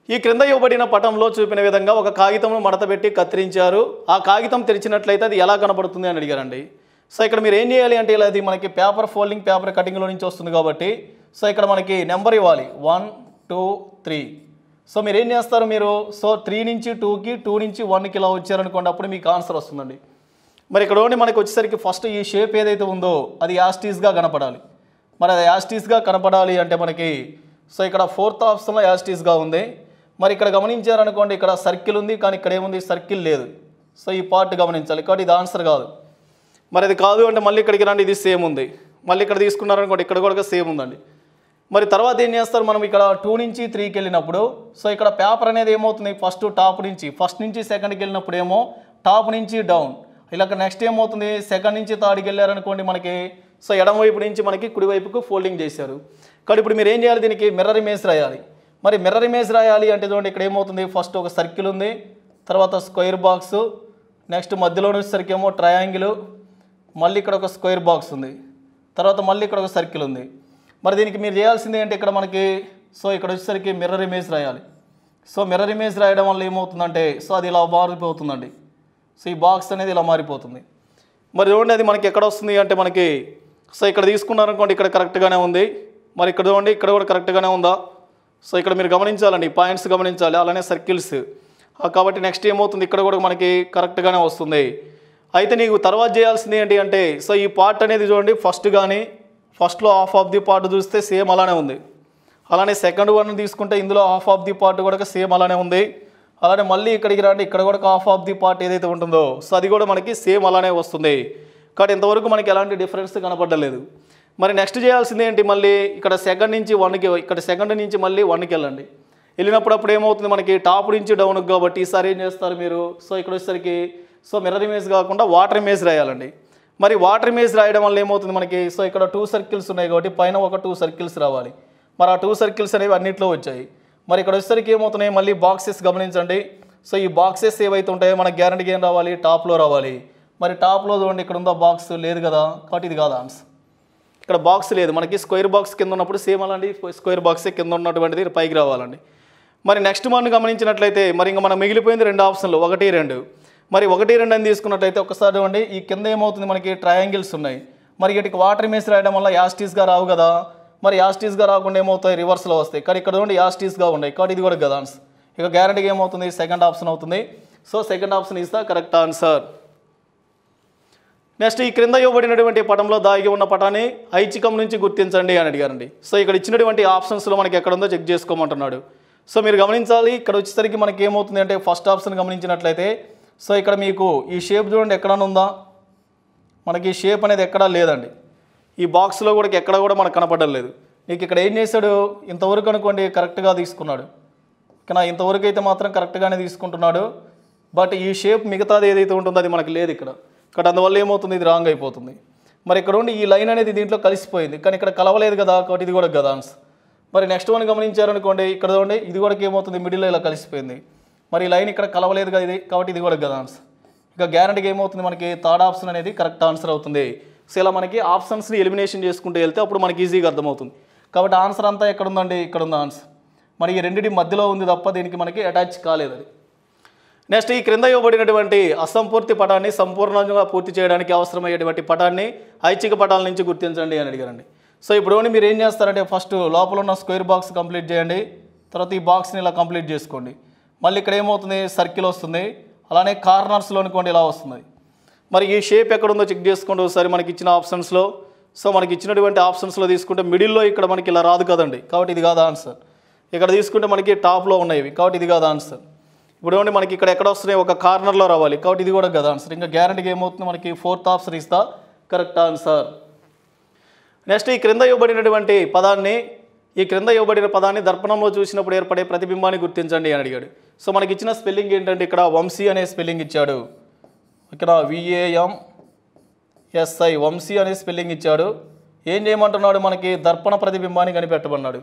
ఈ క్రింద ఇవ్వబడిన పటంలో చూపిన విధంగా ఒక కాగితంను మడతపెట్టి కత్తిరించారు. ఆ కాగితం తెరిచినట్లయితే అది ఎలా కనపడుతుంది అని అడిగారండి. సో ఇక్కడ మీరు ఏం చేయాలి అంటే, ఇలా అది మనకి పేపర్ ఫోల్డింగ్, పేపర్ కటింగ్లో నుంచి వస్తుంది కాబట్టి సో ఇక్కడ మనకి నెంబర్ ఇవ్వాలి 1 2 3. సో మీరు ఏం చేస్తారు, సో 3 నుంచి 2కి 2 నుంచి 1కి ఇలా వచ్చారనుకోండి, అప్పుడు మీకు ఆన్సర్ వస్తుందండి. మరి ఇక్కడ మనకి వచ్చేసరికి ఫస్ట్ ఈ షేప్ ఏదైతే ఉందో అది యాస్టీస్గా కనపడాలి. మరి అది యాస్టీస్గా కనపడాలి అంటే మనకి సో ఇక్కడ 4th ఆప్షన్లో యాస్టీస్గా ఉంది. మరి ఇక్కడ గమనించారనుకోండి, ఇక్కడ సర్కిల్ ఉంది కానీ ఇక్కడ ఏముంది, సర్కిల్ లేదు. సో ఈ పార్ట్ గమనించాలి. కాబట్టి ఇది ఆన్సర్ కాదు. మరి అది కాదు అంటే మళ్ళీ ఇక్కడికి రండి, ఇది సేమ్ ఉంది. మళ్ళీ ఇక్కడ తీసుకున్నారనుకోండి, ఇక్కడ కూడా సేమ్ ఉందండి. మరి తర్వాత ఏం చేస్తారు, మనం ఇక్కడ 2 నుంచి 3కి వెళ్ళినప్పుడు సో ఇక్కడ పేపర్ అనేది ఏమవుతుంది, ఫస్ట్ నుంచి సెకండ్కి వెళ్ళినప్పుడు ఏమో టాప్ నుంచి డౌన్, ఇలా నెక్స్ట్ ఏమవుతుంది, సెకండ్ నుంచి థర్డ్కి వెళ్ళారనుకోండి మనకి సో ఎడమవైపు నుంచి మనకి కుడివైపుకు ఫోల్డింగ్ చేశారు. కాబట్టి ఇప్పుడు మీరు ఏం చేయాలి, దీనికి మిర్రర్ ఇమేజ్ రాయాలి. మరి మిర్రర్ ఇమేజ్ రాయాలి అంటే చూడండి, ఇక్కడ ఏమవుతుంది, ఫస్ట్ ఒక సర్కిల్ ఉంది, తర్వాత స్క్వేర్ బాక్స్, నెక్స్ట్ మధ్యలో వచ్చేసరికి ఏమో ట్రయాంగిల్, మళ్ళీ ఇక్కడ ఒక స్క్వేర్ బాక్స్ ఉంది, తర్వాత మళ్ళీ ఇక్కడ ఒక సర్కిల్ ఉంది. మరి దీనికి మీరు చేయాల్సింది ఏంటి, ఇక్కడ మనకి సో ఇక్కడ వచ్చేసరికి మిర్రర్ ఇమేజ్ రాయాలి. సో మిర్రర్ ఇమేజ్ రాయడం వల్ల ఏమవుతుందంటే సో అది ఇలా మారిపోతుందండి. సో ఈ బాక్స్ అనేది ఇలా మారిపోతుంది. మరి చూడండి, అది మనకి ఎక్కడ వస్తుంది అంటే మనకి సో ఇక్కడ తీసుకున్నారనుకోండి, ఇక్కడ కరెక్ట్గానే ఉంది. మరి ఇక్కడ చూడండి, ఇక్కడ కూడా కరెక్ట్గానే ఉందా. సో ఇక్కడ మీరు గమనించాలండి, పాయింట్స్ గమనించాలి, అలానే సర్కిల్స్. కాబట్టి నెక్స్ట్ ఏమవుతుంది ఇక్కడ కూడా మనకి కరెక్ట్గానే వస్తుంది. అయితే నీకు తర్వాత చేయాల్సింది ఏంటి అంటే సో ఈ పార్ట్ అనేది చూడండి ఫస్ట్లో హాఫ్ ఆఫ్ ది పార్ట్ చూస్తే సేమ్ అలానే ఉంది. అలానే సెకండ్ వన్ తీసుకుంటే ఇందులో హాఫ్ ఆఫ్ ది పార్ట్ కూడా సేమ్ అలానే ఉంది. అలానే మళ్ళీ ఇక్కడికి రండి, ఇక్కడ కూడా హాఫ్ ఆఫ్ ది పార్ట్ ఏదైతే ఉంటుందో సో అది కూడా మనకి సేమ్ అలానే వస్తుంది. కాబట్టి ఇంతవరకు మనకి ఎలాంటి డిఫరెన్స్ కనపడలేదు. మరి నెక్స్ట్ చేయాల్సింది ఏంటి, మళ్ళీ ఇక్కడ సెకండ్ నుంచి 1కి ఇక్కడ సెకండ్ నుంచి మళ్ళీ 1కి వెళ్ళండి. వెళ్ళినప్పుడు అప్పుడు ఏమవుతుంది మనకి టాప్ నుంచి డౌన్కి కాబట్టి ఈసారి ఏం చేస్తారు మీరు సో ఇక్కడ వచ్చేసరికి సో మిర్రర్ ఇమేజ్ కాకుండా వాటర్ ఇమేజ్ రాయాలండి. మరి వాటర్ ఇమేజ్ రాయడం వల్ల ఏమవుతుంది మనకి సో ఇక్కడ 2 సర్కిల్స్ ఉన్నాయి కాబట్టి పైన ఒక 2 సర్కిల్స్ రావాలి. మరి ఆ 2 సర్కిల్స్ అనేవి అన్నింటిలో వచ్చాయి. మరి ఇక్కడ వచ్చేసరికి ఏమవుతున్నాయి మళ్ళీ బాక్సెస్ గమనించండి. సో ఈ బాక్సెస్ ఏవైతే ఉంటాయో మనకి గ్యారంటీకి ఏం రావాలి, టాప్లో రావాలి. మరి టాప్లో చూడండి ఇక్కడ ఉందా బాక్స్ లేదు కదా, కాబట్టి ఇది కాదు ఆన్సర్. ఇక్కడ బాక్స్ లేదు, మనకి స్క్వేర్ బాక్స్ కింద ఉన్నప్పుడు సేమ్ అలాంటి స్క్వేర్ బాక్స్ కింద ఉన్నటువంటిది పైకి రావాలండి. మరి నెక్స్ట్ మనం గమనించినట్లయితే మరి ఇంకా మనం మిగిలిపోయింది 2 ఆప్షన్లు 1, 2. మరి 1, 2 అని తీసుకున్నట్లయితే ఒకసారి చూడండి ఈ కింద ఏమవుతుంది మనకి ట్రయాంగిల్స్ ఉన్నాయి. మరి వీటికి వాటర్ ఇమేజ్ రాయడం వల్ల యాస్టీస్గా రావు కదా, మరి యాస్టీస్గా రాకుండా ఏమవుతాయి రివర్స్లో వస్తాయి. కానీ ఇక్కడ చూడండి యాస్టీస్గా ఉన్నాయి కాబట్టి ఇది కూడా కదా ఆన్సర్. ఇక గ్యారంటీగా ఏమవుతుంది సెకండ్ ఆప్షన్ అవుతుంది. So second option is the correct answer. Next ఈ క్రింద ఇవ్వబడినటువంటి పటంలో దాగి ఉన్న పటాన్ని ఐచ్ఛికం నుంచి గుర్తించండి అని అడిగారండి. సో ఇక్కడ ఇచ్చినటువంటి ఆప్షన్స్లో మనకి ఎక్కడ ఉందో చెక్ చేసుకోమంటున్నాడు. సో మీరు గమనించాలి ఇక్కడ వచ్చేసరికి మనకి ఏమవుతుంది అంటే ఫస్ట్ ఆప్షన్ గమనించినట్లయితే సో ఇక్కడ మీకు ఈ షేప్ చూడండి ఎక్కడన్నా ఉందా, మనకి ఈ షేప్ అనేది ఎక్కడా లేదండి. ఈ బాక్స్లో కూడా ఎక్కడ కూడా మనకు కనపడలేదు. నీకు ఇక్కడ ఏం చేశాడు ఇంతవరకు అనుకోండి కరెక్ట్గా తీసుకున్నాడు, కానీ ఇంతవరకు అయితే మాత్రం కరెక్ట్గానే తీసుకుంటున్నాడు. బట్ ఈ షేప్ మిగతాది ఏదైతే ఉంటుందో అది మనకి లేదు ఇక్కడ, కాబట్టి అందువల్ల ఏమవుతుంది ఇది రాంగ్ అయిపోతుంది. మరి ఇక్కడ ఉండి ఈ లైన్ అనేది దీంట్లో కలిసిపోయింది కానీ ఇక్కడ కలవలేదు కదా, కాబట్టి ఇది కూడా కదా ఆన్సర్. మరి నెక్స్ట్ వన్ గమనించారనుకోండి ఇక్కడ చూడండి ఇది కూడా ఏమవుతుంది మిడిల్లో ఇలా కలిసిపోయింది. మరి ఈ లైన్ ఇక్కడ కలవలేదు కదా ఇది, కాబట్టి ఇది కూడా కదా ఆన్సర్. ఇక గ్యారంటీగా ఏమవుతుంది మనకి థర్డ్ ఆప్షన్ అనేది కరెక్ట్ ఆన్సర్ అవుతుంది. సో ఇలా మనకి ఆప్షన్స్ని ఎలిమినేషన్ చేసుకుంటూ వెళ్తే అప్పుడు మనకి ఈజీగా అర్థమవుతుంది. కాబట్టి ఆన్సర్ అంతా ఎక్కడ ఉందండి, ఇక్కడ ఉంది ఆన్సర్. మరి ఈ రెండింటి మధ్యలో ఉంది తప్ప దీనికి మనకి అటాచ్ కాలేదు అది. నెక్స్ట్ ఈ క్రింద ఇవ్వబడినటువంటి అసంపూర్తి పటాన్ని సంపూర్ణంగా పూర్తి చేయడానికి అవసరమయ్యేటువంటి పటాన్ని ఐచ్ఛిక పటాల నుంచి గుర్తించండి అని అడిగారండి. సో ఇప్పుడు మీరు ఏం చేస్తారంటే ఫస్ట్ లోపల ఉన్న స్క్వేర్ బాక్స్ కంప్లీట్ చేయండి, తర్వాత ఈ బాక్స్ని ఇలా కంప్లీట్ చేసుకోండి. మళ్ళీ ఇక్కడ ఏమవుతుంది సర్కిల్ వస్తుంది, అలానే కార్నర్స్లో అనుకోండి ఇలా వస్తుంది. మరి ఈ షేప్ ఎక్కడ ఉందో చెక్ చేసుకోండి ఒకసారి మనకి ఇచ్చిన ఆప్షన్స్లో. సో మనకి ఇచ్చినటువంటి ఆప్షన్స్లో తీసుకుంటే మిడిల్లో ఇక్కడ మనకి ఇలా రాదు కదండి, కాబట్టి ఇది కాదు ఆన్సర్. ఇక్కడ తీసుకుంటే మనకి టాప్లో ఉన్నాయి కాబట్టి ఇది కాదు ఆన్సర్. ఇప్పుడు ఏమంటే మనకి ఇక్కడ ఎక్కడ వస్తున్నాయి ఒక కార్నర్లో రావాలి కాబట్టి ఇది కూడా కదా ఆన్సర్. ఇంకా గ్యారంటీగా ఏమవుతుంది మనకి ఫోర్త్ ఆప్షన్ ఇస్తా కరెక్ట్ ఆన్సర్. నెక్స్ట్ ఈ క్రింద ఇవ్వబడినటువంటి పదాన్ని దర్పణంలో చూసినప్పుడు ఏర్పడే ప్రతిబింబాన్ని గుర్తించండి అని అడిగాడు. సో మనకి ఇచ్చిన స్పెల్లింగ్ ఏంటంటే ఇక్కడ వంశీ అనే స్పెల్లింగ్ ఇచ్చాడు, ఇక్కడ VAMSI వంశీ అనే స్పెల్లింగ్ ఇచ్చాడు. ఏం చేయమంటున్నాడు మనకి దర్పణ ప్రతిబింబాన్ని కనిపెట్టమన్నాడు.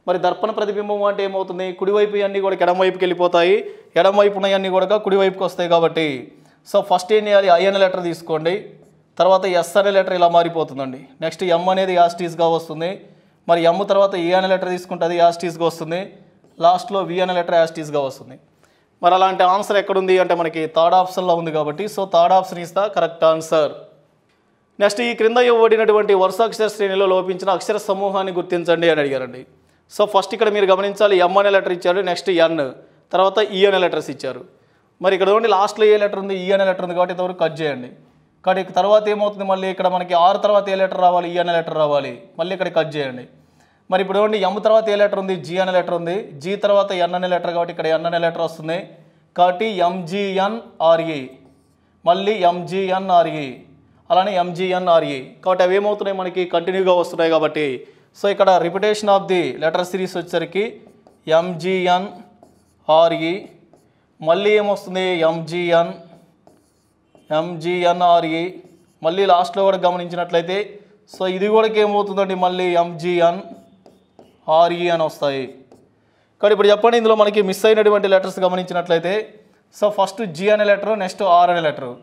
మరి దర్పణ ప్రతిబింబం అంటే ఏమవుతుంది కుడివైపు అన్నీ కూడా ఎడమవైపుకి వెళ్ళిపోతాయి, ఎడమవైపు ఉన్నవన్నీ కూడా కుడివైపుకి వస్తాయి. కాబట్టి సో ఫస్ట్ ఏం చేయాలి I అనే లెటర్ తీసుకోండి, తర్వాత S అనే లెటర్ ఇలా మారిపోతుందండి. నెక్స్ట్ M అనేది యాస్టీస్గా వస్తుంది, మరి M తర్వాత E అనే లెటర్ తీసుకుంటే అది యాస్టీస్గా వస్తుంది, లాస్ట్లో V అనే లెటర్ యాస్టీస్గా వస్తుంది. మరి అలాంటి ఆన్సర్ ఎక్కడుంది అంటే మనకి థర్డ్ ఆప్షన్లో ఉంది కాబట్టి so third option is the correct answer. Next ఈ క్రింద ఇవ్వబడినటువంటి వరుసాక్షర శ్రేణిలో లోపించిన అక్షర సమూహాన్ని గుర్తించండి అని అడిగారండి. సో ఫస్ట్ ఇక్కడ మీరు గమనించాలి M అనే లెటర్ ఇచ్చారు, నెక్స్ట్ N, తర్వాత E అనే లెటర్స్ ఇచ్చారు. మరి ఇక్కడ చూడండి లాస్ట్లో ఏ లెటర్ ఉంది E అనే లెటర్ ఉంది కాబట్టి ఇంతవరకు కట్ చేయండి. కాబట్టి తర్వాత ఏమవుతుంది మళ్ళీ ఇక్కడ మనకి R తర్వాత ఏ లెటర్ రావాలి E అనే లెటర్ రావాలి, మళ్ళీ ఇక్కడ కట్ చేయండి. మరి ఇప్పుడు చూడండి M తర్వాత ఏ లెటర్ ఉంది G అనే లెటర్ ఉంది, G తర్వాత N అనే లెటర్ కాబట్టి ఇక్కడ N అనే లెటర్ వస్తుంది కాబట్టి MGNRE, మళ్ళీ MGNRE, అలానే MGNRE. కాబట్టి అవి ఏమవుతున్నాయి మనకి కంటిన్యూగా వస్తున్నాయి కాబట్టి సో ఇక్కడ repetition of the letter series వచ్చేసరికి MGNRE, మళ్ళీ ఏమొస్తుంది MGNRE, మళ్ళీ లాస్ట్లో కూడా గమనించినట్లయితే సో ఇది కూడా ఏమవుతుందండి మళ్ళీ MGNRE అని వస్తాయి. కానీ ఇప్పుడు చెప్పండి ఇందులో మనకి మిస్ అయినటువంటి లెటర్స్ గమనించినట్లయితే సో ఫస్ట్ G అనే లెటరు, నెక్స్ట్ R అనే లెటరు.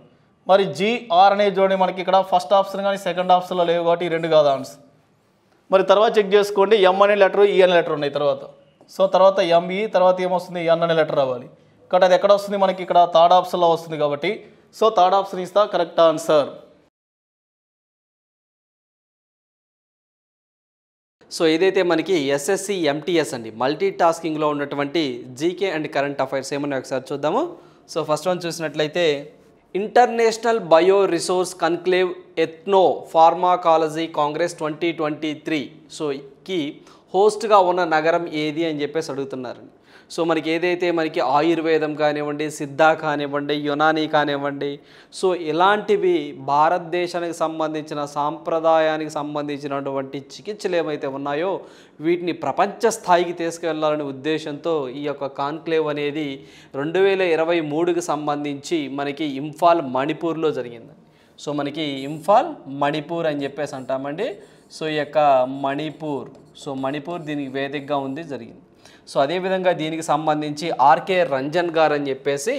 మరి GR అనేది చూడండి మనకి ఇక్కడ ఫస్ట్ ఆప్షన్ కానీ సెకండ్ ఆప్షన్లో లేవు కాబట్టి ఈ రెండు కాదు ఆన్సర్. మరి తర్వాత చెక్ చేసుకోండి M అనే లెటరు E అనే లెటర్ ఉన్నాయి తర్వాత, సో తర్వాత ME తర్వాత ఏమొస్తుంది N అనే లెటర్ రావాలి. కాబట్టి అది ఎక్కడ వస్తుంది మనకి ఇక్కడ థర్డ్ ఆప్షన్లో వస్తుంది కాబట్టి so third option is the correct answer. So ఏదైతే మనకి ఎస్ఎస్సి ఎంటీఎస్ అండి మల్టీ టాస్కింగ్లో ఉన్నటువంటి జీకే అండ్ కరెంట్ అఫైర్స్ ఏమన్నా ఒకసారి చూద్దాము. సో ఫస్ట్ వన్ చూసినట్లయితే international bio resource conclave ethno pharmacology congress 2023 so కి హోస్ట్గా ఉన్న నగరం ఏది అని చెప్పేసి అడుగుతున్నారండి. సో మనకి ఏదైతే మనకి ఆయుర్వేదం కానివ్వండి, సిద్ధా కానివ్వండి, యునానీ కానివ్వండి, సో ఇలాంటివి భారతదేశానికి సంబంధించిన సాంప్రదాయానికి సంబంధించినటువంటి చికిత్సలు ఏమైతే ఉన్నాయో వీటిని ప్రపంచ స్థాయికి తీసుకువెళ్ళాలనే ఉద్దేశంతో ఈ యొక్క కాన్క్లేవ్ అనేది 2023కి సంబంధించి మనకి ఇంఫాల్ మణిపూర్లో జరిగింది. సో మనకి ఇంఫాల్ మణిపూర్ అని చెప్పేసి అంటామండి. సో ఈ యొక్క మణిపూర్ దీనికి వేదికగా ఉంది జరిగింది. సో అదేవిధంగా దీనికి సంబంధించి ఆర్కే రంజన్ గారు అని చెప్పేసి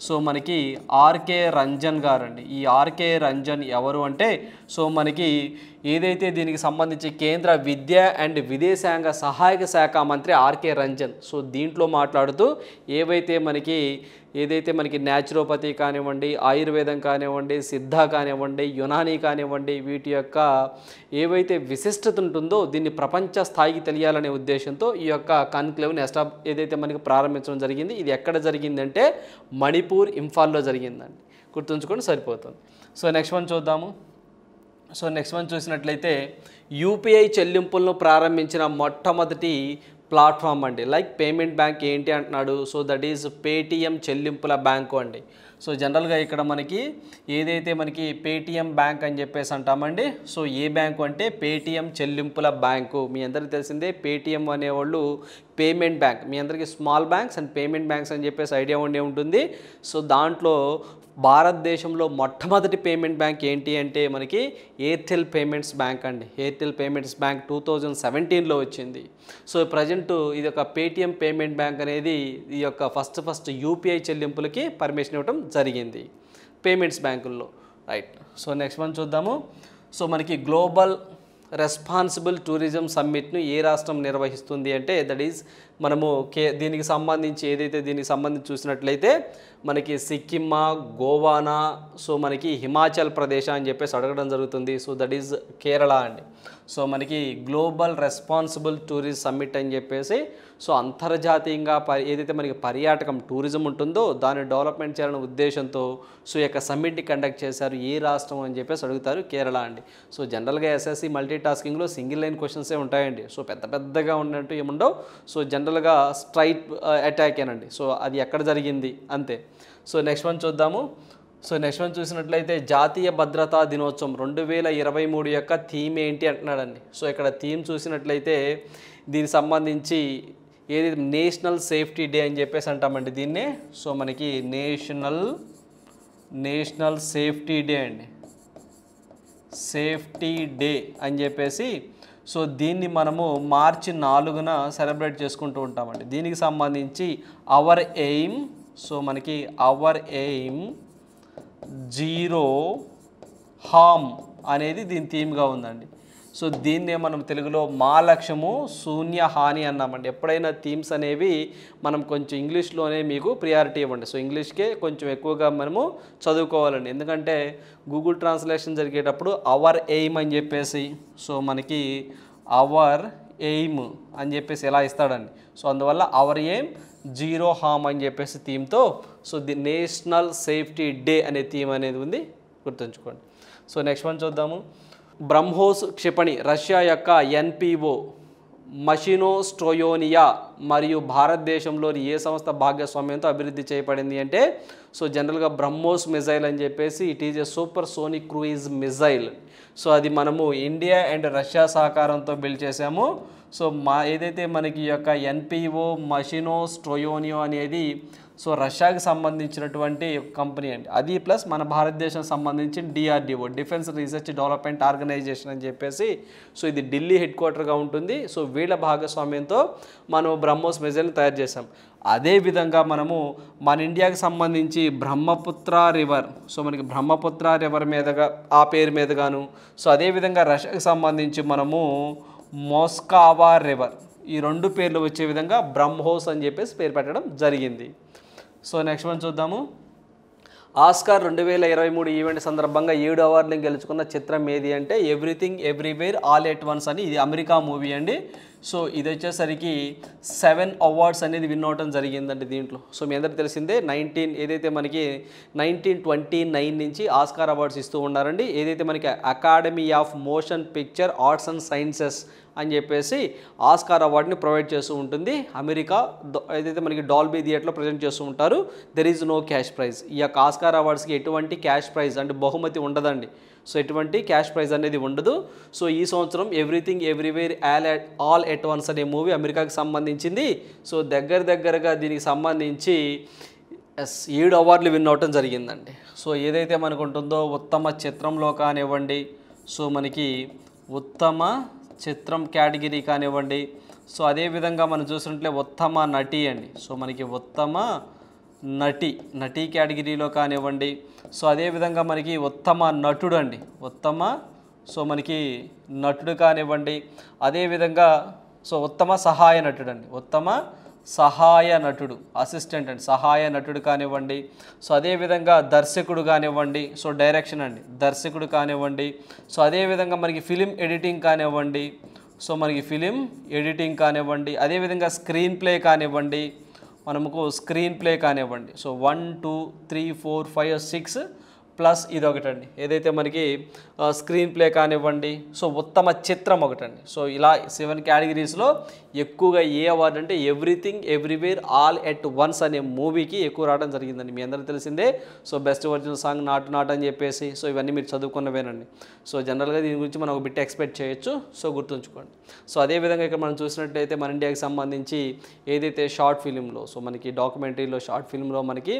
సో మనకి ఆర్కే రంజన్ గారు అండి. ఈ ఆర్కే రంజన్ ఎవరు అంటే సో మనకి ఏదైతే దీనికి సంబంధించి కేంద్ర విద్య అండ్ విదేశాంగ సహాయక శాఖ మంత్రి ఆర్కే రంజన్. సో దీంట్లో మాట్లాడుతూ ఏదైతే మనకి న్యాచురోపతి కానివ్వండి, ఆయుర్వేదం కానివ్వండి, సిద్ధ కానివ్వండి, యునానీ కానివ్వండి, వీటి యొక్క ఏవైతే విశిష్టత ఉంటుందో దీన్ని ప్రపంచ స్థాయికి తెలియాలనే ఉద్దేశంతో ఈ యొక్క కాన్క్లేవ్ని ఏదైతే మనకి ప్రారంభించడం జరిగింది. ఇది ఎక్కడ జరిగిందంటే మణిపూర్ ఇంఫాల్లో జరిగిందండి. గుర్తుంచుకొని సరిపోతుంది. సో నెక్స్ట్ వన్ చూద్దాము. సో నెక్స్ట్ వన్ చూసినట్లయితే యూపీఐ చెల్లింపులను ప్రారంభించిన మొట్టమొదటి ప్లాట్ఫామ్ అండి. లైక్ పేమెంట్ బ్యాంక్ ఏంటి అంటున్నాడు. సో దట్ ఈజ్ పేటిఎం చెల్లింపుల బ్యాంకు అండి. సో జనరల్గా ఇక్కడ మనకి ఏదైతే మనకి పేటిఎం బ్యాంక్ అని చెప్పేసి అంటామండి. సో ఏ బ్యాంకు అంటే పేటిఎం చెల్లింపుల బ్యాంకు. మీ అందరికీ తెలిసిందే పేటిఎం అనేవాళ్ళు పేమెంట్ బ్యాంక్. మీ అందరికీ small banks and payment banks అని చెప్పేసి ఐడియా ఉండే ఉంటుంది. సో దాంట్లో భారతదేశంలో మొట్టమొదటి పేమెంట్ బ్యాంక్ ఏంటి అంటే మనకి ఎయిర్టెల్ పేమెంట్స్ బ్యాంక్ అండి. ఎయిర్టెల్ పేమెంట్స్ బ్యాంక్ 2017లో వచ్చింది. సో ప్రజెంట్ ఇది ఒక పేటిఎం పేమెంట్ బ్యాంక్ అనేది ఈ యొక్క ఫస్ట్ యూపీఐ చెల్లింపులకి పర్మిషన్ ఇవ్వడం జరిగింది పేమెంట్స్ బ్యాంకుల్లో. రైట్. సో నెక్స్ట్ వన్ చూద్దాము. సో మనకి గ్లోబల్ రెస్పాన్సిబుల్ టూరిజం సమ్మిట్ను ఏ రాష్ట్రం నిర్వహిస్తుంది అంటే దట్ ఈజ్ మనము దీనికి సంబంధించి చూసినట్లయితే మనకి సిక్కిమా, గోవానా, సో మనకి హిమాచల్ ప్రదేశ్ అని చెప్పేసి అడగడం జరుగుతుంది. సో దట్ ఈజ్ కేరళ అండి. సో మనకి గ్లోబల్ రెస్పాన్సిబుల్ టూరిజం సమ్మిట్ అని చెప్పేసి సో అంతర్జాతీయంగా ఏదైతే మనకి పర్యాటకం టూరిజం ఉంటుందో దాన్ని డెవలప్మెంట్ చేయాలనే ఉద్దేశంతో సో ఈ యొక్క సమ్మిట్ని కండక్ట్ చేశారు. ఏ రాష్ట్రం అని చెప్పేసి అడుగుతారు. కేరళ అండి. సో జనరల్గా ఎస్ఎస్సి మల్టీ టాస్కింగ్లో సింగిల్ లైన్ క్వశ్చన్సే ఉంటాయండి. సో పెద్దగా ఉన్నట్టు ఏముండవు. సో జనరల్గా స్ట్రైట్ అటాకేనండి. సో అది ఎక్కడ జరిగింది అంతే. సో నెక్స్ట్ వన్ చూద్దాము. సో నెక్స్ట్ వన్ చూసినట్లయితే జాతీయ భద్రతా దినోత్సవం 2023 యొక్క థీమ్ ఏంటి అంటున్నాడండి. సో ఇక్కడ థీమ్ చూసినట్లయితే దీనికి సంబంధించి ఏది నేషనల్ సేఫ్టీ డే అని చెప్పేసి అంటామండి దీన్నే. సో మనకి నేషనల్ సేఫ్టీ డే అండి. సేఫ్టీ డే అని చెప్పేసి సో దీన్ని మనము మార్చి 4న సెలబ్రేట్ చేసుకుంటూ ఉంటామండి. దీనికి సంబంధించి అవర్ ఎయిమ్ జీరో హార్మ్ అనేది దీని థీమ్గా ఉందండి. సో దీన్నే మనం తెలుగులో మా లక్ష్యము శూన్య హాని అన్నామండి. ఎప్పుడైనా థీమ్స్ అనేవి మనం కొంచెం ఇంగ్లీష్లోనే మీకు ప్రియారిటీ ఇవ్వండి. సో ఇంగ్లీష్కే కొంచెం ఎక్కువగా మనము చదువుకోవాలండి. ఎందుకంటే గూగుల్ ట్రాన్స్లేషన్ జరిగేటప్పుడు అవర్ ఎయిమ్ అని చెప్పేసి సో మనకి అవర్ ఎయిమ్ అని చెప్పేసి ఎలా ఇస్తాడండి. సో అందువల్ల అవర్ ఎయిమ్ జీరో హార్మ్ అని చెప్పేసి థీమ్తో so the national safety day అనే థీమ్ అనేది ఉంది. గుర్తుంచుకోండి. సో నెక్స్ట్ వన్ చూద్దాము. బ్రహ్మోస్ క్షిపణి రష్యా యొక్క ఎన్పిఓ మషినోస్ట్రోయోనియా మరియు భారతదేశంలోని ఏ సంస్థ భాగస్వామ్యంతో అభివృద్ధి చేయబడింది అంటే సో జనరల్గా బ్రహ్మోస్ మిజైల్ అని చెప్పేసి it is A super sonic cruise missile. So అది మనము ఇండియా అండ్ రష్యా సహకారంతో బిల్డ్ చేసాము. సో ఏదైతే మనకి ఈ యొక్క ఎన్పిఓ మషినోస్ట్రోయోనియా అనేది సో రష్యాకి సంబంధించినటువంటి కంపెనీ అండి. అది ప్లస్ మన భారతదేశానికి సంబంధించి DRDO defence research development organisation అని చెప్పేసి సో ఇది ఢిల్లీ హెడ్ క్వార్టర్గా ఉంటుంది. సో వీళ్ళ భాగస్వామ్యంతో మనం బ్రహ్మోస్ మిజైల్ని తయారు చేసాం. అదేవిధంగా మనము మన ఇండియాకి సంబంధించి బ్రహ్మపుత్ర రివర్ సో మనకి బ్రహ్మపుత్ర రివర్ మీదగా ఆ పేరు మీదగాను సో అదేవిధంగా రష్యాకి సంబంధించి మనము మోస్కావా రివర్ ఈ రెండు పేర్లు వచ్చే విధంగా బ్రహ్మోస్ అని చెప్పేసి పేరు పెట్టడం జరిగింది. సో నెక్స్ట్ వన్ చూద్దాము. ఆస్కార్ 2023 ఈవెంట్ సందర్భంగా 7 అవార్డులను గెలుచుకున్న చిత్రం ఏది అంటే everything everywhere all at once అని. ఇది అమెరికా మూవీ అండి. సో ఇది వచ్చేసరికి 7 అవార్డ్స్ అనేది విన్ అవడం జరిగిందండి దీంట్లో. సో మీ అందరికీ తెలిసిందే ఏదైతే మనకి 1929 నుంచి ఆస్కార్ అవార్డ్స్ ఇస్తూ ఉన్నారండి. ఏదైతే మనకి academy of motion picture arts and sciences అని చెప్పేసి ఆస్కార్ అవార్డుని ప్రొవైడ్ చేస్తూ ఉంటుంది. అమెరికా ఏదైతే మనకి డాల్బీ థియేటర్లో ప్రజెంట్ చేస్తూ ఉంటారు. There is no cash prize. ఈ యొక్క ఆస్కార్ అవార్డ్స్కి ఎటువంటి క్యాష్ ప్రైజ్ అంటే బహుమతి ఉండదండి. సో ఎటువంటి క్యాష్ ప్రైజ్ అనేది ఉండదు. సో ఈ సంవత్సరం everything everywhere all at once అనే మూవీ అమెరికాకి సంబంధించింది. సో దగ్గరగా దీనికి సంబంధించి 7 అవార్డులు విన్ అవటం జరిగిందండి. సో ఏదైతే మనకు ఉంటుందో ఉత్తమ చిత్రంలో కానివ్వండి, సో మనకి ఉత్తమ చిత్రం కేటగిరీ కానివ్వండి, సో అదేవిధంగా మనం చూసినట్లే ఉత్తమ నటి అండి. సో మనకి ఉత్తమ నటి కేటగిరీలో కానివ్వండి, సో అదేవిధంగా మనకి ఉత్తమ నటుడు అండి, సో మనకి నటుడు కానివ్వండి, అదేవిధంగా సో ఉత్తమ సహాయ నటుడు అండి, ఉత్తమ సహాయ నటుడు అసిస్టెంట్ అండి, సహాయ నటుడు కానివ్వండి, సో అదేవిధంగా దర్శకుడు కానివ్వండి, సో డైరెక్షన్ అండి దర్శకుడు కానివ్వండి, సో అదేవిధంగా మనకి ఫిలిం ఎడిటింగ్ కానివ్వండి, సో మనకి ఫిలిం ఎడిటింగ్ కానివ్వండి, అదేవిధంగా స్క్రీన్ ప్లే కానివ్వండి, మనకు స్క్రీన్ ప్లే కానివ్వండి. సో 1 2 3 4 5 6 ప్లస్ ఇది ఒకటండి, ఏదైతే మనకి స్క్రీన్ ప్లే కానివ్వండి, సో ఉత్తమ చిత్రం ఒకటండి. సో ఇలా 7 కేటగిరీస్లో ఎక్కువగా ఏ అవార్డు అంటే everything everywhere all at once అనే మూవీకి ఎక్కువ రావడం జరిగిందండి. మీ అందరికీ తెలిసిందే. So best original song not అని చెప్పేసి, సో ఇవన్నీ మీరు చదువుకున్నవేనండి. సో జనరల్గా దీని గురించి మనం ఒక బిట్ ఎక్స్పెక్ట్ చేయొచ్చు. సో గుర్తుంచుకోండి. సో అదేవిధంగా ఇక్కడ మనం చూసినట్టయితే మన ఇండియాకి సంబంధించి ఏదైతే షార్ట్ ఫిలింలో, సో మనకి డాక్యుమెంటరీలో షార్ట్ ఫిల్మ్లో మనకి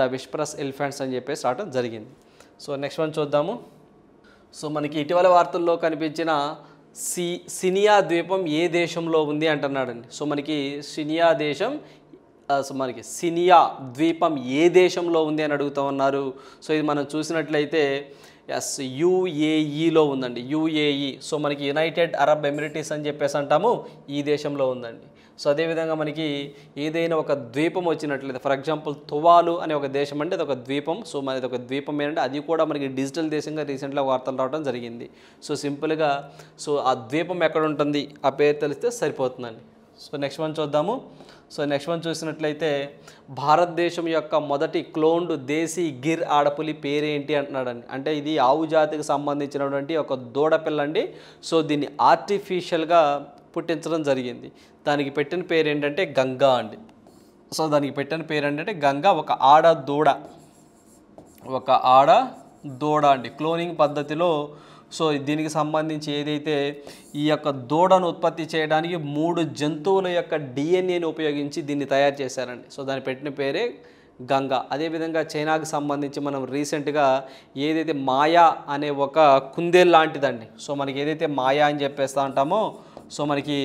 ద విస్పరస్ ఎలిఫెంట్స్ అని చెప్పేసి రావడం జరిగింది. సో నెక్స్ట్ వన్ చూద్దాము. సో మనకి ఇటీవల వార్తల్లో కనిపించిన సినియా ద్వీపం ఏ దేశంలో ఉంది అంటున్నాడండి. సో మనకి సినియా ద్వీపం ఏ దేశంలో ఉంది అని అడుగుతూ ఉన్నారు. సో ఇది మనం చూసినట్లయితే యుఏఈలో ఉందండి, యుఏఈ. సో మనకి యునైటెడ్ అరబ్ ఎమిరేట్స్ అని చెప్పేసి అంటాము, ఈ దేశంలో ఉందండి. సో అదేవిధంగా మనకి ఏదైనా ఒక ద్వీపం వచ్చినట్లయితే, ఫర్ ఎగ్జాంపుల్ తువాలు అనే ఒక దేశం అంటే అది ఒక ద్వీపం. సో మనది ఒక ద్వీపం ఏంటంటే అది కూడా మనకి డిజిటల్ దేశంగా రీసెంట్గా వార్తలు రావడం జరిగింది. సో సింపుల్గా సో ఆ ద్వీపం ఎక్కడ ఉంటుంది ఆ పేరు తెలిస్తే సరిపోతుందండి. సో నెక్స్ట్ వన్ చూద్దాము. సో నెక్స్ట్ వన్ చూసినట్లయితే భారతదేశం యొక్క మొదటి క్లోన్డ్ దేశీ గిర్ ఆడపులి పేరేంటి అంటున్నాడండి. అంటే ఇది ఆవు జాతికి సంబంధించినటువంటి ఒక దూడపిల్ల అండి. సో దీన్ని ఆర్టిఫిషియల్గా పుట్టించడం జరిగింది. దానికి పెట్టిన పేరు ఏంటంటే గంగా అండి. సో దానికి పెట్టిన పేరు ఏంటంటే గంగా, ఒక ఆడ దూడ అండి. క్లోనింగ్ పద్ధతిలో సో దీనికి సంబంధించి ఏదైతే ఈ యొక్క దూడను ఉత్పత్తి చేయడానికి 3 జంతువుల యొక్క డిఎన్ఏని ఉపయోగించి దీన్ని తయారు చేశారండి. సో దాన్ని పెట్టిన పేరే గంగా. అదేవిధంగా చైనాకి సంబంధించి మనం రీసెంట్గా ఏదైతే మాయా అనే ఒక కుందేలు లాంటిదండి. సో మనకి ఏదైతే మాయా అని చెప్పేస్తా ఉంటామో, సో మనకి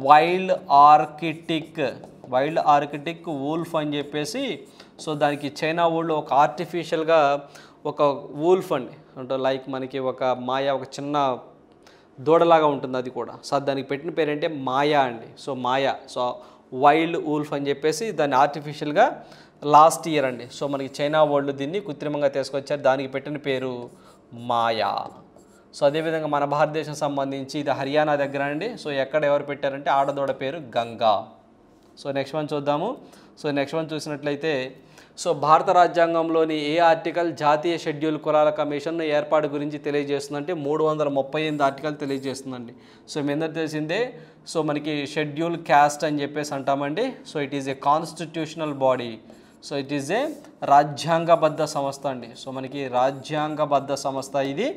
వైల్డ్ ఆర్కిటిక్ వూల్ఫ్ అని చెప్పేసి, సో దానికి చైనా ఊళ్ళో ఒక ఆర్టిఫిషియల్గా ఒక వూల్ఫ్ అండి, అంటే లైక్ మనకి ఒక మాయా, ఒక చిన్న దూడలాగా ఉంటుంది అది కూడా. సో దానికి పెట్టిన పేరేంటే మాయా అండి. సో మాయా, సో వైల్డ్ వూల్ఫ్ అని చెప్పేసి దాన్ని ఆర్టిఫిషియల్గా లాస్ట్ ఇయర్ అండి. సో మనకి చైనా వాళ్ళు దీన్ని కృత్రిమంగా తీసుకొచ్చారు, దానికి పెట్టిన పేరు మాయా. సో అదేవిధంగా మన భారతదేశం సంబంధించి ఇది హర్యానా దగ్గర అండి. సో ఎక్కడ ఎవరు పెట్టారంటే ఆడదూడ పేరు గంగా. సో నెక్స్ట్ వన్ చూద్దాము. సో నెక్స్ట్ వన్ చూసినట్లయితే సో భారత రాజ్యాంగంలోని ఏ ఆర్టికల్ జాతీయ షెడ్యూల్ కులాల కమిషన్ ఏర్పాటు గురించి తెలియజేస్తుందంటే 338 ఆర్టికల్ తెలియజేస్తుందండి. సో మీ అందరూ తెలిసిందే. సో మనకి షెడ్యూల్ క్యాస్ట్ అని చెప్పేసి అంటామండి. So it is a constitutional body. So it is a రాజ్యాంగబద్ధ సంస్థ అండి. సో మనకి రాజ్యాంగబద్ధ సంస్థ ఇది.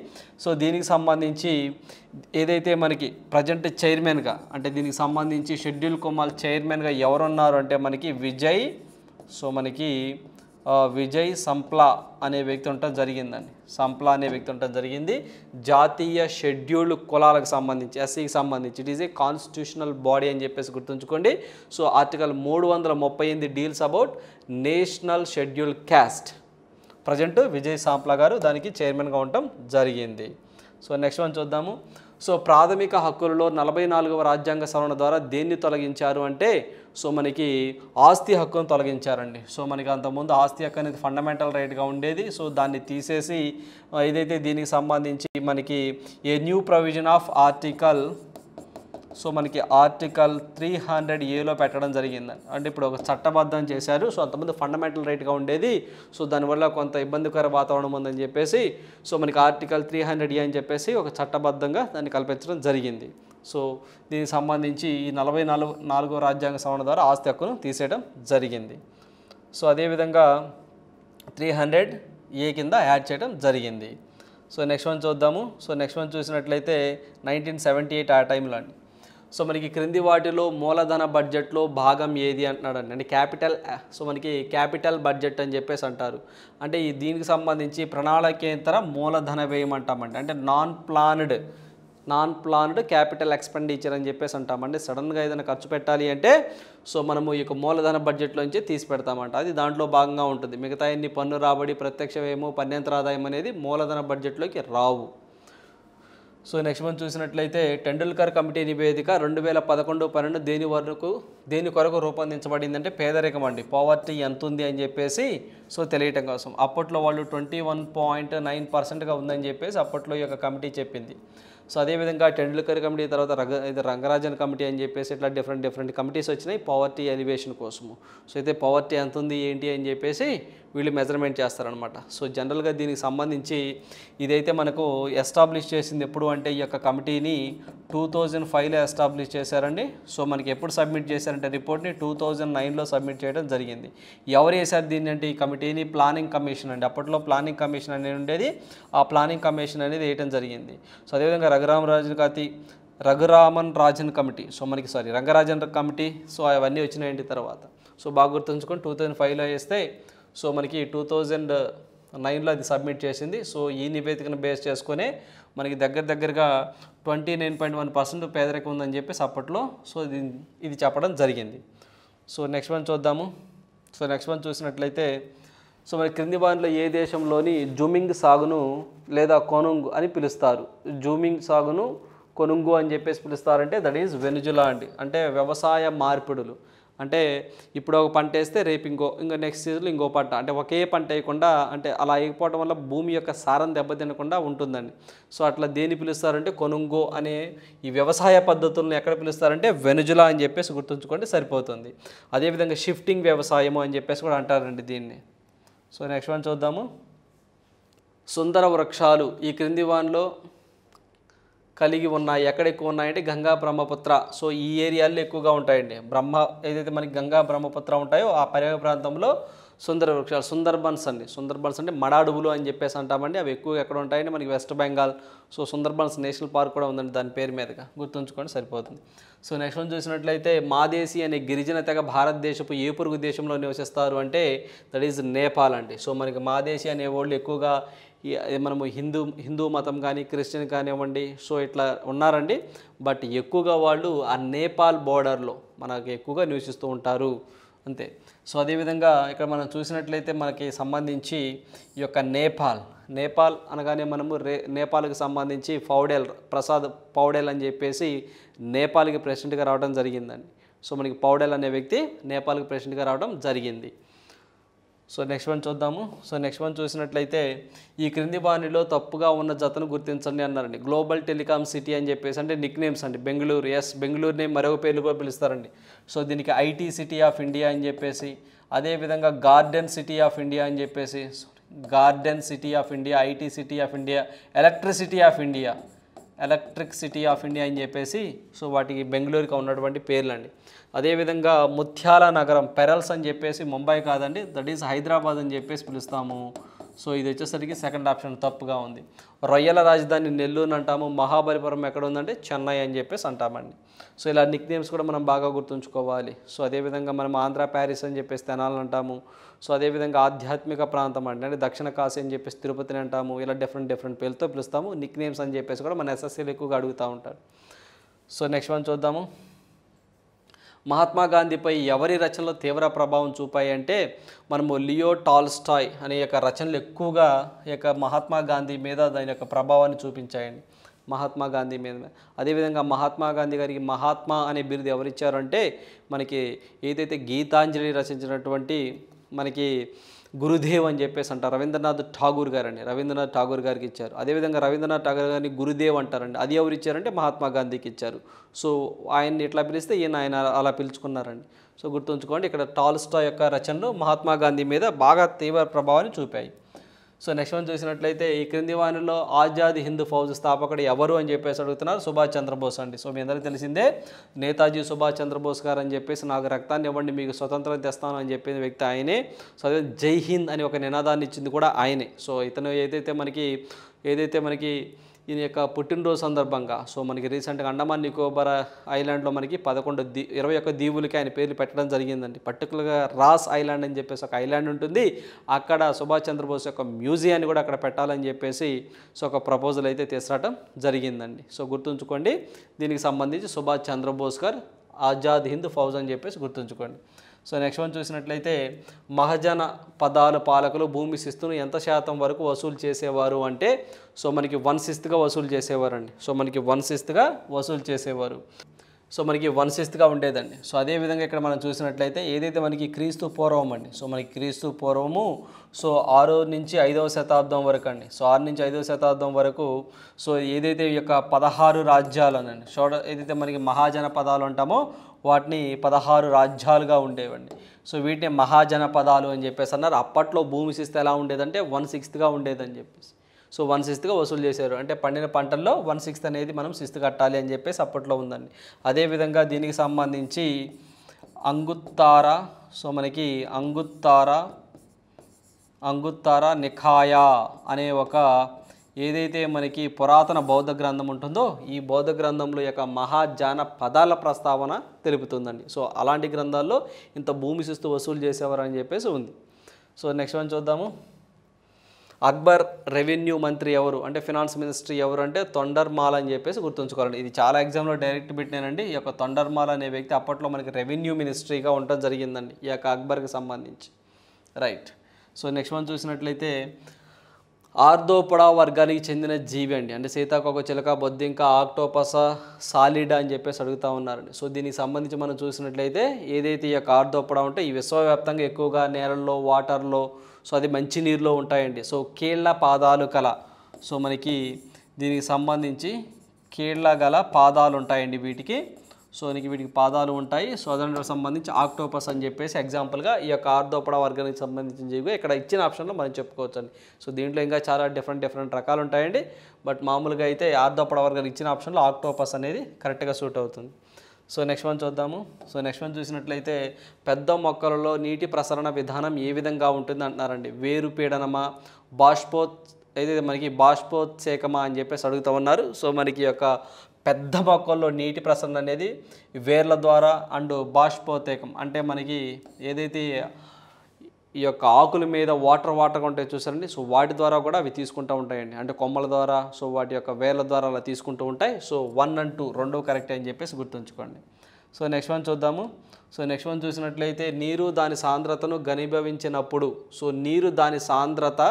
సో దీనికి సంబంధించి ఏదైతే మనకి ప్రజెంట్ చైర్మన్గా, అంటే దీనికి సంబంధించి షెడ్యూల్ కుమార్ చైర్మన్గా ఎవరున్నారు అంటే మనకి విజయ్ సంప్లా అనే వ్యక్తి ఉండటం జరిగింది. జాతీయ షెడ్యూల్డ్ కులాలకు సంబంధించి, ఎస్సీకి సంబంధించి it is a constitutional body అని చెప్పేసి గుర్తుంచుకోండి. So article 338 deals about national schedule caste. Present Vijay Sampla గారు దానికి చైర్మన్గా ఉండటం జరిగింది. సో నెక్స్ట్ వన్ చూద్దాము. సో ప్రాథమిక హక్కులలో 44వ రాజ్యాంగ సవరణ ద్వారా దేన్ని తొలగించారు అంటే సో మనకి ఆస్తి హక్కును తొలగించారండి. సో మనకి అంతకుముందు ఆస్తి హక్కు అనేది ఫండమెంటల్ రైట్గా ఉండేది. సో దాన్ని తీసేసి ఏదైతే దీనికి సంబంధించి మనకి a new provision of article so మనకి ఆర్టికల్ 300A పెట్టడం జరిగిందండి. అంటే ఇప్పుడు ఒక చట్టబద్ధం చేశారు. సో అంతకుముందు ఫండమెంటల్ రైట్గా ఉండేది. సో దానివల్ల కొంత ఇబ్బందికర వాతావరణం ఉందని చెప్పేసి సో మనకి ఆర్టికల్ 300A అని చెప్పేసి ఒక చట్టబద్ధంగా దాన్ని కల్పించడం జరిగింది. సో దీనికి సంబంధించి ఈ 44వ రాజ్యాంగ సవరణ ద్వారా ఆస్తి హక్కును తీసేయడం జరిగింది. సో అదేవిధంగా 300A కింద యాడ్ చేయడం జరిగింది. సో నెక్స్ట్ వన్ చూద్దాము. సో నెక్స్ట్ వన్ చూసినట్లయితే 1978 ఆ టైంలో అండి. సో మనకి క్రింది వాటిలో మూలధన బడ్జెట్లో భాగం ఏది అంటున్నాడండి. అంటే క్యాపిటల్ సో మనకి క్యాపిటల్ బడ్జెట్ అని చెప్పేసి అంటారు. అంటే దీనికి సంబంధించి ప్రణాళికేతర మూలధన వ్యయం అంటామండి. అంటే నాన్ ప్లాన్డ్ క్యాపిటల్ ఎక్స్పెండిచర్ అని చెప్పేసి అంటామండి. సడన్గా ఏదైనా ఖర్చు పెట్టాలి అంటే సో మనము ఈ మూలధన బడ్జెట్లోంచి తీసి పెడతామంట. అది దాంట్లో భాగంగా ఉంటుంది. మిగతా ఎన్ని పన్ను రాబడి, ప్రత్యక్ష వ్యయము, పన్నేతర ఆదాయం అనేది మూలధన బడ్జెట్లోకి రావు. సో నెక్స్ట్ మనం చూసినట్లయితే టెండూల్కర్ కమిటీ నివేదిక 2011-12 దేని కొరకు రూపొందించబడిందంటే పేదరికం అండి. పావర్టీ ఎంత ఉంది అని చెప్పేసి సో తెలియటం కోసం. అప్పట్లో వాళ్ళు 21.9%గా ఉందని చెప్పేసి అప్పట్లో ఈ యొక్క కమిటీ చెప్పింది. సో అదేవిధంగా టెండూల్కర్ కమిటీ తర్వాత రంగరాజన్ కమిటీ అని చెప్పేసి ఇట్లా డిఫరెంట్ కమిటీస్ వచ్చినాయి పావర్టీ ఎలివేషన్ కోసము. సో అయితే పావర్టీ ఎంత ఉంది ఏంటి అని చెప్పేసి వీళ్ళు మెజర్మెంట్ చేస్తారనమాట. సో జనరల్గా దీనికి సంబంధించి ఇదైతే మనకు ఎస్టాబ్లిష్ చేసింది ఎప్పుడు అంటే ఈ యొక్క కమిటీని 2005లో ఎస్టాబ్లిష్ చేశారండి. సో మనకి ఎప్పుడు సబ్మిట్ చేశారంటే రిపోర్ట్ని 2009లో సబ్మిట్ చేయడం జరిగింది. ఎవరు వేశారు దీన్ని అంటే ఈ కమిటీని ప్లానింగ్ కమిషన్ అండి. అప్పట్లో ప్లానింగ్ కమిషన్ అనేది ఉండేది. ఆ ప్లానింగ్ కమిషన్ అనేది వేయడం జరిగింది. సో అదేవిధంగా రఘురామన్ రాజన్ కమిటీ సో మనకి రంగరాజన్ కమిటీ సో అవన్నీ వచ్చినాయండి తర్వాత. సో బాగా గుర్తుంచుకొని 2005లో వేస్తే సో మనకి 2009లో అది సబ్మిట్ చేసింది. సో ఈ నివేదికను బేస్ చేసుకునే మనకి దగ్గరగా 29.1% పేదరికం ఉందని చెప్పేసి అప్పట్లో సో ఇది చెప్పడం జరిగింది. సో నెక్స్ట్ వన్ చూద్దాము. సో నెక్స్ట్ వన్ చూసినట్లయితే సో మరి క్రింది వారిలో ఏ దేశంలోని జూమింగ్ సాగును లేదా కొనుంగు అని పిలుస్తారు? జూమింగ్ సాగును కొనుంగు అని చెప్పేసి పిలుస్తారంటే దట్ ఈజ్ వెనుజులా అండి. అంటే వ్యవసాయ మార్పిడులు. అంటే ఇప్పుడు ఒక పంట వేస్తే రేపు ఇంకో నెక్స్ట్ సీజన్లో ఇంకో పంట, అంటే ఒకే పంట వేయకుండా అంటే అలా వేయకపోవడం వల్ల భూమి యొక్క సారం దెబ్బతినకుండా ఉంటుందండి. సో అట్లా దేన్ని పిలుస్తారంటే కొనుంగో అనే ఈ వ్యవసాయ పద్ధతులను ఎక్కడ పిలుస్తారంటే వెనుజులా అని చెప్పేసి గుర్తుంచుకోండి సరిపోతుంది. అదేవిధంగా షిఫ్టింగ్ వ్యవసాయము అని చెప్పేసి కూడా అంటారండి దీన్ని. సో నెక్స్ట్ వన్ చూద్దాము. సుందర వృక్షాలు ఈ క్రింది వానిలో కలిగి ఉన్నాయి. ఎక్కడ ఎక్కువ ఉన్నాయంటే గంగా బ్రహ్మపుత్ర. సో ఈ ఏరియాల్లో ఎక్కువగా ఉంటాయండి. ఏదైతే మనకి గంగా బ్రహ్మపుత్ర ఉంటాయో ఆ పరివాహక ప్రాంతంలో సుందర వృక్షాలు సుందర్బన్స్ అండి. సుందర్బన్స్ అంటే మడాడువులు అని చెప్పేసి అంటామండి. అవి ఎక్కువగా ఎక్కడ ఉంటాయండి మనకి west Bengal. So Sundarbans national park కూడా ఉందండి దాని పేరు మీదుగా, గుర్తుంచుకోండి సరిపోతుంది. సో నెక్స్ట్ వన్ చూసినట్లయితే మాదేశీ అనే గిరిజన తెగ భారతదేశపు ఏ పొరుగు దేశంలో నివసిస్తారు అంటే దట్ ఈజ్ నేపాల్ అండి. సో మనకి మాదేశీ అనే వాళ్ళు ఎక్కువగా మనము హిందూ మతం కానీ క్రిస్టియన్ కానివ్వండి సో ఇట్లా ఉన్నారండి. బట్ ఎక్కువగా వాళ్ళు ఆ నేపాల్ బోర్డర్లో మనకి ఎక్కువగా నివసిస్తూ ఉంటారు అంతే. సో అదేవిధంగా ఇక్కడ మనం చూసినట్లయితే మనకి సంబంధించి ఈ యొక్క నేపాల్ అనగానే మనము నేపాల్కి సంబంధించి ప్రసాద్ పౌడేల్ అని చెప్పేసి నేపాల్కి ప్రెసిడెంట్గా రావడం జరిగిందండి. సో మనకి పౌడేల్ అనే వ్యక్తి నేపాల్కి ప్రెసిడెంట్గా రావడం జరిగింది. సో నెక్స్ట్ వన్ చూద్దాము. సో నెక్స్ట్ వన్ చూసినట్లయితే ఈ క్రింది వాణిలో తప్పుగా ఉన్న జతను గుర్తించండి అన్నారండి. గ్లోబల్ టెలికాం సిటీ అని చెప్పేసి అంటే నిక్ నేమ్స్ అండి. బెంగళూరుని మరొక పేర్లు కూడా పిలుస్తారండి. సో దీనికి ఐటీ సిటీ ఆఫ్ ఇండియా అని చెప్పేసి, అదేవిధంగా గార్డెన్ సిటీ ఆఫ్ ఇండియా అని చెప్పేసి, IT city of India, electric city of India అని చెప్పేసి సో వాటికి బెంగళూరుకి ఉన్నటువంటి పేర్లు అండి. అదేవిధంగా ముత్యాల నగరం పెరల్స్ అని చెప్పేసి ముంబై కాదండి, దట్ ఈస్ హైదరాబాద్ అని చెప్పేసి పిలుస్తాము. సో ఇది వచ్చేసరికి సెకండ్ ఆప్షన్ తప్పుగా ఉంది. రొయ్యల రాజధాని నెల్లూరు అంటాము. మహాబలిపురం ఎక్కడ ఉందంటే చెన్నై అని చెప్పేసి అంటామండి. సో ఇలా నిక్ నేమ్స్ కూడా మనం బాగా గుర్తుంచుకోవాలి. సో అదేవిధంగా మనం ఆంధ్ర ప్యారిస్ అని చెప్పేసి తెనాలి అంటాము. సో అదేవిధంగా ఆధ్యాత్మిక ప్రాంతం అంటే దక్షిణ కాశీ అని చెప్పేసి తిరుపతిని అంటాము. ఇలా డిఫరెంట్ పేర్లతో పిలుస్తాము. నిక్ నేమ్స్ అని చెప్పేసి కూడా మన ఎస్ఎస్సీలు ఎక్కువగా అడుగుతూ ఉంటారు. సో నెక్స్ట్ వన్ చూద్దాము. మహాత్మా గాంధీపై ఎవరి రచనలు తీవ్ర ప్రభావం చూపాయి అంటే మనము లియో టాల్స్టాయ్ అనే యొక్క రచనలు ఎక్కువగా ఈ యొక్క మహాత్మా గాంధీ మీద దాని యొక్క ప్రభావాన్ని చూపించాయండి. మహాత్మా గాంధీ మీద. అదేవిధంగా మహాత్మా గాంధీ గారికి మహాత్మా అనే బిరుదు ఎవరిచ్చారంటే మనకి ఏదైతే గీతాంజలి రచించినటువంటి మనకి గురుదేవ్ అని చెప్పేసి అంటారు, రవీంద్రనాథ్ ఠాగూర్ గారండి, రవీంద్రనాథ్ ఠాగూర్ గారికి ఇచ్చారు. అదేవిధంగా రవీంద్రనాథ్ ఠాగూర్ గారిని గురుదేవ్ అంటారండి, అది ఎవరు ఇచ్చారంటే మహాత్మా గాంధీకి ఇచ్చారు. సో ఆయన్ని ఎట్లా పిలిస్తే ఆయన అలా పిలుచుకున్నారండి. సో గుర్తుంచుకోండి, ఇక్కడ టాల్స్టాయ్ యొక్క రచనలు మహాత్మా గాంధీ మీద బాగా తీవ్ర ప్రభావాన్ని చూపాయి. సో నెక్స్ట్ వన్ చూసినట్లయితే ఈ క్రింది వారిలో ఆజాద్ హింద్ ఫౌజ్ స్థాపకుడు ఎవరు అని చెప్పేసి అడుగుతున్నారు. సుభాష్ చంద్రబోస్ అండి. సో మీ అందరికీ తెలిసిందే నేతాజీ సుభాష్ చంద్రబోస్ గారు అని చెప్పేసి నాకు రక్తాన్ని ఇవ్వండి మీకు స్వతంత్రం తెస్తాను అని చెప్పిన వ్యక్తి ఆయనే. సో అదే జై హింద్ అని ఒక నినాదాన్ని ఇచ్చింది కూడా ఆయనే. సో ఇతను ఏదైతే మనకి ఈయన యొక్క పుట్టినరోజు సందర్భంగా సో మనకి రీసెంట్గా అండమాన్ నికోబార్ ఐలాండ్లో మనకి 21 దీవులకి ఆయన పేర్లు పెట్టడం జరిగిందండి. పర్టికులర్గా రాస్ ఐలాండ్ అని చెప్పేసి ఒక ఐలాండ్ ఉంటుంది, అక్కడ సుభాష్ చంద్రబోస్ యొక్క మ్యూజియాన్ని కూడా అక్కడ పెట్టాలని చెప్పేసి సో ఒక ప్రపోజల్ అయితే తీసుకురావడం జరిగిందండి. సో గుర్తుంచుకోండి, దీనికి సంబంధించి సుభాష్ చంద్రబోస్ గారు ఆజాద్ హింద్ ఫౌజ్ అని చెప్పేసి గుర్తుంచుకోండి. సో నెక్స్ట్ వన్ చూసినట్లయితే మహాజన పదాల పాలకులు భూమి శిస్తును ఎంత శాతం వరకు వసూలు చేసేవారు అంటే సో మనకి 1/6గా వసూలు చేసేవారండి. సో మనకి 1/6గా వసూలు చేసేవారు. సో మనకి 1/6గా ఉండేదండి. సో అదేవిధంగా ఇక్కడ మనం చూసినట్లయితే ఏదైతే మనకి క్రీస్తు పూర్వం అండి, సో మనకి క్రీస్తు పూర్వము సో 6 నుంచి 5వ శతాబ్దం వరకు అండి. సో 6 నుంచి 5వ శతాబ్దం వరకు సో ఏదైతే ఈ యొక్క 16 రాజ్యాలనండి ఏదైతే మనకి మహాజన పదాలు అంటామో వాటిని 16 రాజ్యాలుగా ఉండేవండి. సో వీటిని మహాజన పదాలు అని చెప్పేసి అన్నారు. అప్పట్లో భూమి శిస్తు ఎలా ఉండేదంటే 1/6గా ఉండేదని చెప్పేసి సో 1/6గా వసూలు చేశారు. అంటే పండిన పంటల్లో 1/6 అనేది మనం శిస్తు కట్టాలి అని చెప్పేసి అప్పట్లో ఉందండి. అదేవిధంగా దీనికి సంబంధించి అంగుత్తారా సో మనకి అంగుత్తారా నిఖాయా అనే ఒక ఏదైతే మనకి పురాతన బౌద్ధ గ్రంథం ఉంటుందో ఈ బౌద్ధ గ్రంథంలో యొక్క మహాజన పదాల ప్రస్తావన తెలుపుతుందండి. సో అలాంటి గ్రంథాల్లో ఇంత భూమి శిస్తు వసూలు చేసేవారు అని చెప్పేసి ఉంది. సో నెక్స్ట్ వన్ చూద్దాము. అక్బర్ రెవెన్యూ మంత్రి ఎవరు అంటే ఫినాన్స్ మినిస్ట్రీ ఎవరు అంటే తొండర్మాల్ అని చెప్పేసి గుర్తుంచుకోవాలండి. ఇది చాలా ఎగ్జామ్లో డైరెక్ట్ పెట్టినానండి. ఈ యొక్క తొండర్మాల్ అనే వ్యక్తి అప్పట్లో మనకి రెవెన్యూ మినిస్ట్రీగా ఉండడం జరిగిందండి ఈ యొక్క అక్బర్కి సంబంధించి. రైట్. సో నెక్స్ట్ వన్ చూసినట్లయితే ఆర్థోపొడా వర్గానికి చెందిన జీవి అండి. అంటే సీతాకోక చిలక, బొద్దింక, ఆక్టోపస్, సాలిడా అని చెప్పేసి అడుగుతూ ఉన్నారండి. సో దీనికి సంబంధించి మనం చూసినట్లయితే ఏదైతే ఈ యొక్క ఆర్థోపొడా ఉంటే ఈ విశ్వవ్యాప్తంగా ఎక్కువగా నేలల్లో, వాటర్లో సో అది మంచినీరులో ఉంటాయండి. సో కీళ్ళ పాదాలు కల సో మనకి దీనికి సంబంధించి కీళ్ళ గల పాదాలు ఉంటాయండి వీటికి. సో వీటికి పాదాలు ఉంటాయి. సో దానికి సంబంధించి ఆక్టోపస్ అని చెప్పేసి ఎగ్జాంపుల్గా ఈ యొక్క ఆర్థోపొడా వర్గానికి సంబంధించిన జీవి ఇక్కడ ఇచ్చిన ఆప్షన్లో మనం చెప్పుకోవచ్చు అండి. సో దీంట్లో ఇంకా చాలా డిఫరెంట్ రకాలు ఉంటాయండి. బట్ మామూలుగా అయితే ఆర్థోపొడా వర్గానికి ఇచ్చిన ఆప్షన్లో ఆక్టోపస్ అనేది కరెక్ట్గా సూట్ అవుతుంది. సో నెక్స్ట్ వన్ చూద్దాము. సో నెక్స్ట్ వన్ చూసినట్లయితే పెద్ద మొక్కలలో నీటి ప్రసరణ విధానం ఏ విధంగా ఉంటుంది అంటున్నారండి. వేరు పీడనమా, ఏదైతే మనకి బాష్పోత్సేకమా అని చెప్పేసి అడుగుతూ ఉన్నారు. సో మనకి యొక్క పెద్ద మొక్కల్లో నీటి ప్రసరణ అనేది వేర్ల ద్వారా అండ్ బాష్పోత్సేకం అంటే మనకి ఏదైతే ఈ యొక్క ఆకుల మీద వాటర్ ఉంటాయి చూసారండి. సో వాటి ద్వారా కూడా అవి తీసుకుంటూ ఉంటాయండి. అంటే కొమ్మల ద్వారా సో వాటి యొక్క వేర్ల ద్వారా అలా తీసుకుంటూ ఉంటాయి. సో 1 and 2 రెండో కరెక్ట్ అని చెప్పేసి గుర్తుంచుకోండి. సో నెక్స్ట్ వన్ చూద్దాము. సో నెక్స్ట్ వన్ చూసినట్లయితే నీరు దాని సాంద్రతను ఘనీభవించినప్పుడు సో నీరు దాని సాంద్రత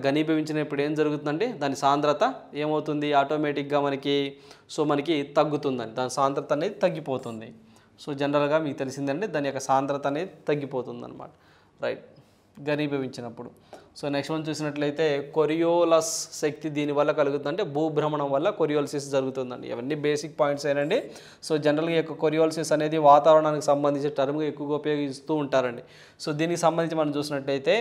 ఘనీభవించినప్పుడు ఏం జరుగుతుందండి, దాని సాంద్రత ఏమవుతుంది ఆటోమేటిక్గా మనకి తగ్గుతుందండి. దాని సాంద్రత అనేది తగ్గిపోతుంది. సో జనరల్గా మీకు తెలిసిందండి దాని యొక్క సాంద్రత అనేది తగ్గిపోతుంది అనమాట. రైట్, ఘనీభవించినప్పుడు. సో నెక్స్ట్ వన్ చూసినట్లయితే కొరియోలస్ శక్తి దీనివల్ల కలుగుతుందంటే భూభ్రమణం వల్ల కొరియోలసిస్ జరుగుతుందండి. ఇవన్నీ బేసిక్ పాయింట్స్ ఏనండి. సో జనరల్గా ఈ యొక్క కొరియోలసిస్ అనేది వాతావరణానికి సంబంధించిన టర్మ్గా ఎక్కువగా ఉపయోగిస్తూ ఉంటారండి. సో దీనికి సంబంధించి మనం చూసినట్లయితే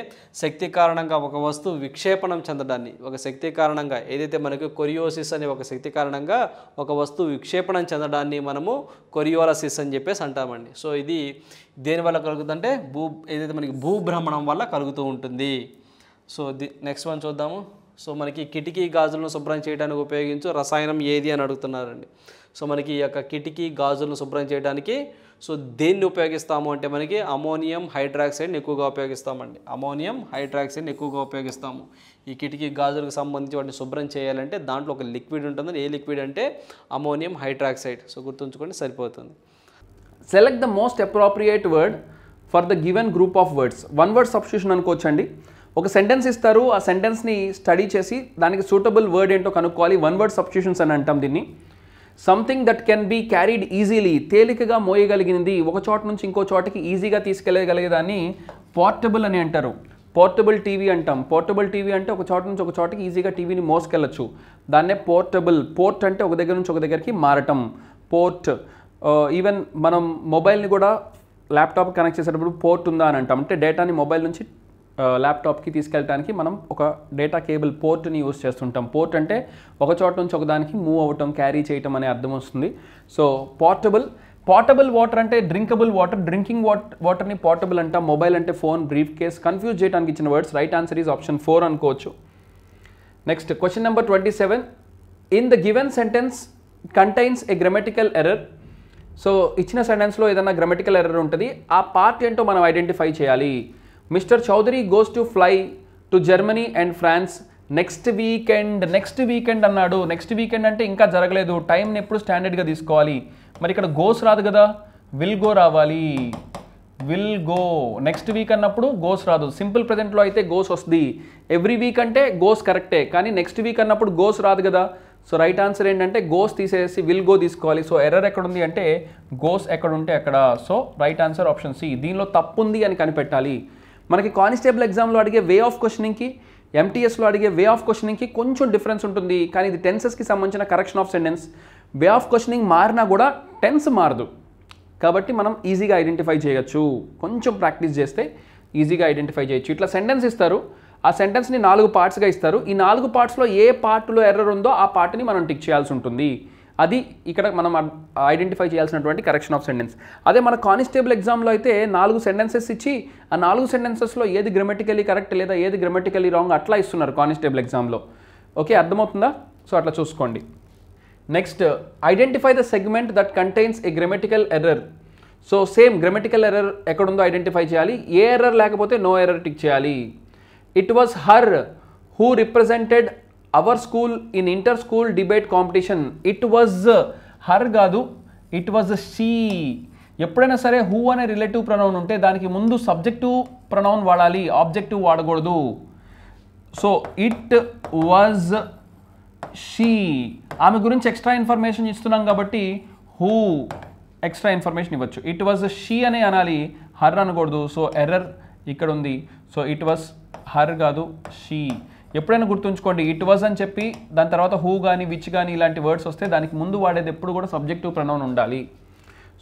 శక్తి కారణంగా ఒక వస్తువు విక్షేపణం చెందడాన్ని ఒక శక్తి కారణంగా ఏదైతే మనకి కొరియోసిస్ అనే ఒక శక్తి కారణంగా ఒక వస్తువు విక్షేపణం చెందడాన్ని మనము కొరియోలసిస్ అని చెప్పేసి అంటామండి. సో ఇది దేనివల్ల కలుగుతుందంటే ఏదైతే మనకి భూభ్రమణం వల్ల కలుగుతూ ఉంటుంది. సో నెక్స్ట్ వన్ చూద్దాము. సో మనకి కిటికీ గాజులను శుభ్రం చేయడానికి ఉపయోగించు రసాయనం ఏది అని అడుగుతున్నారండి. సో మనకి ఈ యొక్క కిటికీ గాజులను శుభ్రం చేయడానికి సో దేన్ని ఉపయోగిస్తాము అంటే మనకి అమోనియం హైడ్రాక్సైడ్ని ఎక్కువగా ఉపయోగిస్తామండి. అమోనియం హైడ్రాక్సైడ్ని ఎక్కువగా ఉపయోగిస్తాము. ఈ కిటికీ గాజులకు సంబంధించి వాటిని శుభ్రం చేయాలంటే దాంట్లో ఒక లిక్విడ్ ఉంటుంది. ఏ లిక్విడ్ అంటే అమోనియం హైడ్రాక్సైడ్. సో గుర్తుంచుకోండి సరిపోతుంది. Select the most appropriate word for the given group of words. One word substitution అనుకోవచ్చండి. ఒక సెంటెన్స్ ఇస్తారు, ఆ సెంటెన్స్ని స్టడీ చేసి దానికి సూటబుల్ వర్డ్ ఏంటో కనుక్కోవాలి. వన్ వర్డ్ సబ్స్టిట్యూషన్స్ అని అంటాం దీన్ని. Something that can be carried easily, తేలికగా మోయగలిగినది, ఒక చోట నుంచి ఇంకో చోటకి ఈజీగా తీసుకెళ్ళగలిగేదాన్ని పోర్టబుల్ అని అంటారు. పోర్టబుల్ టీవీ అంటాం. పోర్టబుల్ టీవీ అంటే ఒక చోట నుంచి ఒక చోటకి ఈజీగా టీవీని మోసుకెళ్ళచ్చు, దాన్నే పోర్టబుల్. పోర్ట్ అంటే ఒక దగ్గర నుంచి ఒక దగ్గరికి మారటం, పోర్ట్. ఈవెన్ మనం మొబైల్ని కూడా ల్యాప్టాప్ కనెక్ట్ చేసేటప్పుడు పోర్ట్ ఉందా అని అంటాం. అంటే డేటాని మొబైల్ నుంచి ల్యాప్టాప్కి తీసుకెళ్ళడానికి మనం ఒక డేటా కేబుల్ పోర్ట్ని యూస్ చేస్తుంటాం. పోర్ట్ అంటే ఒక చోట నుంచి ఒకదానికి మూవ్ అవ్వటం, క్యారీ చేయటం అనే అర్థం వస్తుంది. So portable. పోర్టబుల్ వాటర్ అంటే డ్రింకబుల్ వాటర్. డ్రింకింగ్ వాటర్ని పోర్టబుల్ అంటాం. మొబైల్ అంటే ఫోన్, బ్రీఫ్ కేస్. కన్ఫ్యూజ్ చేయడానికి ఇచ్చిన words. Right answer is option 4 అనుకోవచ్చు. Next question number 27. In the given sentence contains A grammatical error. So ఇచ్చిన సెంటెన్స్లో ఏదైనా గ్రామటికల్ ఎర్రర్ ఉంటుంది, ఆ పార్ట్ ఏంటో మనం ఐడెంటిఫై చేయాలి. Mister Chaudhary goes to fly to Germany and France next weekend. Next weekend అన్నాడు. Next weekend అంటే ఇంకా జరగలేదు, టైంని ఎప్పుడు స్టాండర్డ్గా తీసుకోవాలి. మరి ఇక్కడ గోస్ రాదు కదా, విల్ గో రావాలి. Will go. నెక్స్ట్ వీక్ అన్నప్పుడు గోస్ రాదు. సింపుల్ ప్రెజెంట్లో అయితే గోస్ వస్తుంది. ఎవ్రీ వీక్ అంటే గోస్ కరెక్టే, కానీ నెక్స్ట్ వీక్ అన్నప్పుడు గోస్ రాదు కదా. సో రైట్ ఆన్సర్ ఏంటంటే గోస్ తీసేసి విల్ గో తీసుకోవాలి. సో ఎర్రర్ ఎక్కడుంది అంటే గోస్ ఎక్కడుంటే అక్కడ. So right answer option C. దీనిలో తప్పు ఉంది అని కనిపెట్టాలి. మనకి కానిస్టేబుల్ ఎగ్జామ్లో అడిగే వే ఆఫ్ క్వశ్చనింగ్కి, ఎంటీఎస్లో అడిగే వే ఆఫ్ క్వశ్చనింగ్కి కొంచెం డిఫరెన్స్ ఉంటుంది, కానీ ఇది టెన్సెస్కి సంబంధించిన correction of sentence. Way of questioning మారినా కూడా టెన్స్ మారదు, కాబట్టి మనం ఈజీగా ఐడెంటిఫై చేయొచ్చు. కొంచెం ప్రాక్టీస్ చేస్తే ఈజీగా ఐడెంటిఫై చేయొచ్చు. ఇట్లా సెంటెన్స్ ఇస్తారు, ఆ సెంటెన్స్ని 4 పార్ట్స్గా ఇస్తారు. ఈ 4 పార్ట్స్లో ఏ పార్ట్లో ఎర్రర్ ఉందో ఆ పార్ట్ని మనం టిక్ చేయాల్సి ఉంటుంది. అది ఇక్కడ మనం ఐడెంటిఫై చేయాల్సినటువంటి కరెక్షన్ ఆఫ్ సెంటెన్స్. అదే మన కానిస్టేబుల్ ఎగ్జామ్లో అయితే 4 సెంటెన్సెస్ ఇచ్చి ఆ 4 సెంటెన్సెస్లో ఏది గ్రామటికలీ కరెక్ట్ లేదా ఏది గ్రామటికలీ రాంగ్ అట్లా ఇస్తున్నారు కానిస్టేబుల్ ఎగ్జామ్లో. ఓకే, అర్థమవుతుందా? సో అట్లా చూసుకోండి. Next, identify the segment that contains A grammatical error. So same grammatical error ఎక్కడుందో ఐడెంటిఫై చేయాలి. ఏ ఎర్రర్ లేకపోతే నో ఎర్రర్ టిక్ చేయాలి. It was her who represented our school in inter school debate competition. It was her కాదు, it was she. ఎప్పుడైనా సరే who అనే relative pronoun ఉంటే దానికి ముందు సబ్జెక్టివ్ ప్రొనౌన్ వాడాలి, ఆబ్జెక్టివ్ వాడకూడదు. So it was she. ఆమె గురించి ఎక్స్ట్రా ఇన్ఫర్మేషన్ ఇస్తున్నాం కాబట్టి హూ ఎక్స్ట్రా ఇన్ఫర్మేషన్ ఇవ్వచ్చు. ఇట్ వాజ్ షీ అనే అనాలి, హర్ అనకూడదు. సో ఎర్రర్ ఇక్కడ ఉంది. సో ఇట్ వాజ్ హర్ కాదు, షీ. ఎప్పుడైనా గుర్తుంచుకోండి, ఇట్ వాజ్ అని చెప్పి దాని తర్వాత హూ కానీ విచ్ కానీ ఇలాంటి వర్డ్స్ వస్తే దానికి ముందు వాడేది ఎప్పుడు కూడా సబ్జెక్టివ్ ప్రొనౌన్ ఉండాలి.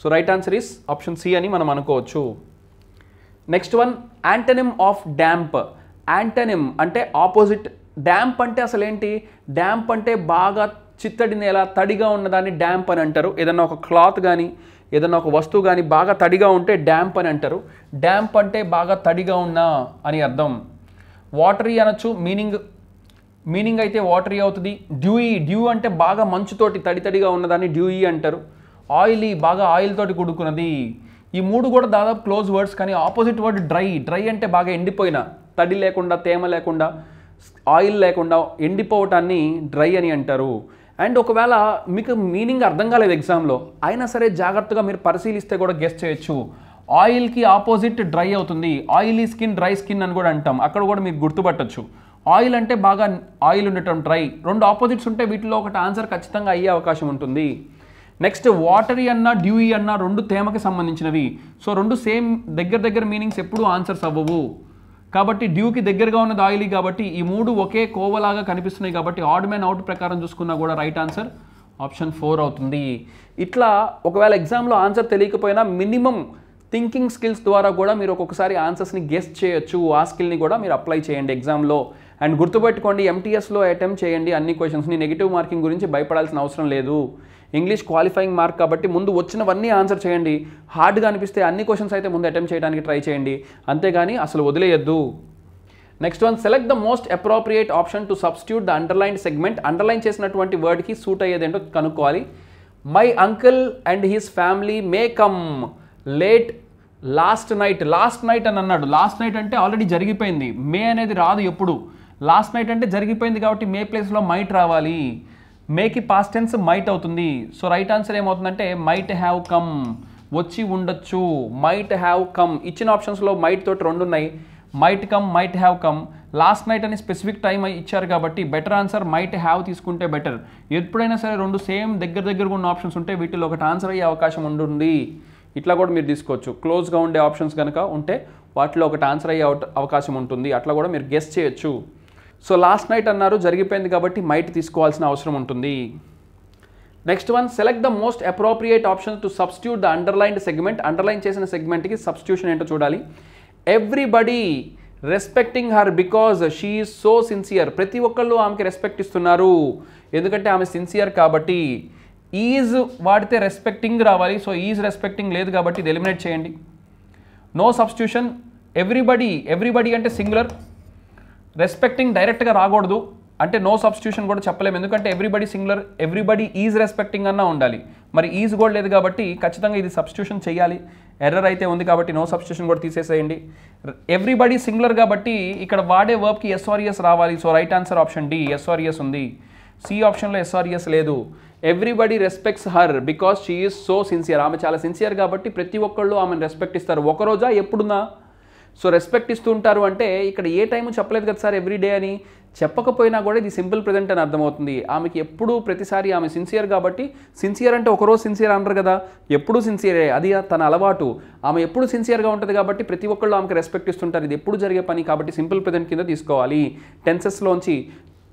So right answer is option C అని మనం అనుకోవచ్చు. Next one, antonym of damp. Antonym అంటే ఆపోజిట్. డ్యాంప్ అంటే అసలు ఏంటి? డ్యాంప్ అంటే బాగా చిత్తడి నేల, తడిగా ఉన్నదాన్ని డ్యాంప్ అని అంటారు. ఏదన్నా ఒక క్లాత్ కానీ ఏదన్నా ఒక వస్తువు కానీ బాగా తడిగా ఉంటే డ్యాంప్ అని అంటారు. డ్యాంప్ అంటే బాగా తడిగా ఉన్నా అని అర్థం. వాటరీ అనొచ్చు, మీనింగ్ అయితే వాటరీ అవుతుంది. డ్యూయి, డ్యూ అంటే బాగా మంచుతోటి తడిగా ఉన్నదాన్ని డ్యూయి అంటారు. ఆయిలీ, బాగా ఆయిల్ తోటి కూడుకున్నది. ఈ 3 కూడా దాదాపు క్లోజ్ వర్డ్స్, కానీ ఆపోజిట్ వర్డ్ డ్రై. డ్రై అంటే బాగా ఎండిపోయిన, తడి లేకుండా, తేమ లేకుండా, ఆయిల్ లేకుండా ఎండిపోవటాన్ని డ్రై అని అంటారు. అండ్ ఒకవేళ మీకు మీనింగ్ అర్థం కాలేదు ఎగ్జామ్లో, అయినా సరే జాగ్రత్తగా మీరు పరిశీలిస్తే కూడా గెస్ చేయొచ్చు. ఆయిల్కి ఆపోజిట్ డ్రై అవుతుంది. ఆయిలీ స్కిన్, డ్రై స్కిన్ అని కూడా అంటాం. అక్కడ కూడా మీరు గుర్తుపట్టచ్చు. ఆయిల్ అంటే బాగా ఆయిల్ ఉండటం, డ్రై. 2 ఆపోజిట్స్ ఉంటే వీటిలో ఒకటి ఆన్సర్ ఖచ్చితంగా అయ్యే అవకాశం ఉంటుంది. నెక్స్ట్, వాటరీ అన్నా డ్యూయి అన్నా 2 తేమకి సంబంధించినవి. సో 2 సేమ్ దగ్గర మీనింగ్స్ ఎప్పుడూ ఆన్సర్స్ అవ్వవు. కాబట్టి డ్యూకి దగ్గరగా ఉన్నది ఆయిలీ, కాబట్టి ఈ 3 ఒకే కోవలాగా కనిపిస్తున్నాయి. కాబట్టి ఆడ్ మ్యాన్ అవుట్ ప్రకారం చూసుకున్నా కూడా రైట్ ఆన్సర్ ఆప్షన్ 4 అవుతుంది. ఇట్లా ఒకవేళ ఎగ్జామ్లో ఆన్సర్ తెలియకపోయినా మినిమం థింకింగ్ స్కిల్స్ ద్వారా కూడా మీరు ఒక్కొక్కసారి ఆన్సర్స్ని గెస్ చేయొచ్చు. ఆ స్కిల్ని కూడా మీరు అప్లై చేయండి ఎగ్జామ్లో. అండ్ గుర్తుపెట్టుకోండి, ఎంటీఎస్లో అటెంప్ట్ చేయండి అన్ని క్వశ్చన్స్ని. నెగిటివ్ మార్కింగ్ గురించి భయపడాల్సిన అవసరం లేదు. ఇంగ్లీష్ క్వాలిఫైయింగ్ మార్క్ కాబట్టి ముందు వచ్చినవన్నీ ఆన్సర్ చేయండి. హార్డ్గా అనిపిస్తే అన్ని క్వశ్చన్స్ అయితే ముందు అటెంప్ట్ చేయడానికి ట్రై చేయండి, అంతేగాని అసలు వదిలేయద్దు. Next one, select the most appropriate option to substitute the underline segment. Underline చేసినటువంటి వర్డ్కి సూట్ అయ్యేదేంటో కనుక్కోవాలి. My uncle and his family may come late last night. Last night అని అన్నాడు. లాస్ట్ నైట్ అంటే ఆల్రెడీ జరిగిపోయింది. మే అనేది రాదు ఎప్పుడు. లాస్ట్ నైట్ అంటే జరిగిపోయింది కాబట్టి మే ప్లేస్లో మైట్ రావాలి. మేకి పాస్ట్ టెన్స్ మైట్ అవుతుంది. సో రైట్ ఆన్సర్ ఏమవుతుందంటే మైట్ హ్యావ్ కమ్, వచ్చి ఉండొచ్చు. Might have come. ఇచ్చిన ఆప్షన్స్లో మైట్ తోటి 2 ఉన్నాయి. Might come, might have come. Last night అని స్పెసిఫిక్ టైం ఇచ్చారు కాబట్టి బెటర్ ఆన్సర్ మైట్ హ్యావ్ తీసుకుంటే బెటర్. ఎప్పుడైనా సరే రెండు సేమ్ దగ్గరగా ఉన్న ఆప్షన్స్ ఉంటే వీటిలో ఒకటి ఆన్సర్ అయ్యే అవకాశం ఉంటుంది. ఇట్లా కూడా మీరు తీసుకోవచ్చు. క్లోజ్గా ఉండే ఆప్షన్స్ కనుక ఉంటే వాటిలో ఒకటి ఆన్సర్ అయ్యే అవకాశం ఉంటుంది. అట్లా కూడా మీరు గెస్ చేయొచ్చు. సో లాస్ట్ నైట్ అన్నారు, జరిగిపోయింది కాబట్టి మైట్ తీసుకోవాల్సిన అవసరం ఉంటుంది. Next one, select the most appropriate option to substitute the underlined segment. Underline చేసిన సెగ్మెంట్కి సబ్స్టిట్యూషన్ ఏంటో చూడాలి. Everybody respecting her because she is so sincere. ప్రతి ఒక్కళ్ళు ఆమెకి రెస్పెక్ట్ ఇస్తున్నారు ఎందుకంటే ఆమె సిన్సియర్ కాబట్టి. ఈజ్ వాడితే రెస్పెక్టింగ్ రావాలి. సో ఈజ్ రెస్పెక్టింగ్ లేదు కాబట్టి ఇది ఎలిమినేట్ చేయండి. No substitution. ఎవ్రీబడి అంటే సింగులర్. రెస్పెక్టింగ్ డైరెక్ట్గా రాకూడదు అంటే నో సబ్స్టిట్యూషన్ కూడా చెప్పలేము ఎందుకంటే everybody singular. Everybody is respecting అన్నా ఉండాలి. మరి ఈజ్ కూడా లేదు కాబట్టి ఖచ్చితంగా ఇది సబ్స్టిట్యూషన్ చేయాలి. ఎర్రర్ అయితే ఉంది కాబట్టి నో సబ్స్టిట్యూషన్ కూడా తీసేసేయండి. ఎవ్రీబడి సింగులర్ కాబట్టి ఇక్కడ వాడే వర్బ్కి ఎస్ఆర్ఈఎస్ రావాలి. So right answer option D, S R E S ఉంది. సి ఆప్షన్లో ఎస్ఆర్ఈఎస్ లేదు. Everybody respects her because she is so sincere. ఆమె చాలా సిన్సియర్ కాబట్టి ప్రతి ఒక్కళ్ళు ఆమెను రెస్పెక్ట్ ఇస్తారు. ఒకరోజా ఎప్పుడున్నా సో రెస్పెక్ట్ ఇస్తూ ఉంటారు అంటే ఇక్కడ ఏ టైము చెప్పలేదు కదా సార్ ఎవ్రీడే అని. చెప్పకపోయినా కూడా ఇది సింపుల్ ప్రెజెంట్ అని అర్థమవుతుంది. ఆమెకి ఎప్పుడు ప్రతిసారి ఆమె సిన్సియర్ కాబట్టి, సిన్సియర్ అంటే ఒకరోజు సిన్సియర్ అనరు కదా, ఎప్పుడు సిన్సియరే, అది తన అలవాటు. ఆమె ఎప్పుడు సిన్సియర్గా ఉంటుంది కాబట్టి ప్రతి ఒక్కళ్ళు ఆమెకి రెస్పెక్ట్ ఇస్తుంటారు. ఇది ఎప్పుడు జరిగే పని కాబట్టి సింపుల్ ప్రెజెంట్ కింద తీసుకోవాలి. టెన్సెస్లోంచి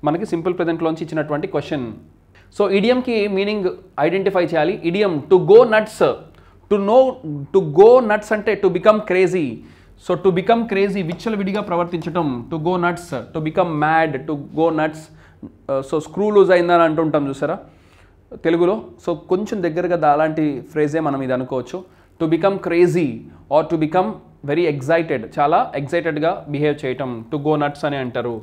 మనకి సింపుల్ ప్రెజెంట్లోంచి ఇచ్చినటువంటి క్వశ్చన్. సో ఇడియంకి మీనింగ్ ఐడెంటిఫై చేయాలి. Idiom to go nuts. To go nuts అంటే to become crazy. So to become crazy విచ్చలవిడిగా ప్రవర్తించటం. To go nuts, to become mad, to go nuts. So screw loose అయిందని అంటుంటాం చూసారా తెలుగులో. సో కొంచెం దగ్గరగా అలాంటి ఫ్రేజే మనం ఇది అనుకోవచ్చు. To become crazy or to become very excited, చాలా ఎగ్జైటెడ్గా బిహేవ్ చేయటం టు గో నట్స్ అని అంటారు.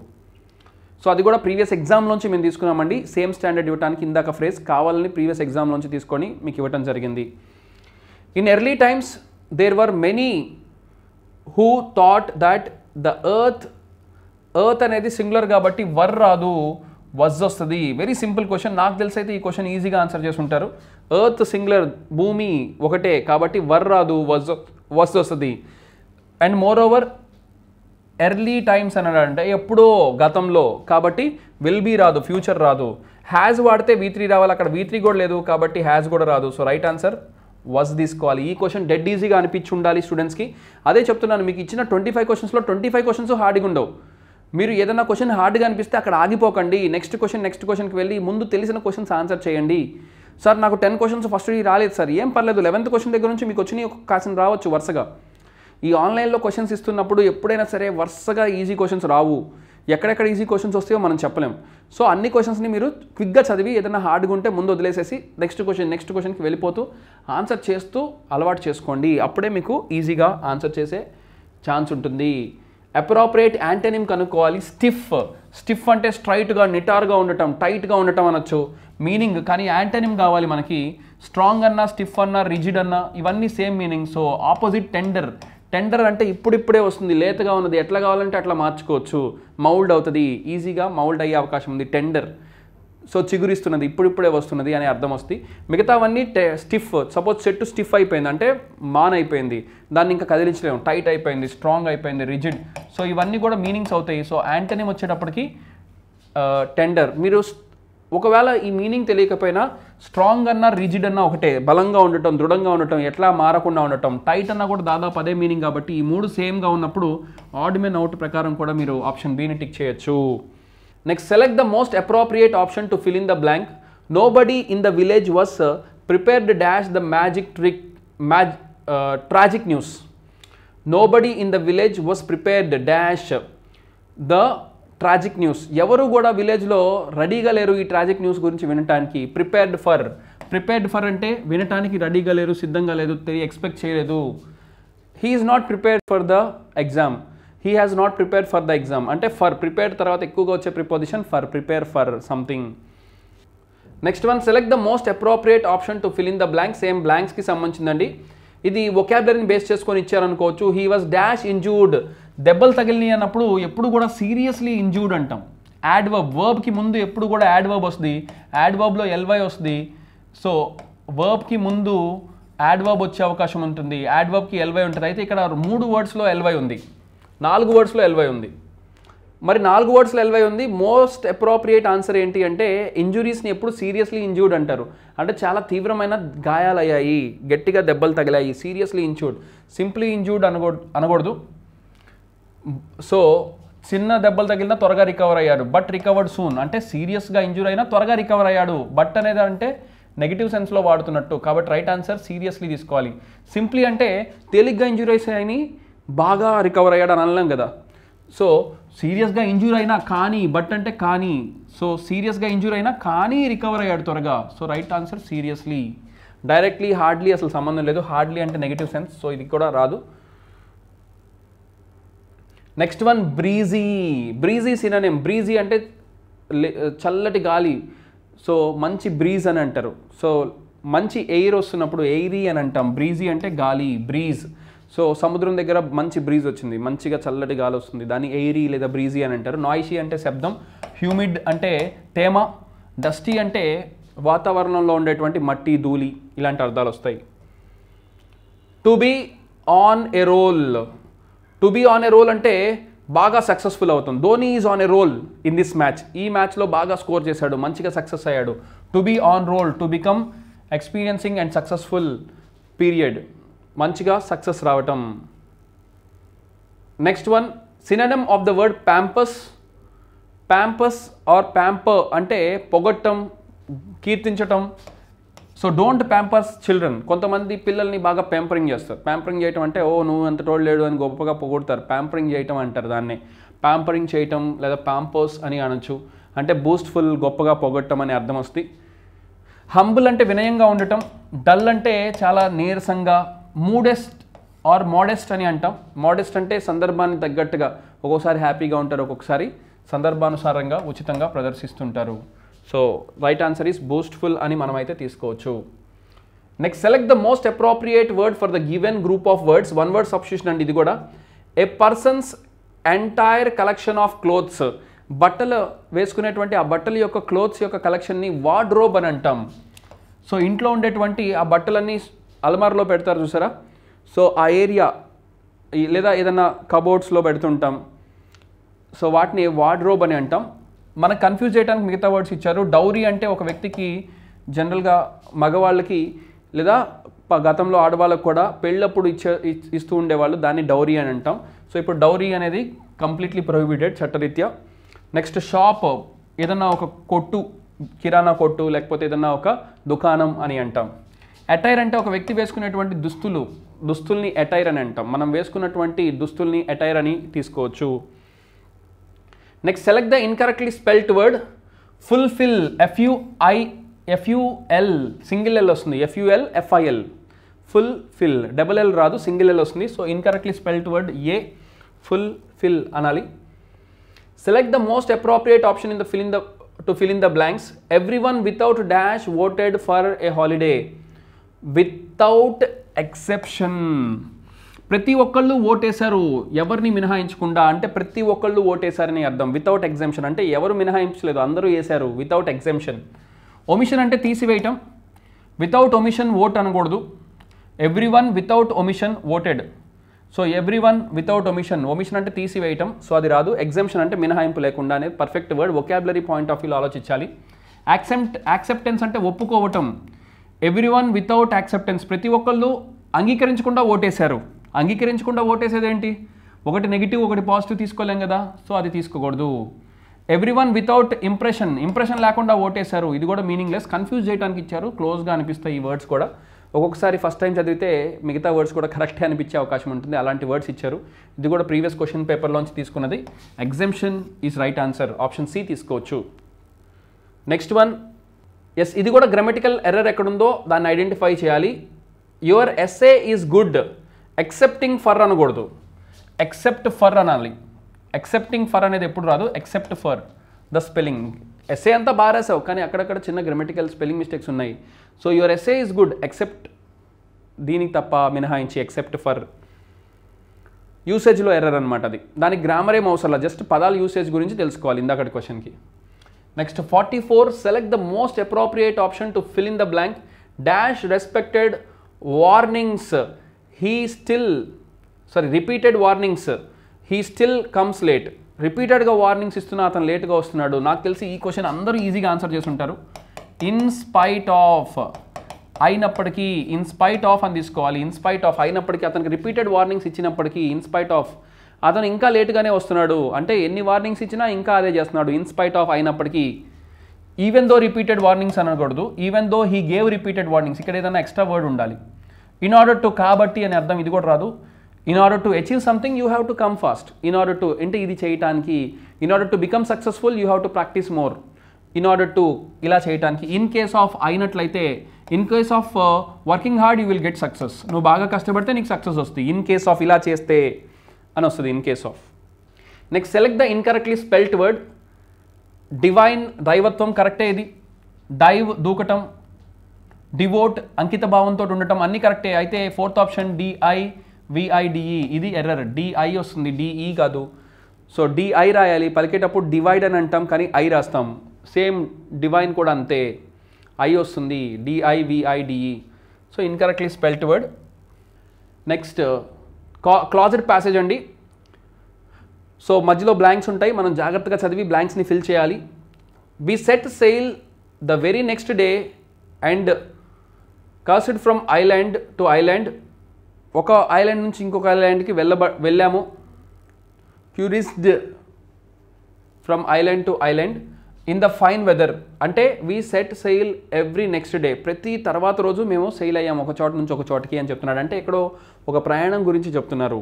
సో అది కూడా ప్రీవియస్ ఎగ్జామ్లోంచి మేము తీసుకున్నామండి. సేమ్ స్టాండర్డ్ ఇవ్వడానికి ఇందాక ఫ్రేజ్ కావాలని ప్రీవియస్ ఎగ్జామ్లోంచి తీసుకొని మీకు ఇవ్వటం జరిగింది. In early times there were many who thought that the earth అనేది సింగులర్ కాబట్టి వర్ రాదు, వజ్ వస్తుంది. Very simple question. నాకు తెలిసి అయితే ఈ క్వశ్చన్ ఈజీగా ఆన్సర్ చేసి ఉంటారు. ఎర్త్ సింగులర్, భూమి ఒకటే కాబట్టి వర్ రాదు, వజ్ వస్తుంది. And more over early times అన్నాడంటే ఎప్పుడో గతంలో కాబట్టి విల్ బీ రాదు, ఫ్యూచర్ రాదు. హ్యాజ్ వాడితే V3 రావాలి, అక్కడ V3 కూడా లేదు కాబట్టి హ్యాజ్ కూడా రాదు. సో రైట్ ఆన్సర్ వాజ్ తీసుకోవాలి. ఈ క్వశ్చన్ డెడ్ ఈజీగా అనిపించి ఉండాలి స్టూడెంట్స్కి. అదే చెప్తున్నాను, మీకు ఇచ్చిన 25 క్వశ్చన్స్లో 25 క్వశ్చన్స్ హార్డ్గా ఉండవు. మీరు ఏదైనా క్వశ్చన్ హార్డ్గా అనిపిస్తే అక్కడ ఆగిపోకండి. నెక్స్ట్ క్వశ్చన్కి వెళ్ళి ముందు తెలిసిన క్వశ్చన్స్ ఆన్సర్ చేయండి. సార్ నాకు 10 క్వశ్చన్స్ ఫస్ట్ రాలేదు సార్, ఏం పర్లేదు, 11th క్వశ్చన్ దగ్గర నుంచి మీకు వచ్చిన కాసిన రావచ్చు వరుసగా. ఈ ఆన్లైన్లో క్వశ్చన్స్ ఇస్తున్నప్పుడు ఎప్పుడైనా సరే వరుసగా ఈజీ క్వశ్చన్స్ రావు. ఎక్కడెక్కడ ఈజీ క్వశ్చన్స్ వస్తాయో మనం చెప్పలేం. సో అన్ని క్వశ్చన్స్ని మీరు క్విక్గా చదివి ఏదైనా హార్డ్గా ఉంటే ముందు వదిలేసేసి నెక్స్ట్ క్వశ్చన్కి వెళ్ళిపోతూ ఆన్సర్ చేస్తూ అలవాటు చేసుకోండి. అప్పుడే మీకు ఈజీగా ఆన్సర్ చేసే ఛాన్స్ ఉంటుంది. అప్రోప్రియేట్ యాంటోనిమ్ కనుక్కోవాలి. స్టిఫ్ అంటే స్ట్రైట్గా, నిటార్గా ఉండటం, టైట్గా ఉండటం అనొచ్చు మీనింగ్. కానీ యాంటోనిమ్ కావాలి మనకి. స్ట్రాంగ్ అన్నా, స్టిఫ్ అన్నా, రిజిడ్ అన్నా ఇవన్నీ same meaning. So opposite tender అంటే ఇప్పుడిప్పుడే వస్తుంది, లేతగా ఉన్నది, ఎట్లా కావాలంటే అట్లా మార్చుకోవచ్చు. మౌల్డ్ అవుతుంది, ఈజీగా మౌల్డ్ అయ్యే అవకాశం ఉంది. టెండర్ సో చిగురిస్తున్నది, ఇప్పుడిప్పుడే వస్తున్నది అనే అర్థం వస్తుంది. మిగతావన్నీ స్టిఫ్. సపోజ్ చెట్టు స్టిఫ్ అయిపోయింది అంటే మాన్ అయిపోయింది, దాన్ని ఇంకా కదిలించలేము. టైట్ అయిపోయింది, స్ట్రాంగ్ అయిపోయింది, రిజిడ్. సో ఇవన్నీ కూడా మీనింగ్స్ అవుతాయి. సో యాంటోనిమ్ వచ్చేటప్పటికి టెండర్. మీరు ఒకవేళ ఈ మీనింగ్ తెలియకపోయినా స్ట్రాంగ్ అన్నా, రిజిడ్ అన్నా ఒకటే, బలంగా ఉండటం, దృఢంగా ఉండటం, ఎట్లా మారకుండా ఉండటం. టైట్ అన్నా కూడా దాదాపు అదే మీనింగ్ కాబట్టి ఈ మూడు సేమ్గా ఉన్నప్పుడు ఆడ్ మెన్ అవుట్ ప్రకారం కూడా మీరు ఆప్షన్ బిని టిక్ చేయొచ్చు. Next, select the most appropriate option to fill in the blank. Nobody in the village was prepared dash the tragic news. Nobody in the village was prepared dash the tragic news. ఎవరు కూడా విలేజ్లో రెడీగా లేరు ఈ tragic news గురించి వినటానికి. Prepared for అంటే వినటానికి రెడీగా లేరు, సిద్ధంగా లేదు, ఎక్స్పెక్ట్ చేయలేదు. He is not prepared for the exam. He has not prepared for the exam అంటే ఫర్. ప్రిపేర్డ్ తర్వాత ఎక్కువగా వచ్చే preposition for, prepare for something. Next one, select the most appropriate option to fill in the blank. Same బ్లాంక్స్కి సంబంధించిందండి. ఇది వొకాబులరీని base చేసుకొని ఇచ్చారనుకోవచ్చు. He was dash injured. దెబ్బలు తగిలినాయి అన్నప్పుడు ఎప్పుడు కూడా సీరియస్లీ ఇంజూర్డ్ అంటాం. యాడ్వర్బ్, వర్బ్కి ముందు ఎప్పుడు కూడా యాడ్వర్బ్ వస్తుంది. యాడ్వర్బ్లో ఎల్వై వస్తుంది. సో వర్బ్కి ముందు యాడ్వర్బ్ వచ్చే అవకాశం ఉంటుంది. యాడ్వర్బ్కి ఎల్వై ఉంటుంది. అయితే ఇక్కడ 3 వర్డ్స్లో ఎల్వై ఉంది, 4 వర్డ్స్లో ఎల్వై ఉంది. మరి 4 వర్డ్స్లో ఎల్వై ఉంది. మోస్ట్ అప్రోప్రియేట్ ఆన్సర్ ఏంటి అంటే ఇంజురీస్ని ఎప్పుడు సీరియస్లీ ఇంజూర్డ్ అంటారు. అంటే చాలా తీవ్రమైన గాయాలయ్యాయి, గట్టిగా దెబ్బలు తగిలాయి, సీరియస్లీ ఇంజూర్డ్. సింప్లీ ఇంజూర్డ్ అనకూడదు. సో చిన్న దెబ్బలు తగిలినా త్వరగా రికవర్ అయ్యాడు, బట్ రికవర్డ్ సూన్ అంటే సీరియస్గా ఇంజూర్ అయినా త్వరగా రికవర్ అయ్యాడు. బట్ అనేది అంటే నెగిటివ్ సెన్స్లో వాడుతున్నట్టు, కాబట్టి రైట్ ఆన్సర్ సీరియస్లీ తీసుకోవాలి. సింప్లీ అంటే తేలిగ్గా ఇంజూరీస్ అయినాయి, బాగా రికవర్ అయ్యాడు అని అనలేం కదా. సో సీరియస్గా ఇంజూర్ అయినా కానీ, బట్ అంటే కానీ, సో సీరియస్గా ఇంజూర్ అయినా కానీ రికవర్ అయ్యాడు త్వరగా. So right answer seriously. Directly hardly అసలు సంబంధం లేదు, హార్డ్లీ అంటే నెగిటివ్ సెన్స్, సో ఇది కూడా రాదు. Next one breezy. Breezy synonym. Breezy అంటే చల్లటి గాలి, సో మంచి బ్రీజ్ అని అంటారు. సో మంచి ఎయిర్ వస్తున్నప్పుడు ఎయిరీ అని అంటాం. బ్రీజీ అంటే గాలి, బ్రీజ్. సో సముద్రం దగ్గర మంచి బ్రీజ్ వచ్చింది, మంచిగా చల్లటి గాలి వస్తుంది, దాన్ని ఎయిరీ లేదా బ్రీజీ అని అంటారు. నాయిసీ అంటే శబ్దం, హ్యూమిడ్ అంటే తేమ, డస్టీ అంటే వాతావరణంలో ఉండేటువంటి మట్టి, ధూళి, ఇలాంటి అర్థాలు వస్తాయి. To be on a roll. To be on a roll అంటే బాగా సక్సెస్ఫుల్ అవుతుంది. Dhoni is on a roll in this match. ఈ మ్యాచ్లో బాగా స్కోర్ చేశాడు, మంచిగా సక్సెస్ అయ్యాడు. To be on roll, to become experiencing and successful period, మంచిగా సక్సెస్ రావటం. Next one synonym of the word pompous. Pompous or pamper అంటే పొగట్టం, కీర్తించటం. So don't pampers children. కొంతమంది పిల్లల్ని బాగా ప్యాంపరింగ్ చేస్తారు. ప్యాంపరింగ్ చేయటం అంటే ఓ నువ్వు అంత తోడు లేడు అని గొప్పగా పొగుడతారు. ప్యాంపరింగ్ చేయటం అంటారు దాన్ని. ప్యాంపరింగ్ చేయటం లేదా ప్యాంపర్స్ అని అనొచ్చు. అంటే బూస్ట్ఫుల్, గొప్పగా పొగట్టం అనే అర్థం వస్తుంది. హంబుల్ అంటే వినయంగా ఉండటం. డల్ అంటే చాలా నీరసంగా. మూడెస్ట్ ఆర్ మోడెస్ట్ అని అంటాం. మోడెస్ట్ అంటే సందర్భాన్ని తగ్గట్టుగా, ఒక్కోసారి హ్యాపీగా ఉంటారు, ఒక్కొక్కసారి సందర్భానుసారంగా ఉచితంగా ప్రదర్శిస్తుంటారు. So right answer is boastful అని మనమైతే తీసుకోవచ్చు. Next select the most appropriate word for the given group of words. One word substitution అండి ఇది కూడా. A person's entire collection of clothes. బట్టలు వేసుకునేటువంటి ఆ బట్టల యొక్క క్లోత్స్ యొక్క కలెక్షన్ని వార్డ్రోబ్ అని అంటాం. సో ఇంట్లో ఉండేటువంటి ఆ బట్టలన్నీ అల్మార్లో పెడతారు చూసారా, సో ఆ ఏరియా లేదా ఏదైనా కబోర్డ్స్లో పెడుతుంటాం. సో వాటిని వార్డ్రోబ్ అని అంటాం. మనకు కన్ఫ్యూజ్ చేయడానికి మిగతా వర్డ్స్ ఇచ్చారు. డౌరీ అంటే ఒక వ్యక్తికి జనరల్గా మగవాళ్ళకి లేదా గతంలో ఆడవాళ్ళకు కూడా పెళ్ళప్పుడు ఇస్తూ ఉండేవాళ్ళు, దాన్ని డౌరీ అని అంటాం. సో ఇప్పుడు డౌరీ అనేది కంప్లీట్లీ ప్రొహిబిటెడ్ చట్టరీత్యా. నెక్స్ట్ షాప్, ఏదన్నా ఒక కొట్టు, కిరాణా కొట్టు లేకపోతే ఏదన్నా ఒక దుకాణం అని అంటాం. అటైర్ అంటే ఒక వ్యక్తి వేసుకునేటువంటి దుస్తుల్ని అటైర్ అని అంటాం. మనం వేసుకున్నటువంటి దుస్తుల్ని అటైర్ అని తీసుకోవచ్చు. Next select the incorrectly spelt word. Fulfil. FUL single L వస్తుంది. FUL FIL. Fulfil double L రాదు, సింగిల్ ఎల్ వస్తుంది. సో ఇన్కరెక్ట్లీ స్పెల్ట్ వర్డ్ ఏ ఫుల్ఫిల్ అనాలి. Select the most appropriate option in the fill in the blanks. Everyone without dash voted for a holiday. Without exception. ప్రతి ఒక్కళ్ళు ఓటేశారు, ఎవరిని మినహాయించకుండా. అంటే ప్రతి ఒక్కళ్ళు ఓటేశారని అర్థం. వితౌట్ ఎగ్జెంప్షన్ అంటే ఎవరు మినహాయించలేదు, అందరూ వేశారు. Without exemption. ఒమిషన్ అంటే తీసివేయటం. వితౌట్ ఒమిషన్ ఓట్ అనకూడదు. Everyone without omission voted. So everyone without omission. Omission అంటే తీసివేయటం, సో అది రాదు. ఎగ్జెంప్షన్ అంటే మినహాయింపు లేకుండా అనేది perfect word. Vocabulary point of వ్యూలో ఆలోచించాలి. యాక్సెప్టెన్స్ అంటే ఒప్పుకోవటం. Everyone without acceptance. ప్రతి ఒక్కళ్ళు అంగీకరించకుండా ఓటేశారు. అంగీకరించకుండా ఓటేసేది ఏంటి? ఒకటి నెగిటివ్ ఒకటి పాజిటివ్ తీసుకోలేం కదా, సో అది తీసుకోకూడదు. Everyone without impression. ఇంప్రెషన్ లేకుండా ఓటేశారు, ఇది కూడా మీనింగ్లెస్. కన్ఫ్యూజ్ చేయడానికి ఇచ్చారు, క్లోజ్గా అనిపిస్తాయి ఈ వర్డ్స్ కూడా. ఒక్కొక్కసారి ఫస్ట్ టైం చదివితే మిగతా వర్డ్స్ కూడా కరెక్టే అనిపించే అవకాశం ఉంటుంది, అలాంటి వర్డ్స్ ఇచ్చారు. ఇది కూడా ప్రీవియస్ క్వశ్చన్ పేపర్లోంచి తీసుకున్నది. Exemption is right answer. Option C తీసుకోవచ్చు. నెక్స్ట్ వన్, ఎస్ ఇది కూడా గ్రామటికల్ ఎర్రర్ ఎక్కడుందో దాన్ని ఐడెంటిఫై చేయాలి. Your essay is good. Excepting for అనకూడదు, ఎక్సెప్ట్ ఫర్ అనాలి. ఎక్సెప్టింగ్ ఫర్ అనేది ఎప్పుడు రాదు, except for the spelling. Essay అంతా బాగా రాసావు కానీ అక్కడక్కడ చిన్న గ్రామటికల్ స్పెల్లింగ్ మిస్టేక్స్ ఉన్నాయి. So your essay is good except, దీనికి తప్ప మినహాయించి ఎక్సెప్ట్ ఫర్. యూసేజ్లో ఎర్రర్ అనమాట అది. దానికి గ్రామర్ ఏం అవసరం, జస్ట్ పదాల యూసేజ్ గురించి తెలుసుకోవాలి ఇందాకటి క్వశ్చన్కి. Next 44, select the most appropriate option to fill in the blank. Dash respected warnings repeated warnings, he still comes late. రిపీటెడ్గా వార్నింగ్స్ ఇస్తున్నా అతను లేట్గా వస్తున్నాడు. నాకు తెలిసి ఈ క్వశ్చన్ అందరూ ఈజీగా ఆన్సర్ చేసి ఉంటారు. ఇన్ స్పైట్ ఆఫ్ అయినప్పటికీ, ఇన్ స్పైట్ ఆఫ్ అని తీసుకోవాలి. ఇన్ స్పైట్ ఆఫ్ అయినప్పటికీ, అతనికి రిపీటెడ్ వార్నింగ్స్ ఇచ్చినప్పటికీ, ఇన్ స్పైట్ ఆఫ్ అతను ఇంకా లేట్గానే వస్తున్నాడు అంటే ఎన్ని వార్నింగ్స్ ఇచ్చినా ఇంకా అదే చేస్తున్నాడు. ఇన్ స్పైట్ ఆఫ్ అయినప్పటికీ, ఈవెన్ దో రిపీటెడ్ వార్నింగ్స్ అనకూడదు, even though he gave repeated warnings, ఇక్కడ ఏదైనా ఎక్స్ట్రా వర్డ్ ఉండాలి. ఇన్ ఆర్డర్ టు కాబట్టి అని అర్థం, ఇది కూడా రాదు. In order to achieve something you have to come fast. In order to అంటే ఇది చేయటానికి, in order to become successful you have to practice more. In order to ఇలా చేయటానికి. ఇన్ కేస్ ఆఫ్ అయినట్లయితే, in case of working hard you will get success. నువ్వు బాగా కష్టపడితే నీకు సక్సెస్ వస్తుంది. ఇన్ కేస్ ఆఫ్ ఇలా చేస్తే అని వస్తుంది, in case of. Next select the incorrectly spelt word. Divine దైవత్వం కరెక్టే, ఇది. డైవ్ దూకటం, డివోట్ అంకిత భావంతో ఉండటం అన్నీ కరెక్టే. అయితే ఫోర్త్ ఆప్షన్ DIVIDE ఇది ఎర్రర్. DI వస్తుంది, DE కాదు. సో DI రాయాలి. పలికేటప్పుడు డివైడ్ అని అంటాం కానీ I రాస్తాం. సేమ్ డివైన్ కూడా అంతే, I వస్తుంది, DIVIDE. So incorrectly spelt word. Next cloze test passage అండి. సో మధ్యలో బ్లాంక్స్ ఉంటాయి, మనం జాగ్రత్తగా చదివి బ్లాంక్స్ని ఫిల్ చేయాలి. We set sail the very next day and cruised from island to island. ఒక ఐలాండ్ నుంచి ఇంకొక ఐలాండ్కి వెళ్ళాము. Cruised from island to island in the fine weather అంటే we set sail every next day, ప్రతి తర్వాత రోజు మేము సెయిల్ అయ్యాము ఒక చోట నుంచి ఒక చోటకి అని చెప్తున్నాడు. అంటే ఇక్కడ ఒక ప్రయాణం గురించి చెప్తున్నారు.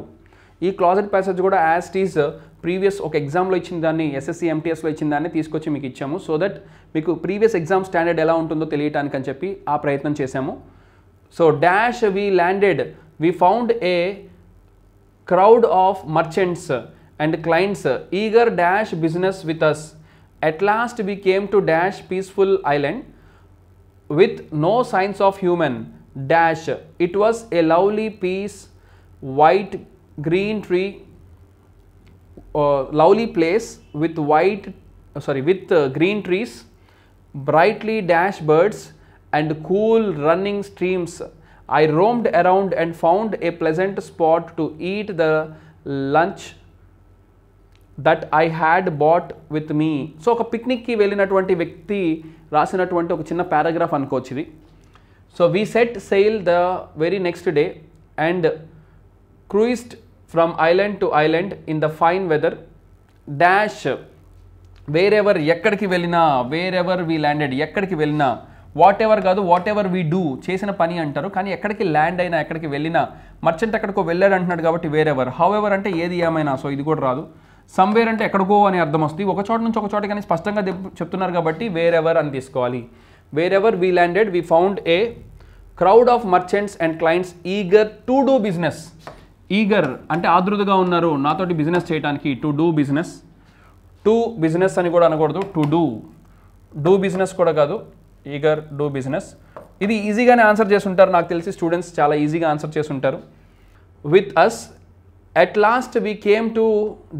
ఈ క్లాజెట్ ప్యాసేజ్ కూడా యాజ్ ఇట్ ఈస్ ప్రీవియస్ ఒక ఎగ్జామ్లో ఇచ్చిన దాన్ని, SSC MTSలో ఇచ్చిన దాన్ని తీసుకొచ్చి మీకు ఇచ్చాము. సో దట్ మీకు ప్రీవియస్ ఎగ్జామ్ స్టాండర్డ్ ఎలా ఉంటుందో తెలియటానికి అని చెప్పి ఆ ప్రయత్నం చేశాము. So dash we landed, we found a crowd of merchants and clients eager dash business with us. At last we came to dash peaceful island with no signs of human dash. It was a lovely peace, white green tree, lovely place with green trees, brightly dash birds and cool running streams. I roamed around and found a pleasant spot to eat the lunch that I had bought with me. సో ఒక పిక్నిక్కి వెళ్ళినటువంటి వ్యక్తి రాసినటువంటి ఒక చిన్న paragraph అనుకోవచ్చు ఇది. So we set sail the very next day and cruised from island to island in the fine weather dash wherever ఎక్కడికి వెళ్ళినా, వేరెవర్ వీ ల్యాండెడ్ ఎక్కడికి వెళ్ళినా, వాట్ ఎవర్ కాదు వాట్ ఎవర్ వీ డూ చేసిన పని అంటారు. కానీ ఎక్కడికి ల్యాండ్ అయినా, ఎక్కడికి వెళ్ళినా, మర్చెంట్ ఎక్కడికో వెళ్ళాడు అంటున్నాడు కాబట్టి వేరెవర్. హౌ ఎవర్ అంటే ఏది ఏమైనా, సో ఇది కూడా రాదు. సమ్వేర్ అంటే ఎక్కడికో అని అర్థం వస్తుంది. ఒక చోట నుంచి ఒక చోట కానీ స్పష్టంగా చెప్తున్నారు కాబట్టి వేరెవర్ అని తీసుకోవాలి. Wherever we landed we found a crowd of merchants and clients eager to do business. Eager అంటే ఆదృతగా ఉన్నారు నాతోటి బిజినెస్ చేయడానికి. To do business, to business అని కూడా అనకూడదు, టు డూ బిజినెస్ కూడా కాదు, ఈగర్ డూ బిజినెస్. ఇది ఈజీగానే ఆన్సర్ చేసి ఉంటారు నాకు తెలిసి, స్టూడెంట్స్ చాలా ఈజీగా ఆన్సర్ చేసి ఉంటారు. With us at last we came to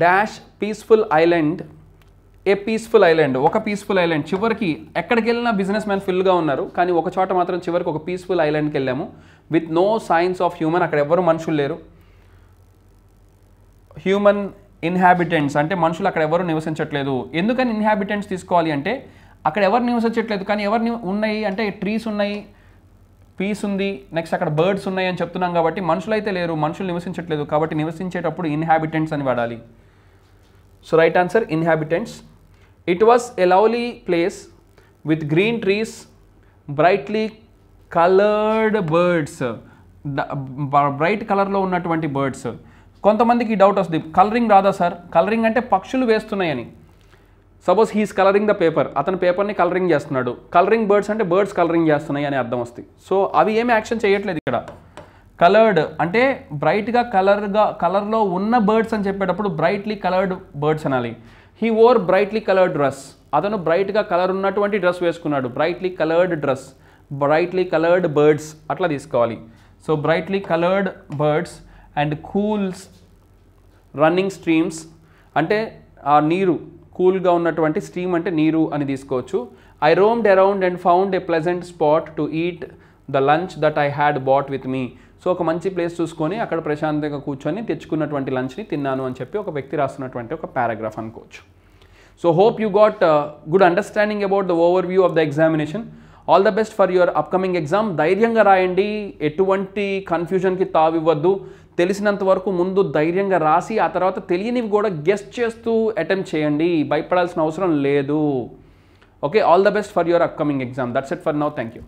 dash peaceful island. A peaceful island, ఒక పీస్ఫుల్ ఐలాండ్. చివరికి ఎక్కడికి వెళ్ళినా బిజినెస్ మ్యాన్ ఫుల్గా ఉన్నారు కానీ ఒక చోట మాత్రం చివరికి ఒక పీస్ఫుల్ ఐలాండ్కి వెళ్ళాము. With no signs of human, అక్కడ ఎవరు మనుషులు లేరు. హ్యూమన్ ఇన్హాబిటెంట్స్ అంటే మనుషులు అక్కడ ఎవరు నివసించట్లేదు. ఎందుకని ఇన్హాబిటెంట్స్ తీసుకోవాలి అంటే అక్కడ ఎవరు నివసించట్లేదు కానీ ఎవరు ఉన్నాయి అంటే ట్రీస్ ఉన్నాయి, పీస్ ఉంది, నెక్స్ట్ అక్కడ బర్డ్స్ ఉన్నాయి అని చెప్తున్నాం కాబట్టి మనుషులు అయితే లేరు, మనుషులు నివసించట్లేదు కాబట్టి నివసించేటప్పుడు ఇన్హాబిటెంట్స్ అని వాడాలి. So right answer inhabitants. It was a lovely place with green trees, brightly coloured birds, bright కలర్లో ఉన్నటువంటి బర్డ్స్. కొంతమందికి డౌట్ వస్తుంది, కలరింగ్ రాదా సార్? కలరింగ్ అంటే పక్షులు వేస్తున్నాయని. Suppose he's colouring the paper, అతను పేపర్ని కలరింగ్ చేస్తున్నాడు. కలరింగ్ బర్డ్స్ అంటే బర్డ్స్ కలరింగ్ చేస్తున్నాయి అని అర్థం వస్తుంది. సో అవి ఏమి యాక్షన్ చేయట్లేదు ఇక్కడ. కలర్డ్ అంటే బ్రైట్గా కలర్లో ఉన్న బర్డ్స్ అని చెప్పేటప్పుడు బ్రైట్లీ కలర్డ్ బర్డ్స్ అనాలి. He or brightly coloured dress, అతను బ్రైట్గా కలర్ ఉన్నటువంటి డ్రెస్ వేసుకున్నాడు. Brightly coloured dress, brightly coloured birds అట్లా తీసుకోవాలి. So brightly coloured birds and cools running streams అంటే ఆ నీరు, కూల్గా ఉన్నటువంటి స్ట్రీమ్ అంటే నీరు అని తీసుకోవచ్చు. I roamed around and found a pleasant spot to eat the lunch that I had bought with me. సో ఒక మంచి ప్లేస్ చూసుకొని అక్కడ ప్రశాంతంగా కూర్చొని తెచ్చుకున్నటువంటి లంచ్ని తిన్నాను అని చెప్పి ఒక వ్యక్తి రాస్తున్నటువంటి ఒక పారాగ్రాఫ్ అనుకోవచ్చు. So hope you got good understanding about the overview of the examination. All the best for your upcoming exam. ధైర్యంగా రాయండి, ఎటువంటి కన్ఫ్యూజన్కి తావివ్వద్దు. తెలిసినంత వరకు ముందు ధైర్యంగా రాసి ఆ తర్వాత తెలియనివి కూడా గెస్ట్ చేస్తూ అటెంప్ట్ చేయండి, భయపడాల్సిన అవసరం లేదు. Okay, all the best for your upcoming exam. That's it for now. Thank you.